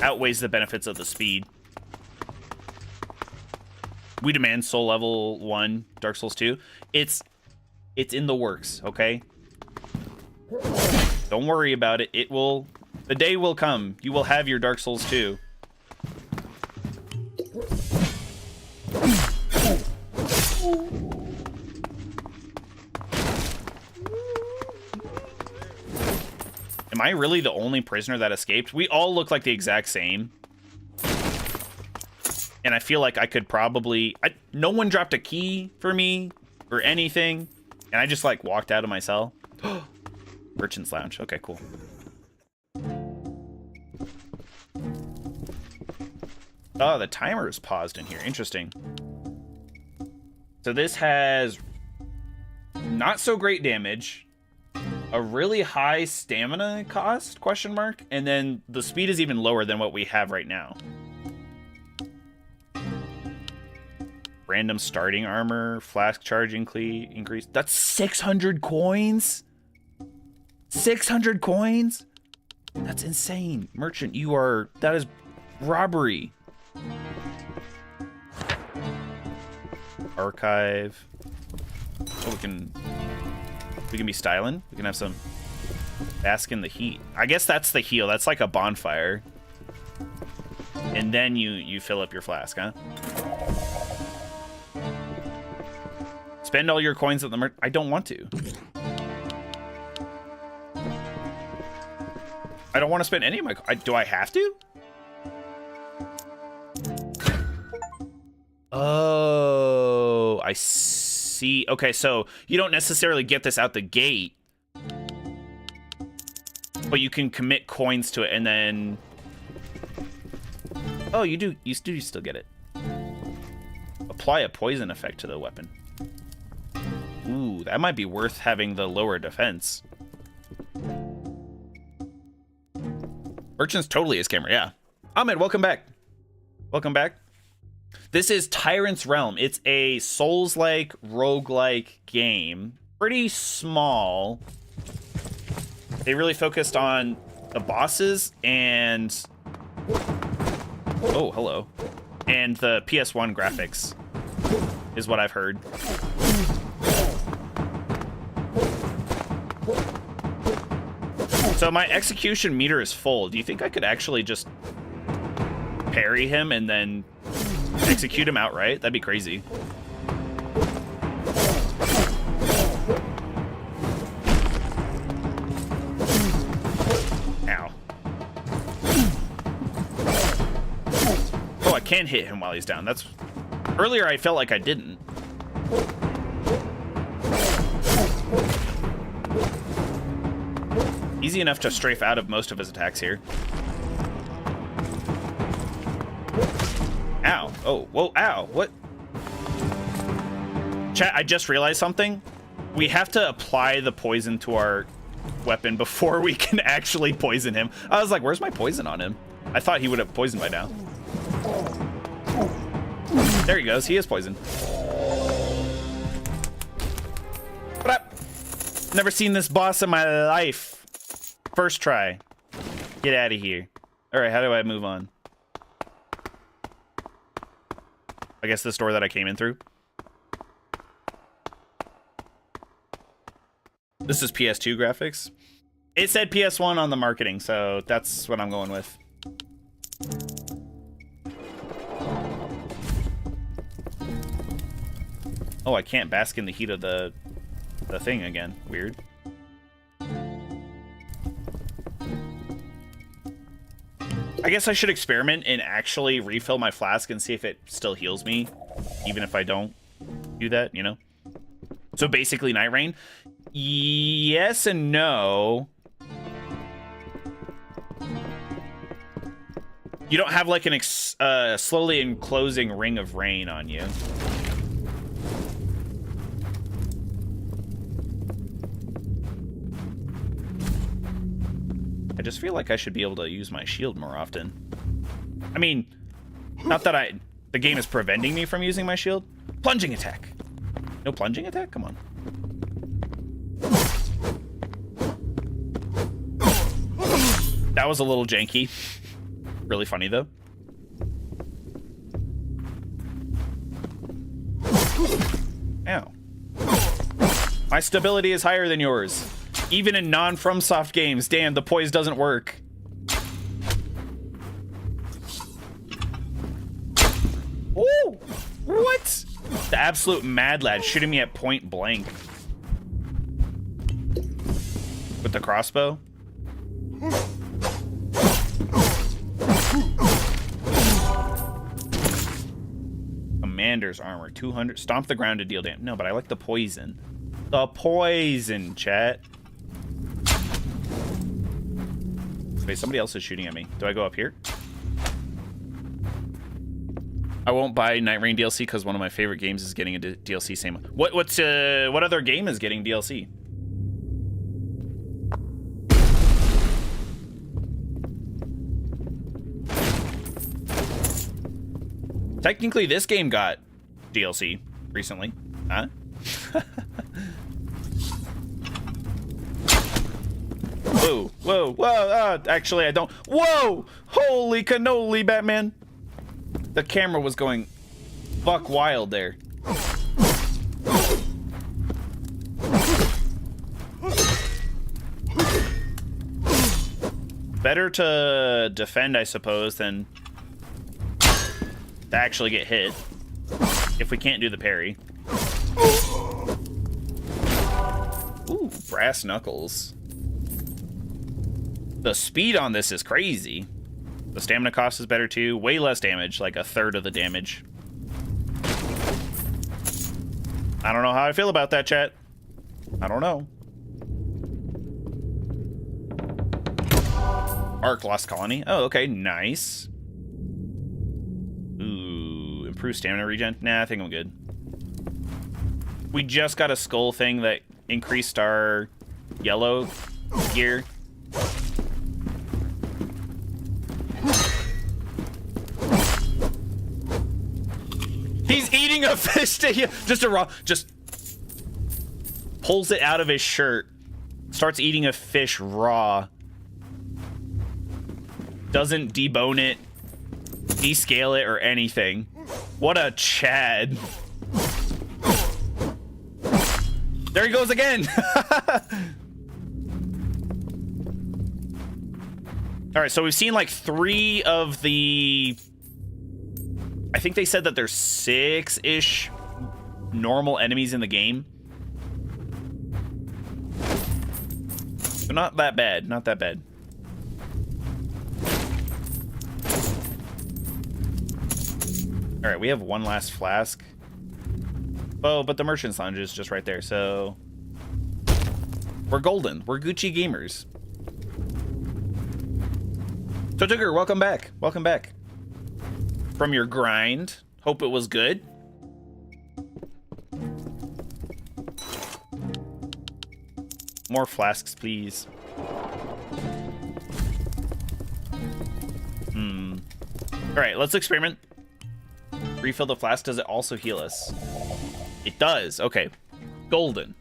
S1: outweighs the benefits of the speed. We demand soul level 1, Dark Souls 2. It's in the works, okay? Don't worry about it. It will... The day will come. You will have your Dark Souls 2. Am I really the only prisoner that escaped? We all look like the exact same. And I feel like I could probably... no one dropped a key for me or anything. And I just, like, walked out of my cell. Merchant's Lounge. Okay, cool. Oh, the timer is paused in here. Interesting. So this has not so great damage, a really high stamina cost, question mark, and then the speed is even lower than what we have right now. Random starting armor, flask charging increase. That's 600 coins? 600 coins? That's insane. Merchant, that is robbery. Archive. Oh, we can be styling. We can have some bask in the heat. I guess that's the heal. That's like a bonfire. And then you fill up your flask, huh? Spend all your coins at the I don't want to. I don't want to spend any of my... do I have to? Oh, I see. Okay, so you don't necessarily get this out the gate, but you can commit coins to it and then... Oh, you do still get it. Apply a poison effect to the weapon. Ooh, that might be worth having the lower defense. Merchant's totally a scammer, yeah. Ahmed, welcome back. Welcome back. This is Tyrant's Realm. It's a Souls-like, roguelike game. Pretty small. They really focused on the bosses and... Oh, hello. And the PS1 graphics, is what I've heard. So my execution meter is full. Do you think I could actually just parry him and then execute him outright? That'd be crazy. Ow. Oh, I can hit him while he's down. That's... Earlier I felt like I didn't. Easy enough to strafe out of most of his attacks here. Ow. Oh, whoa, ow. What? Chat, I just realized something. We have to apply the poison to our weapon before we can actually poison him. I was like, where's my poison on him? I thought he would have poisoned by now. There he goes. He is poisoned. What up? Never seen this boss in my life. First try. Get out of here. All right, how do I move on? I guess this door that I came in through. This is PS2 graphics. It said PS1 on the marketing, so that's what I'm going with. Oh, I can't bask in the heat of the thing again. Weird. I guess I should experiment and actually refill my flask and see if it still heals me, even if I don't do that, you know? So basically Night Rain. Yes and no. You don't have like an slowly enclosing ring of rain on you. I just feel like I should be able to use my shield more often. I mean, not that the game is preventing me from using my shield. Plunging attack. No plunging attack? Come on. That was a little janky. Really funny, though. Ow. My stability is higher than yours. Even in non-FromSoft games. Damn, the poise doesn't work. Ooh! What? The absolute mad lad shooting me at point blank. With the crossbow. Commander's armor, 200. Stomp the ground to deal damage. No, but I like the poison. The poison, chat. Wait, somebody else is shooting at me. Do I go up here? I won't buy Night Rain DLC because one of my favorite games is getting a DLC. Same. What other game is getting DLC? Technically, this game got DLC recently. Huh? Whoa, whoa, whoa. Actually, I don't. Whoa! Holy cannoli, Batman. The camera was going buck wild there. Better to defend, I suppose, than to actually get hit if we can't do the parry. Ooh, brass knuckles. The speed on this is crazy. The stamina cost is better too. Way less damage, like a third of the damage. I don't know how I feel about that, chat. I don't know. Arc Lost Colony. Oh, okay, nice. Ooh, improved stamina regen. Nah, I think I'm good. We just got a skull thing that increased our yellow gear. He's eating a fish to you. Just pulls it out of his shirt. Starts eating a fish raw. Doesn't debone it, descale it, or anything. What a Chad. There he goes again. All right, so we've seen like 3 of the... I think they said that there's 6-ish normal enemies in the game. So not that bad, not that bad. All right, we have one last flask. Oh, but the Merchant's Lounge is just right there, so... We're golden. We're Gucci gamers. Totuger, welcome back. Welcome back. From your grind. Hope it was good. More flasks, please. All right, let's experiment. Refill the flask. Does it also heal us? It does. Okay. Golden.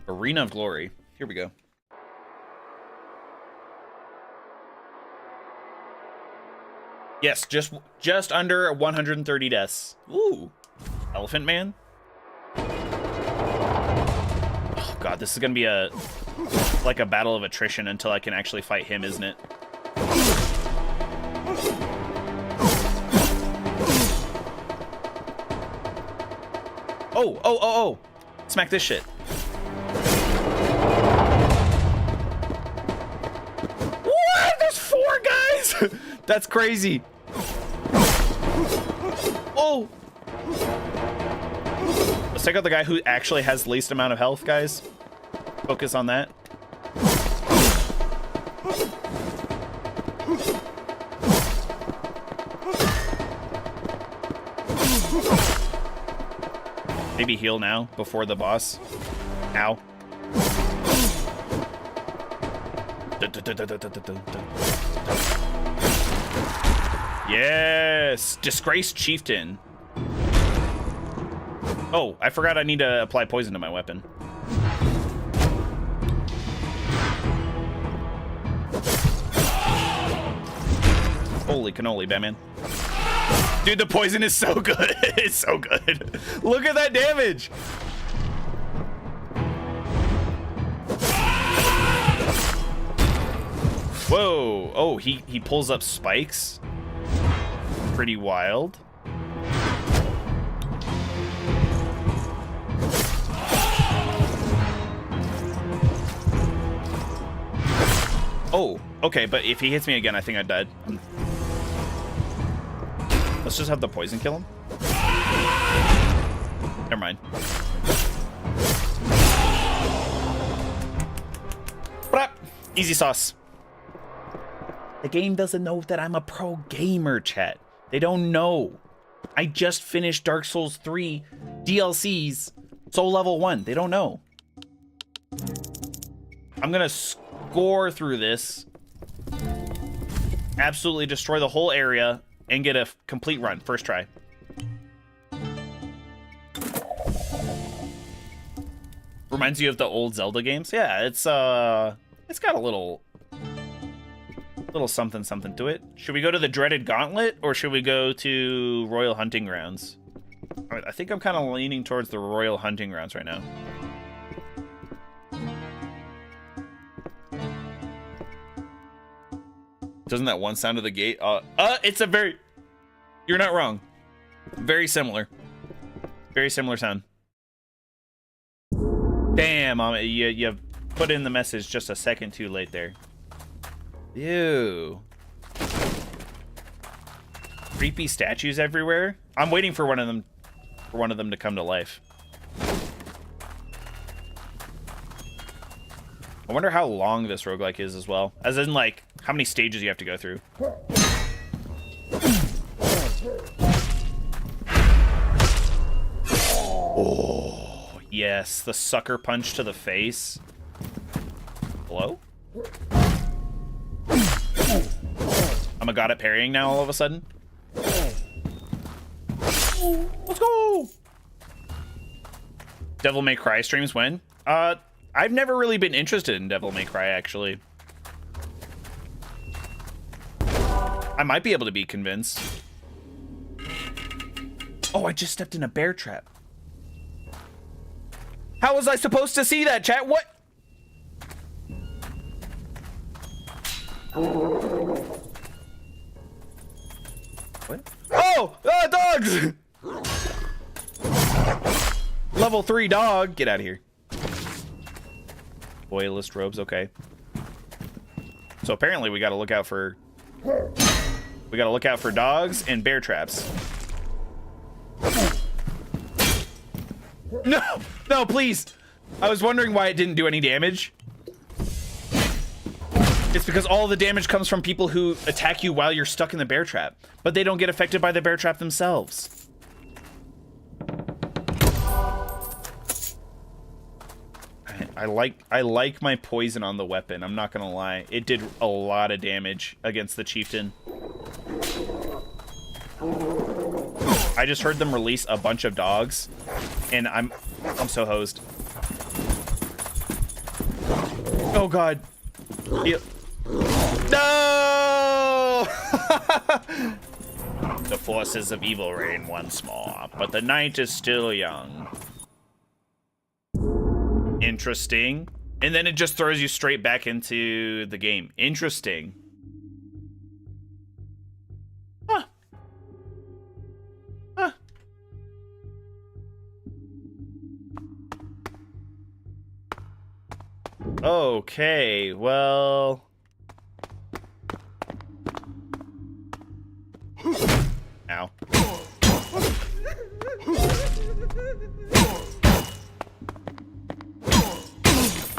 S1: Arena of Glory. Here we go. Yes, just under 130 deaths. Ooh. Elephant Man. Oh god, this is gonna be like a battle of attrition until I can actually fight him, isn't it? Oh. Smack this shit. What? There's 4 guys? That's crazy. Oh. Let's take out the guy who actually has the least amount of health, guys. Focus on that. Maybe heal now before the boss. Ow. Yes! Disgraced Chieftain. Oh, I forgot I need to apply poison to my weapon. Holy cannoli, Batman. Dude, the poison is so good. It's so good. Look at that damage. Whoa. Oh, he pulls up spikes. Pretty wild. Oh, okay, but if he hits me again, I think I died. Let's just have the poison kill him. Never mind. Easy sauce. The game doesn't know that I'm a pro gamer, chat. They don't know. I just finished Dark Souls 3 DLCs, Soul Level 1. They don't know. I'm gonna score through this. Absolutely destroy the whole area and get a complete run. First try. Reminds you of the old Zelda games. Yeah, it's got a little something to it. Should we go to the dreaded gauntlet or should we go to Royal Hunting Grounds? All right, I think I'm kind of leaning towards the Royal Hunting Grounds right now. Doesn't that one sound of the gate? It's a very... You're not wrong. Very similar. Very similar sound. Damn, you put in the message just a second too late there. Ew. Creepy statues everywhere. I'm waiting for one of them to come to life. I wonder how long this roguelike is as well. As in, like, how many stages you have to go through. Oh, yes. The sucker punch to the face. Hello? I'm a god at parrying now all of a sudden. Let's go! Devil May Cry streams when? I've never really been interested in Devil May Cry, actually. I might be able to be convinced. Oh, I just stepped in a bear trap. How was I supposed to see that, chat? What? What? Oh! Dogs! Level 3 dog. Get out of here. Loyalist robes, okay. So apparently we gotta look out for... We gotta look out for dogs and bear traps. No! No, please! I was wondering why it didn't do any damage. It's because all the damage comes from people who attack you while you're stuck in the bear trap. But they don't get affected by the bear trap themselves. I like my poison on the weapon. I'm not gonna lie. It did a lot of damage against the chieftain. I just heard them release a bunch of dogs, and I'm so hosed. Oh god. No! The forces of evil reign once more, but the night is still young. Interesting. And then it just throws you straight back into the game. Interesting. Huh. Huh. Okay, well... Ow.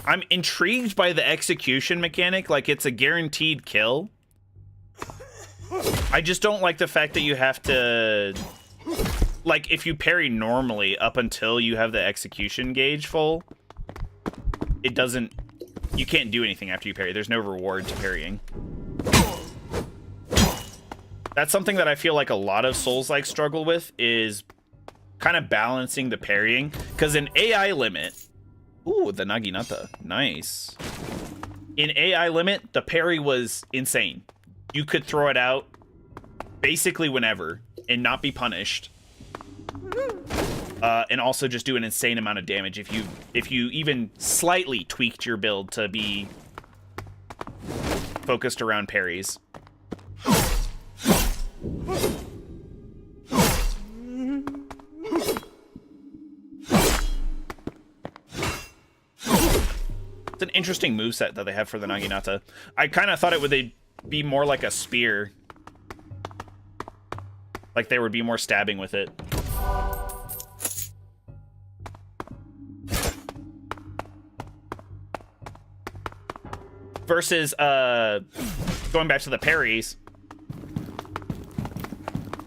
S1: I'm intrigued by the execution mechanic, like it's a guaranteed kill. I just don't like the fact that you have to... Like, if you parry normally up until you have the execution gauge full, it doesn't... You can't do anything after you parry. There's no reward to parrying. That's something that I feel like a lot of Souls-like struggle with, is kind of balancing the parrying. Because in AI limit... Ooh, the Naginata. Nice. In AI limit, the parry was insane. You could throw it out basically whenever and not be punished. And also just do an insane amount of damage if you even slightly tweaked your build to be focused around parries. It's an interesting moveset that they have for the Naginata. I kind of thought it would be more like a spear. Like there would be more stabbing with it. Versus, going back to the parries,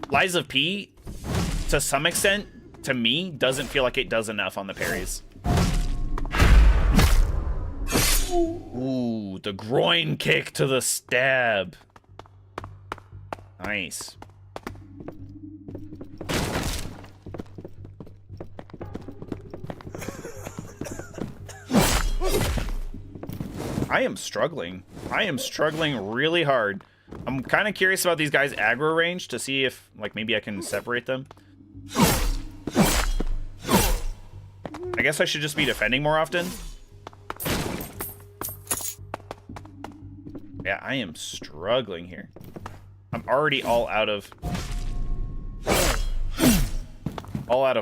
S1: Lies of P, to some extent, to me, doesn't feel like it does enough on the parries. Ooh, the groin kick to the stab. Nice. I am struggling. I am struggling really hard. I'm kind of curious about these guys' aggro range to see if, like, maybe I can separate them. I guess I should just be defending more often. Yeah, I am struggling here. I'm already all out of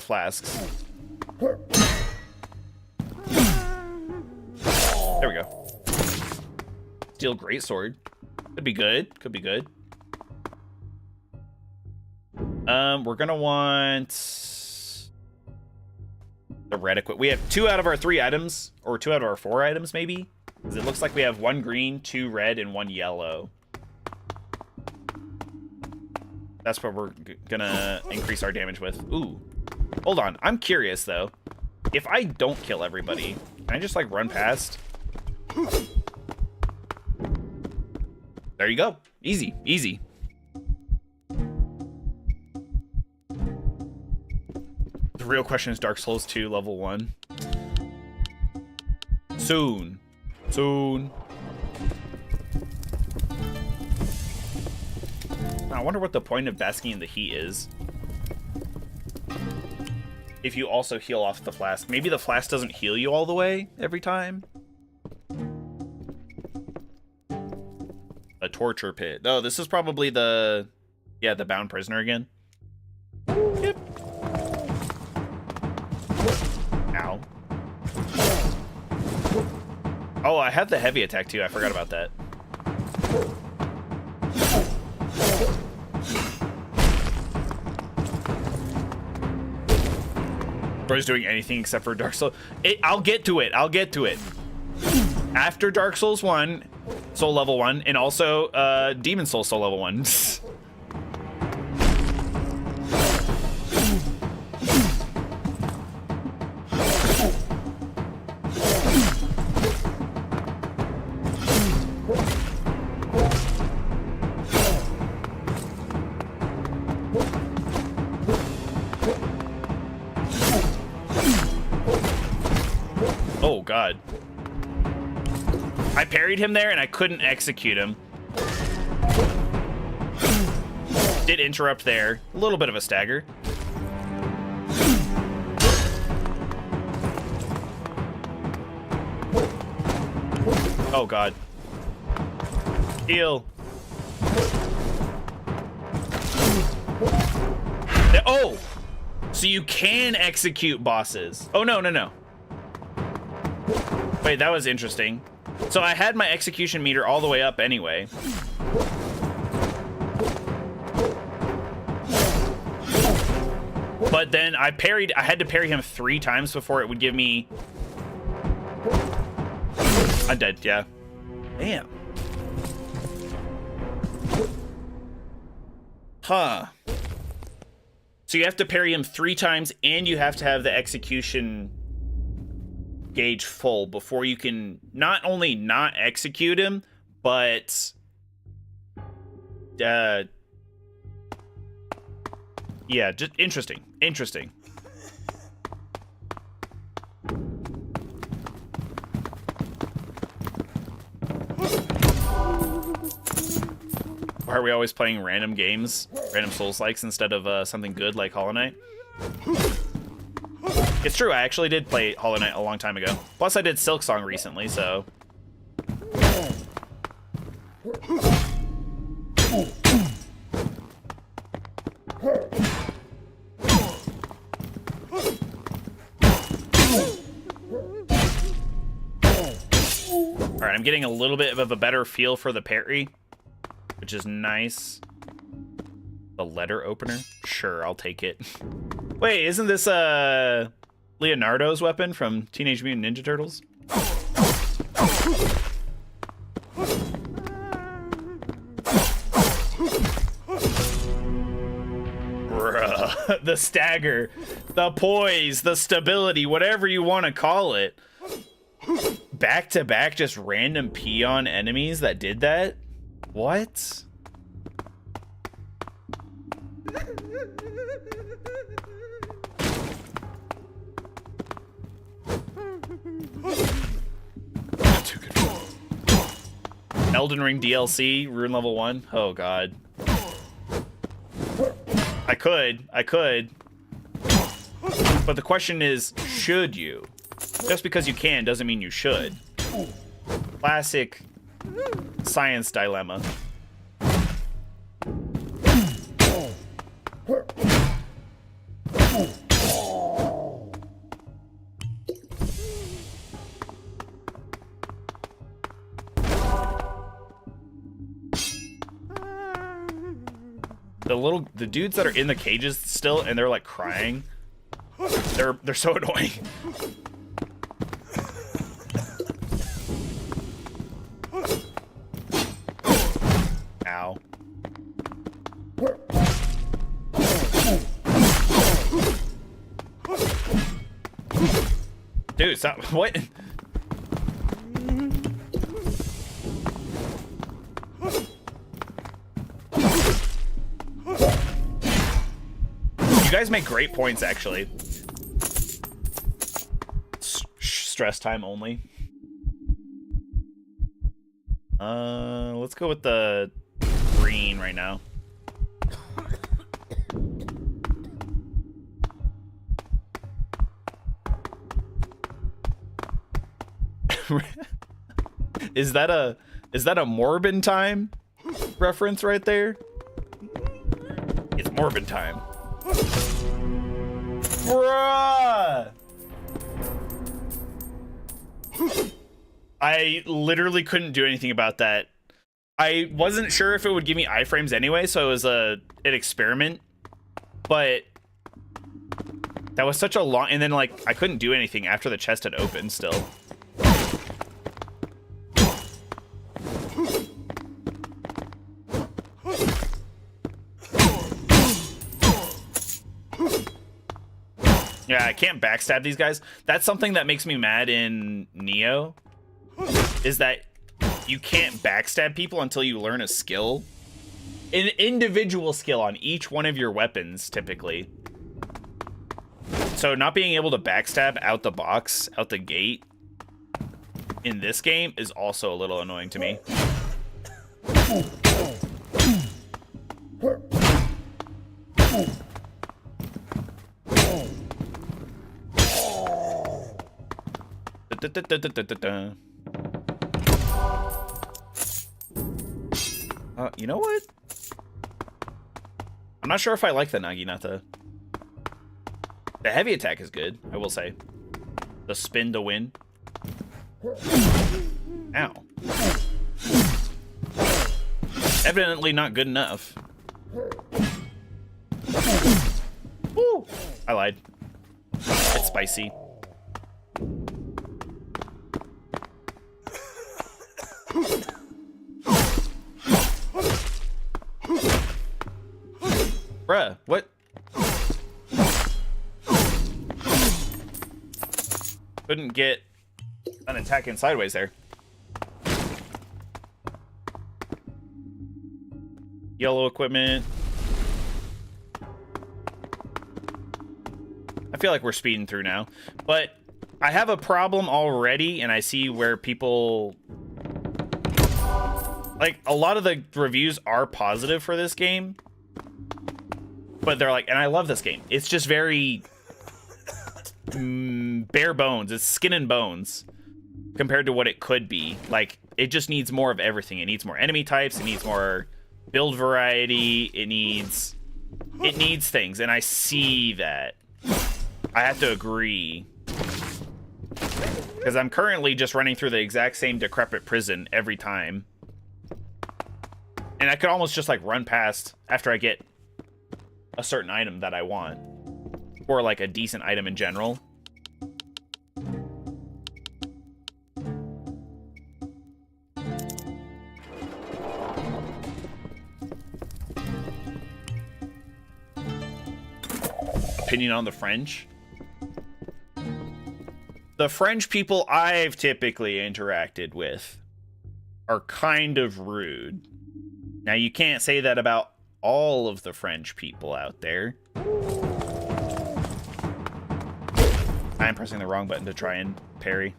S1: flasks. There we go. Steel greatsword. Could be good. Could be good. We're gonna want the red equip. We have 2 out of our 3 items, or 2 out of our 4 items, maybe. Because it looks like we have 1 green, 2 red, and 1 yellow. That's what we're gonna increase our damage with. Ooh. Hold on. I'm curious, though. If I don't kill everybody, can I just, like, run past? There you go. Easy. Easy. The real question is Dark Souls 2 level 1. Soon. Soon. I wonder what the point of basking in the heat is. If you also heal off the flask. Maybe the flask doesn't heal you all the way every time. A torture pit. Oh, this is probably the... Yeah, the bound prisoner again. Yep. Ow. Oh, I had the heavy attack too. I forgot about that. Bro's doing anything except for Dark Souls. I'll get to it. I'll get to it. After Dark Souls 1, Soul level 1, and also Demon Soul level 1. God. I parried him there and I couldn't execute him. Did interrupt there. A little bit of a stagger. Oh, God. Heal. Oh! So you can execute bosses. Oh, no, no, no. Wait, that was interesting. So I had my execution meter all the way up anyway. But then I had to parry him 3 times before it would give me... I'm dead, yeah. Damn. Huh. So you have to parry him 3 times, and you have to have the execution gauge full before you can not only not execute him, but... yeah, just interesting. Interesting. Why are we always playing random games, random Souls-likes, instead of something good like Hollow Knight? It's true, I actually did play Hollow Knight a long time ago. Plus, I did Silksong recently, so... Alright, I'm getting a little bit of a better feel for the parry, which is nice. The letter opener? Sure, I'll take it. Wait, isn't this Leonardo's weapon from Teenage Mutant Ninja Turtles? Bruh, the stagger, the poise, the stability, whatever you want to call it. Back to back, just random peon enemies that did that? What? Too good. Elden Ring DLC, Rune Level 1. Oh, God. I could. But the question is, should you? Just because you can doesn't mean you should. Classic science dilemma. The dudes that are in the cages still and they're like crying. They're so annoying. Ow. Dude, stop. What? You guys make great points, actually. Stress time only. Let's go with the green right now. Is that a Morbin time reference right there? It's Morbin time. Bruh! I literally couldn't do anything about that. I wasn't sure if it would give me iframes anyway, so it was an experiment. But that was such a long... And then, like, I couldn't do anything after the chest had opened still. Yeah, I can't backstab these guys. That's something that makes me mad in Neo, is that you can't backstab people until you learn a skill. An individual skill on each one of your weapons, typically. So not being able to backstab out the box, out the gate, in this game is also a little annoying to me. You know what? I'm not sure if I like the Naginata. The heavy attack is good, I will say. The spin to win. Ow. Evidently not good enough. Woo! I lied. It's spicy. Bruh, what? Couldn't get an attack in sideways there. Yellow equipment. I feel like we're speeding through now, but I have a problem already, and I see where people... Like, a lot of the reviews are positive for this game, but they're like, and I love this game. It's just very bare bones. It's skin and bones compared to what it could be. Like, it just needs more of everything. It needs more enemy types. It needs more build variety. It needs things, and I see that. I have to agree. Because I'm currently just running through the exact same decrepit prison every time. And I could almost just, like, run past after I get a certain item that I want. Or, like, a decent item in general. Opinion on the French? The French people I've typically interacted with are kind of rude. Now, you can't say that about all of the French people out there. I'm pressing the wrong button to try and parry.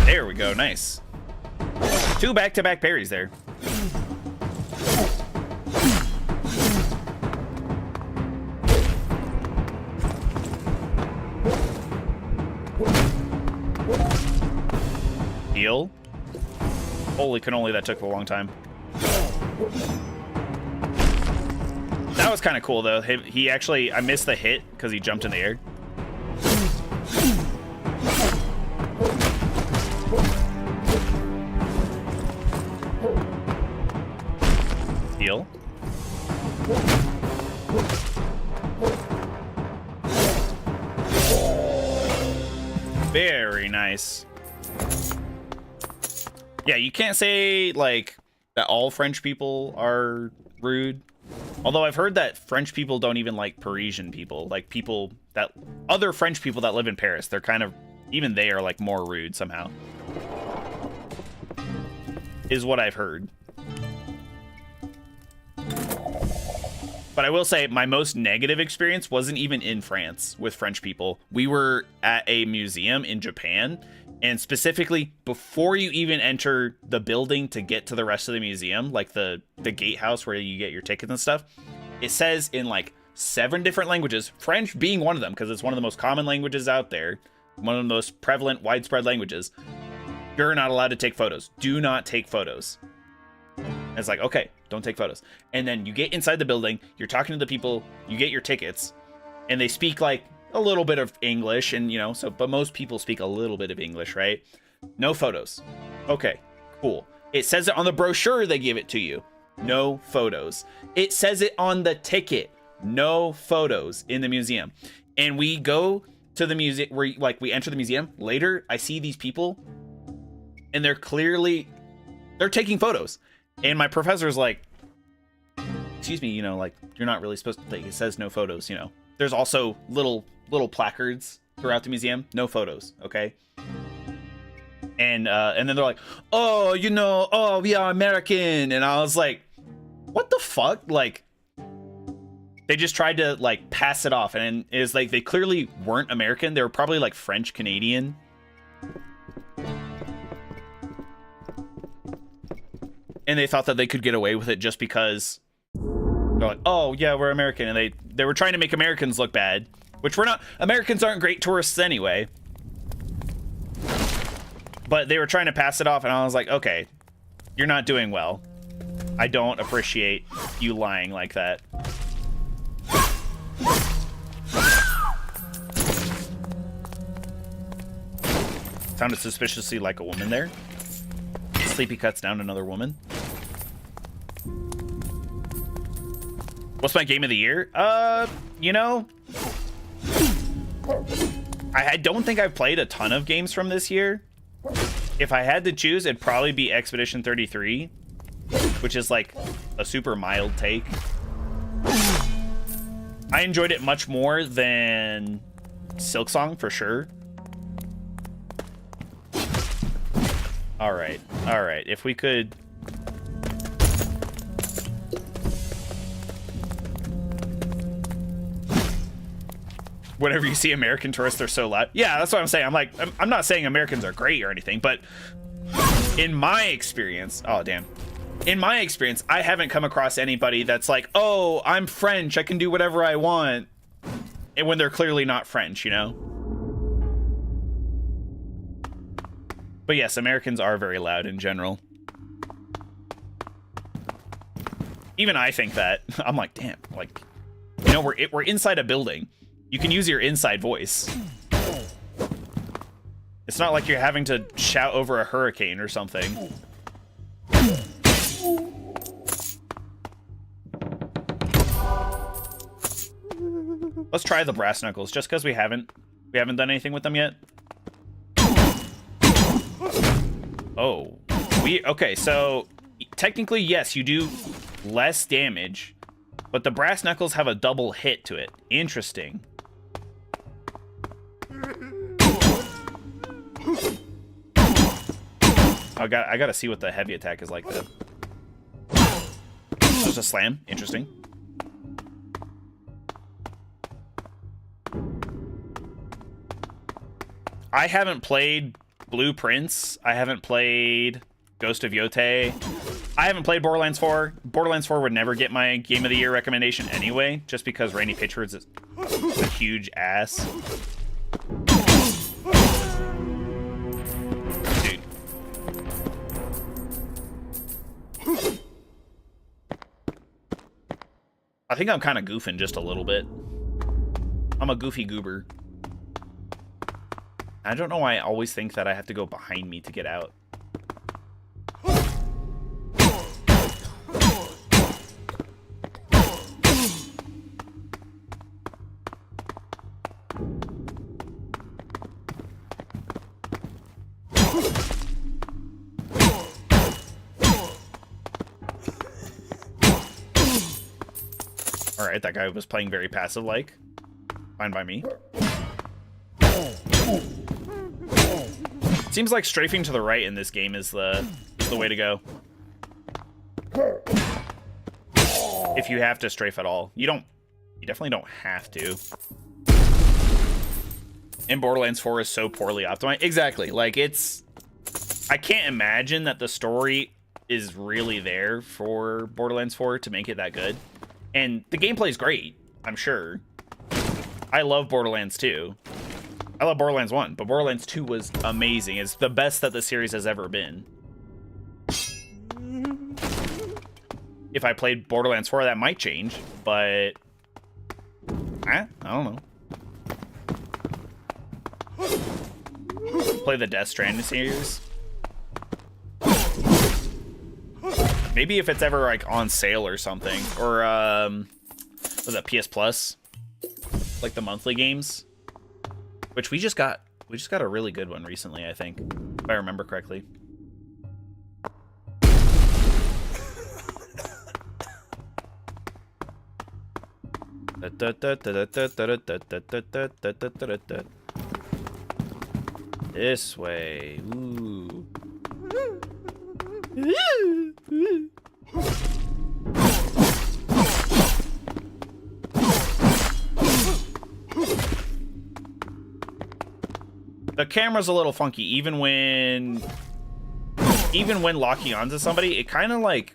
S1: There we go, nice. 2 back-to-back parries there. Heal. Holy cannoli, that took a long time. That was kind of cool, though. He actually... I missed the hit because he jumped in the air. Heal. Very nice. Yeah, you can't say, like, that all French people are rude. Although I've heard that French people don't even like Parisian people. Like, people that... Other French people that live in Paris, they're kind of... Even they are, like, more rude somehow. Is what I've heard. But I will say, my most negative experience wasn't even in France with French people. We were at a museum in Japan, and specifically, before you even enter the building to get to the rest of the museum, like the gatehouse where you get your tickets and stuff, it says in like 7 different languages, French being one of them, because it's one of the most common languages out there, one of the most prevalent, widespread languages, you're not allowed to take photos. Do not take photos. And it's like, okay, don't take photos. And then you get inside the building, you're talking to the people, you get your tickets, and they speak like a little bit of English, and you know, so, but most people speak a little bit of English, right? No photos. Okay, cool. It says it on the brochure they give it to you. No photos. It says it on the ticket. No photos in the museum. And we go to the museum, where like we enter the museum. Later, I see these people, and they're taking photos. And my professor's like, excuse me, you know, like, you're not really supposed to, like, it says no photos, you know. There's also little placards throughout the museum, no photos, okay? And then they're like, oh, you know, oh, we are American. And I was like, what the fuck? Like, they just tried to, like, pass it off. And it's like, they clearly weren't American. They were probably, like, French Canadian. And they thought that they could get away with it just because they're like, oh, yeah, we're American. And they were trying to make Americans look bad, which we're not. Americans aren't great tourists anyway. But they were trying to pass it off, and I was like, okay, you're not doing well. I don't appreciate you lying like that. Sounded suspiciously like a woman there. Sleepy cuts down another woman. What's my game of the year? You know, I don't think I've played a ton of games from this year. If I had to choose, it'd probably be Expedition 33, which is like a super mild take. I enjoyed it much more than Silksong for sure. All right. If we could. Whenever you see American tourists, they're so loud. Yeah, that's what I'm saying. I'm like, I'm not saying Americans are great or anything, but in my experience, oh, damn. In my experience, I haven't come across anybody that's like, oh, I'm French, I can do whatever I want. And when they're clearly not French, you know? But yes, Americans are very loud in general. Even I think that. I'm like, damn, like, you know, we're inside a building. You can use your inside voice. It's not like you're having to shout over a hurricane or something. Let's try the brass knuckles, just because we haven't done anything with them yet. Oh, okay, so technically, yes, you do less damage, but the brass knuckles have a double hit to it. Interesting. I gotta see what the heavy attack is like though. Just a slam. Interesting. I haven't played Blueprints. I haven't played Ghost of Yotei. I haven't played Borderlands 4. Borderlands 4 would never get my Game of the Year recommendation anyway, just because Randy Pitchford's a huge ass. Dude. I think I'm kind of goofing just a little bit. I'm a goofy goober. I don't know why I always think that I have to go behind me to get out. Alright, that guy was playing very passive-like. Fine by me. Seems like strafing to the right in this game is the way to go. If you have to strafe at all. You definitely don't have to. And Borderlands 4 is so poorly optimized. Exactly. Like, I can't imagine that the story is really there for Borderlands 4 to make it that good. And the gameplay is great, I'm sure. I love Borderlands 2. I love Borderlands 1, but Borderlands 2 was amazing. It's the best that the series has ever been. If I played Borderlands 4, that might change, but I don't know. Play the Death Stranding series. Maybe if it's ever like on sale or something, or was that PS Plus, like the monthly games, which we just got a really good one recently, I think, if I remember correctly. This way. Ooh. The camera's a little funky, even when locking onto somebody, it kind of like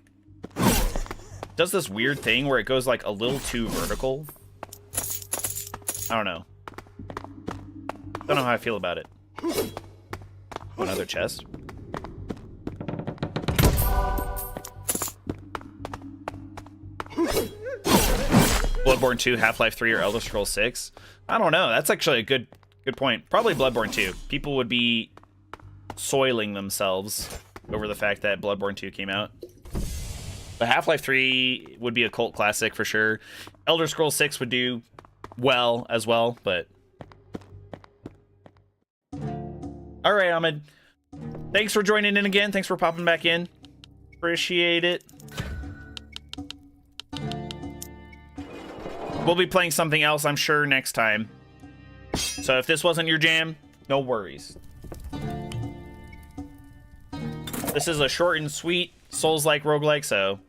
S1: does this weird thing where it goes like a little too vertical. I don't know. Don't know how I feel about it. Oh, another chest. Bloodborne 2, Half-Life 3, or Elder Scrolls 6? I don't know. That's actually a good point. Probably Bloodborne 2. People would be soiling themselves over the fact that Bloodborne 2 came out. But Half-Life 3 would be a cult classic for sure. Elder Scrolls 6 would do well as well, but... Alright, Ahmed. Thanks for joining in again. Thanks for popping back in. Appreciate it. We'll be playing something else, I'm sure, next time. So if this wasn't your jam, no worries. This is a short and sweet Souls-like roguelike, so...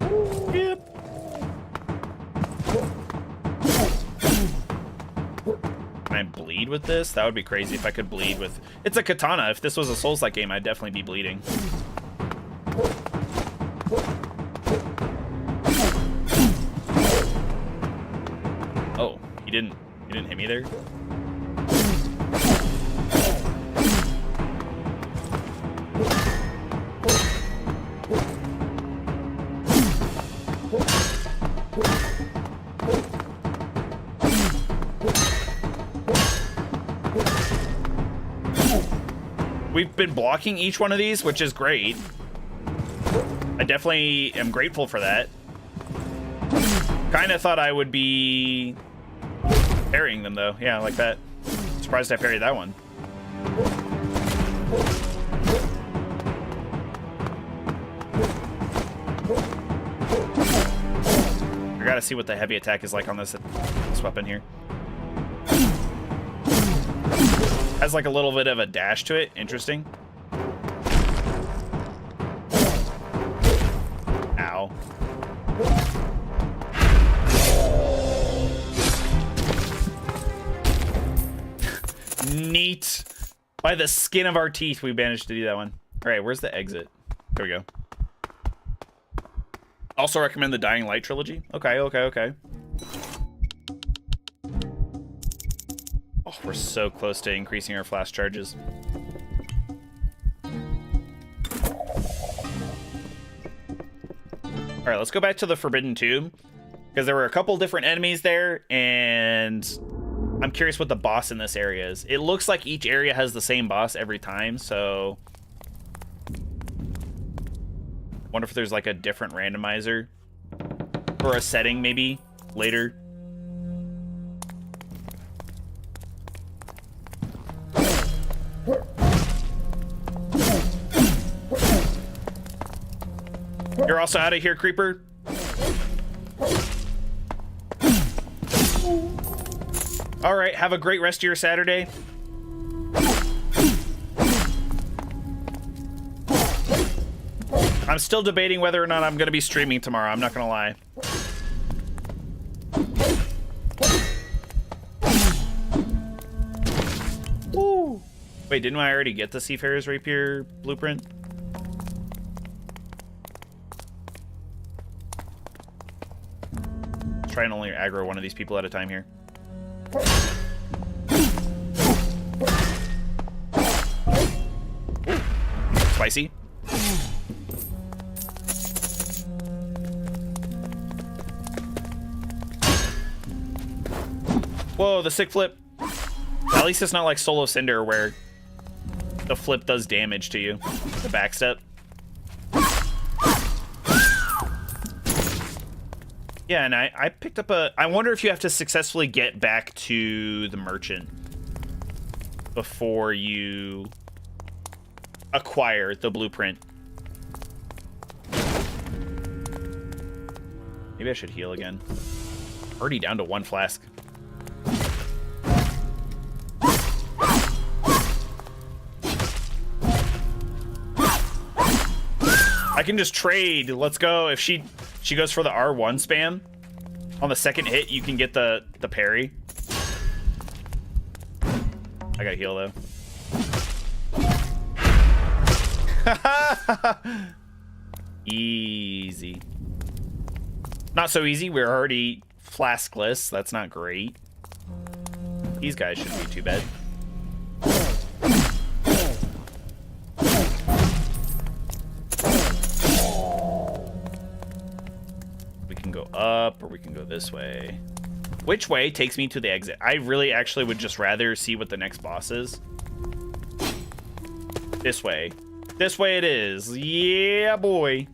S1: Yep. Can I bleed with this? That would be crazy if I could bleed with... It's a katana. If this was a Souls-like game, I'd definitely be bleeding. Oh, he didn't hit me there? We've been blocking each one of these, which is great. I definitely am grateful for that. Kind of thought I would be parrying them, though. Yeah, like that. Surprised I parried that one. I gotta see what the heavy attack is like on this weapon here. Has like a little bit of a dash to it. Interesting. Ow. Neat. By the skin of our teeth, we managed to do that one. All right, where's the exit? There we go. Also recommend the Dying Light trilogy. Okay. Oh, we're so close to increasing our flash charges. All right, let's go back to the Forbidden Tomb, because there were a couple different enemies there, and I'm curious what the boss in this area is. It looks like each area has the same boss every time, so... Wonder if there's like a different randomizer. Or a setting, maybe, later. You're also out of here, creeper. All right, have a great rest of your Saturday. I'm still debating whether or not I'm going to be streaming tomorrow. I'm not going to lie. Woo. Wait, didn't I already get the Seafarer's Rapier blueprint? Let's try and only aggro one of these people at a time here. Ooh. Spicy. Whoa, the sick flip. At least it's not like Solo Cinder where the flip does damage to you. The backstep. Yeah, and I picked up a... I wonder if you have to successfully get back to the merchant before you acquire the blueprint. Maybe I should heal again. Already down to 1 flask. I can just trade. Let's go. If she goes for the R1 spam, on the second hit, you can get the parry. I gotta heal, though. Easy. Not so easy. We're already flaskless. That's not great. These guys shouldn't be too bad. We can go up, or we can go this way. Which way takes me to the exit? I really actually would just rather see what the next boss is. This way. This way it is. Yeah, boy.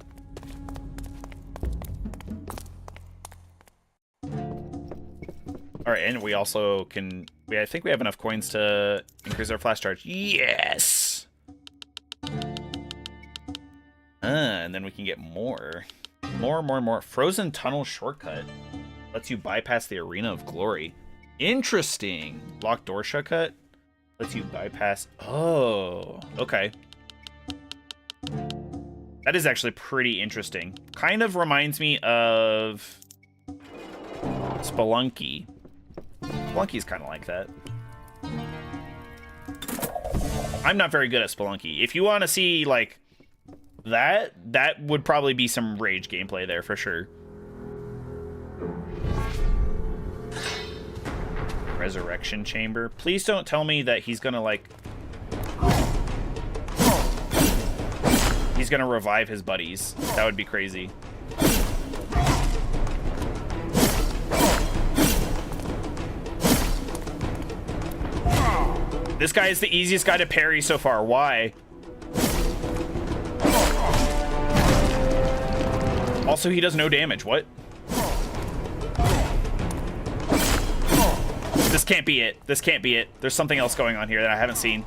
S1: All right, and we also can... I think we have enough coins to increase our flash charge. Yes! And then we can get more. More. Frozen tunnel shortcut. Lets you bypass the arena of glory. Interesting. Locked door shortcut. Lets you bypass... Oh, okay. That is actually pretty interesting. Kind of reminds me of Spelunky. Spelunky's kind of like that. I'm not very good at Spelunky. If you want to see, like, that would probably be some rage gameplay there for sure. Resurrection chamber. Please don't tell me that he's gonna, like... He's gonna revive his buddies. That would be crazy. This guy is the easiest guy to parry so far. Why? Also, he does no damage. What? This can't be it. This can't be it. There's something else going on here that I haven't seen.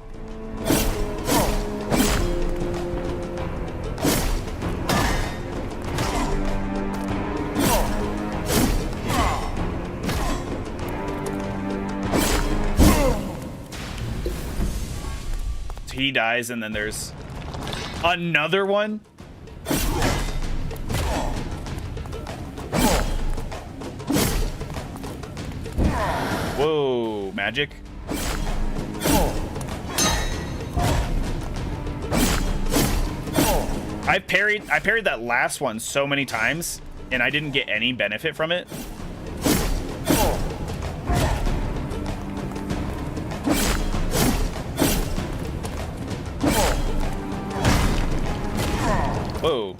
S1: He dies, and then there's another one. Whoa, magic. I parried that last one so many times, and I didn't get any benefit from it. Whoa.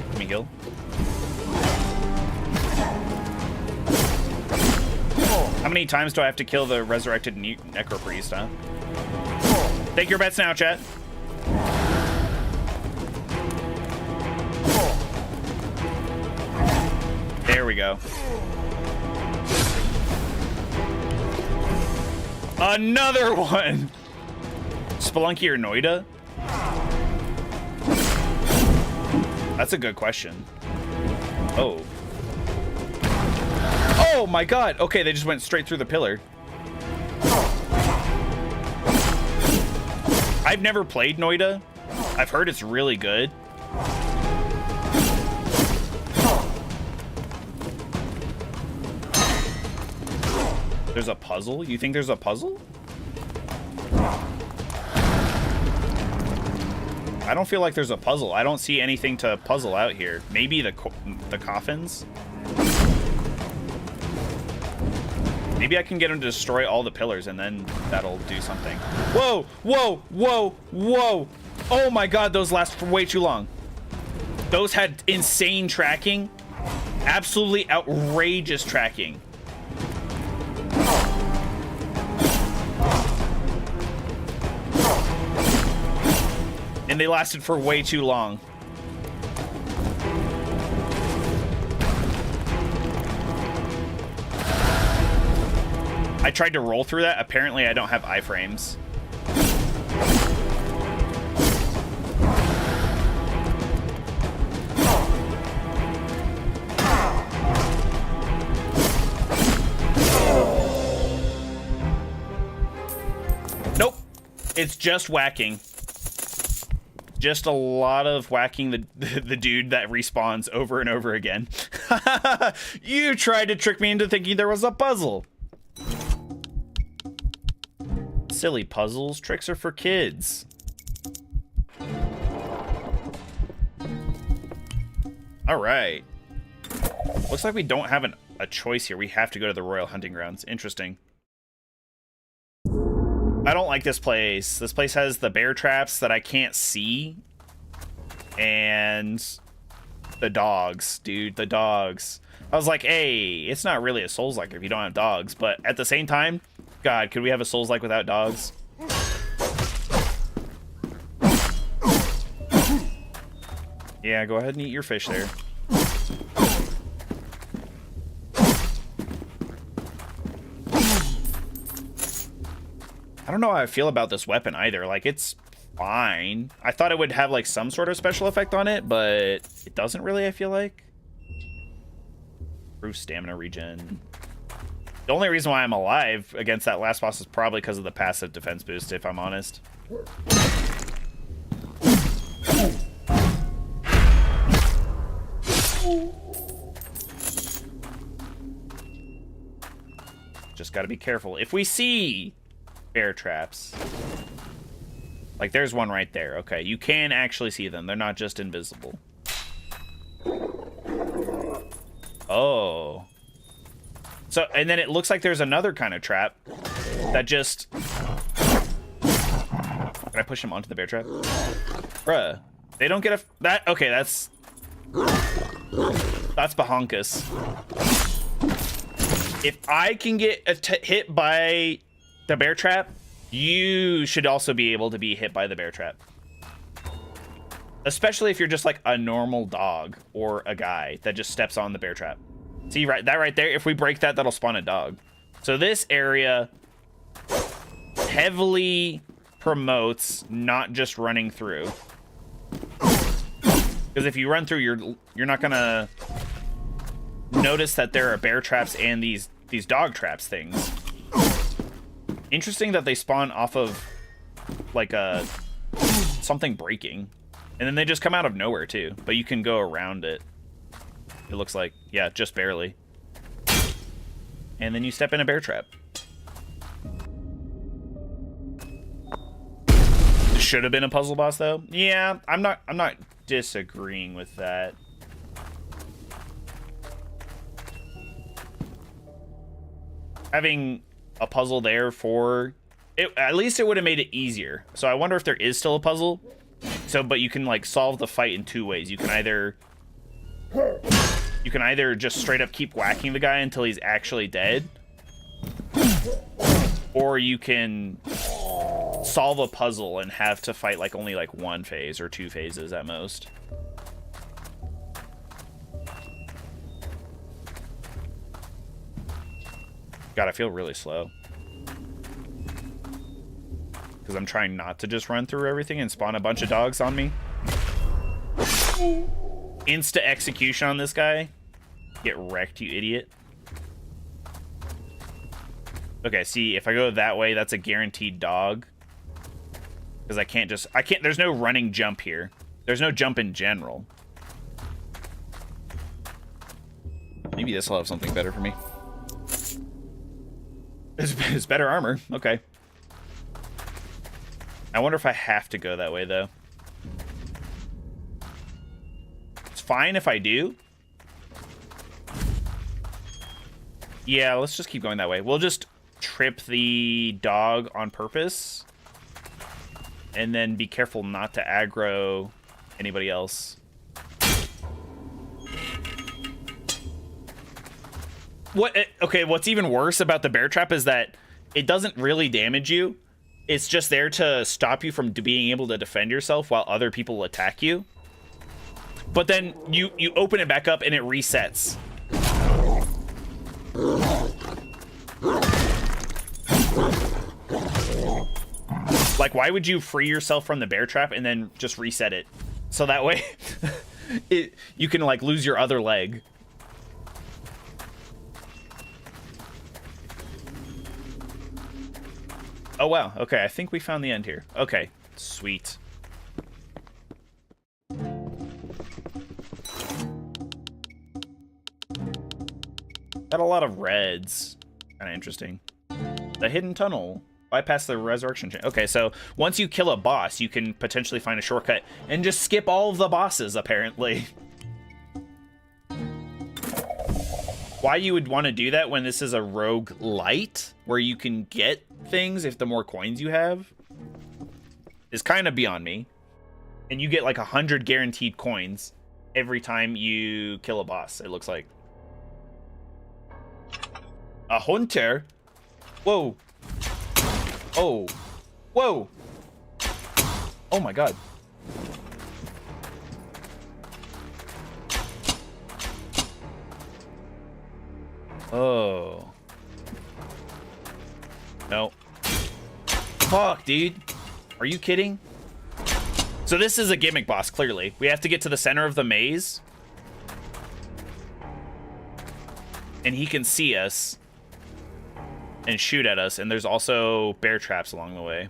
S1: Let me heal. How many times do I have to kill the resurrected necropriest, huh? Take your bets now, chat. There we go. Another one! Spelunky or Noida? That's a good question. Oh. Oh my god! Okay, they just went straight through the pillar. I've never played Noida. I've heard it's really good. There's a puzzle? You think there's a puzzle? I don't feel like there's a puzzle. I don't see anything to puzzle out here. Maybe the coffins? Maybe I can get him to destroy all the pillars and then that'll do something. Whoa! Whoa! Whoa! Whoa! Oh my god, those last for way too long. Those had insane tracking. Absolutely outrageous tracking. And they lasted for way too long. I tried to roll through that. Apparently, I don't have iframes. It's just whacking. Just a lot of whacking the dude that respawns over and over again. You tried to trick me into thinking there was a puzzle. Silly puzzles. Tricks are for kids. All right. Looks like we don't have a choice here. We have to go to the Royal Hunting Grounds. Interesting. I don't like this place. This place has the bear traps that I can't see. And the dogs, dude, the dogs. I was like, hey, it's not really a Souls-like if you don't have dogs. But at the same time, God, could we have a Souls-like without dogs? Yeah, go ahead and eat your fish there. I don't know how I feel about this weapon either. Like, it's fine. I thought it would have, like, some sort of special effect on it, but it doesn't really, I feel like. Improve stamina regen. The only reason why I'm alive against that last boss is probably because of the passive defense boost, if I'm honest. Just gotta be careful. If we see bear traps, like there's one right there. Okay, you can actually see them. They're not just invisible. Oh. So, and then it looks like there's another kind of trap that just... Can I push him onto the bear trap? Bruh. They don't get a... That... Okay, that's... That's bahonkus. If I can get hit by the bear trap, you should also be able to be hit by the bear trap. Especially if you're just like a normal dog or a guy that just steps on the bear trap. See, right, that right there, if we break that, that'll spawn a dog. So this area heavily promotes not just running through. Because if you run through, you're not gonna notice that there are bear traps and these dog traps things. Interesting that they spawn off of like a something breaking, and then they just come out of nowhere too. But you can go around it. It looks like, yeah, just barely. And then you step in a bear trap. Should have been a puzzle boss though. Yeah, I'm not disagreeing with that. Having a puzzle there for it, at least it would have made it easier. So I wonder if there is still a puzzle. So, but you can like solve the fight in two ways. You can either just straight up keep whacking the guy until he's actually dead, or you can solve a puzzle and have to fight like only like one phase or two phases at most. God, I feel really slow. Because I'm trying not to just run through everything and spawn a bunch of dogs on me. Insta execution on this guy. Get wrecked, you idiot. Okay, see, if I go that way, that's a guaranteed dog. Because I can't, there's no running jump here. There's no jump in general. Maybe this will have something better for me. It's better armor. Okay. I wonder if I have to go that way, though. It's fine if I do. Yeah, let's just keep going that way. We'll just trip the dog on purpose. And then be careful not to aggro anybody else. Okay, what's even worse about the bear trap is that it doesn't really damage you. It's just there to stop you from being able to defend yourself while other people attack you. But then you open it back up and it resets. Like, why would you free yourself from the bear trap and then just reset it? So that way you can like lose your other leg. Oh, wow. Okay, I think we found the end here. Okay, sweet. Got a lot of reds. Kind of interesting. The hidden tunnel. Bypass the resurrection chain. Okay, so once you kill a boss, you can potentially find a shortcut and just skip all of the bosses, apparently. Why you would want to do that when this is a rogue light, where you can get things if the more coins you have, is kind of beyond me. And you get like 100 guaranteed coins every time you kill a boss, it looks like. A hunter? Whoa. Oh. Whoa. Oh my god. Oh. No. Fuck, dude. Are you kidding? So this is a gimmick boss, clearly. We have to get to the center of the maze. And he can see us and shoot at us, and there's also bear traps along the way.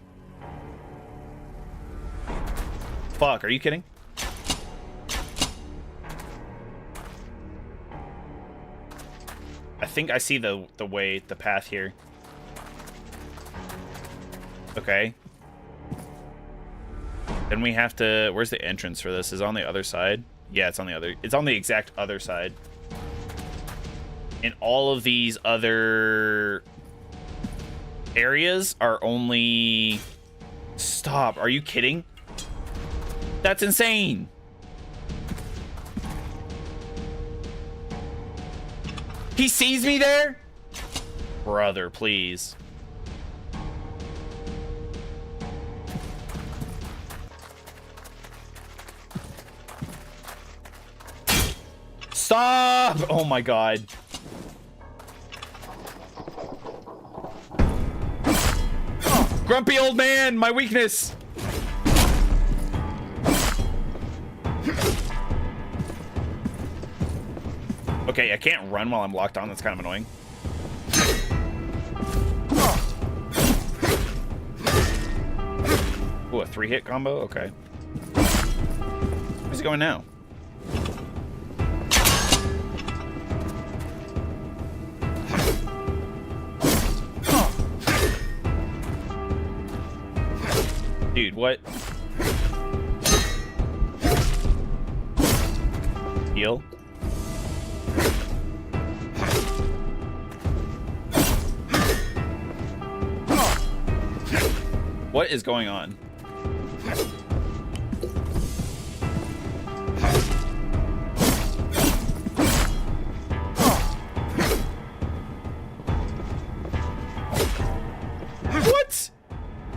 S1: Fuck, are you kidding? I think I see the path here. Okay. Then we have to, where's the entrance for this? Is it on the other side? Yeah, it's on the exact other side. And all of these other areas are only... Stop, are you kidding? That's insane. He sees me there? Brother, please. Stop! Oh my god. Grumpy old man, my weakness. Okay, I can't run while I'm locked on. That's kind of annoying. Ooh, a 3-hit combo? Okay. Where's he going now? Dude, what? Heal? What is going on? What?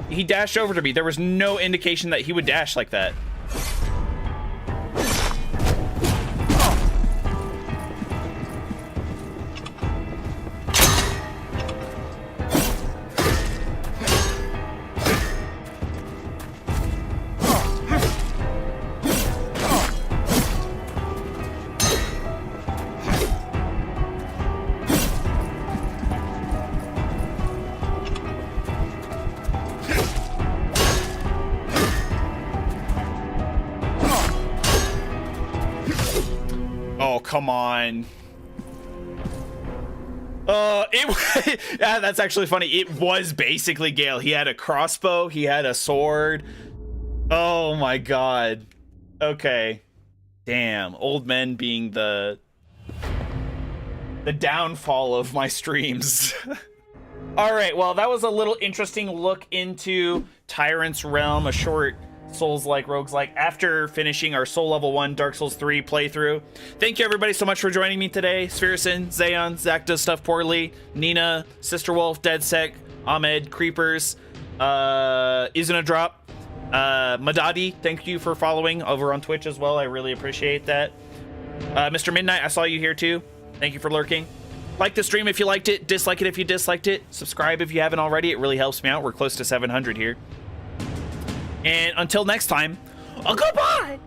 S1: He dashed over to me. There was no indication that he would dash like that. Come on. Yeah, that's actually funny. It was basically Gale. He had a crossbow. He had a sword. Oh my god. Okay. Damn. Old men being the downfall of my streams. All right. Well, that was a little interesting look into Tyrant's Realm, a short Souls-like, rogues-like, after finishing our Soul Level 1 Dark Souls 3 playthrough. Thank you everybody so much for joining me today. Sphericin, Zayon, Zach Does Stuff Poorly, Nina, Sister Wolf, Deadsec, Ahmed, Creepers, Isn't a Drop, Madadi, thank you for following over on Twitch as well. I really appreciate that. Mr. Midnight, I saw you here too. Thank you for lurking. Like the stream if you liked it, dislike it if you disliked it, subscribe if you haven't already. It really helps me out. We're close to 700 here. And until next time, goodbye!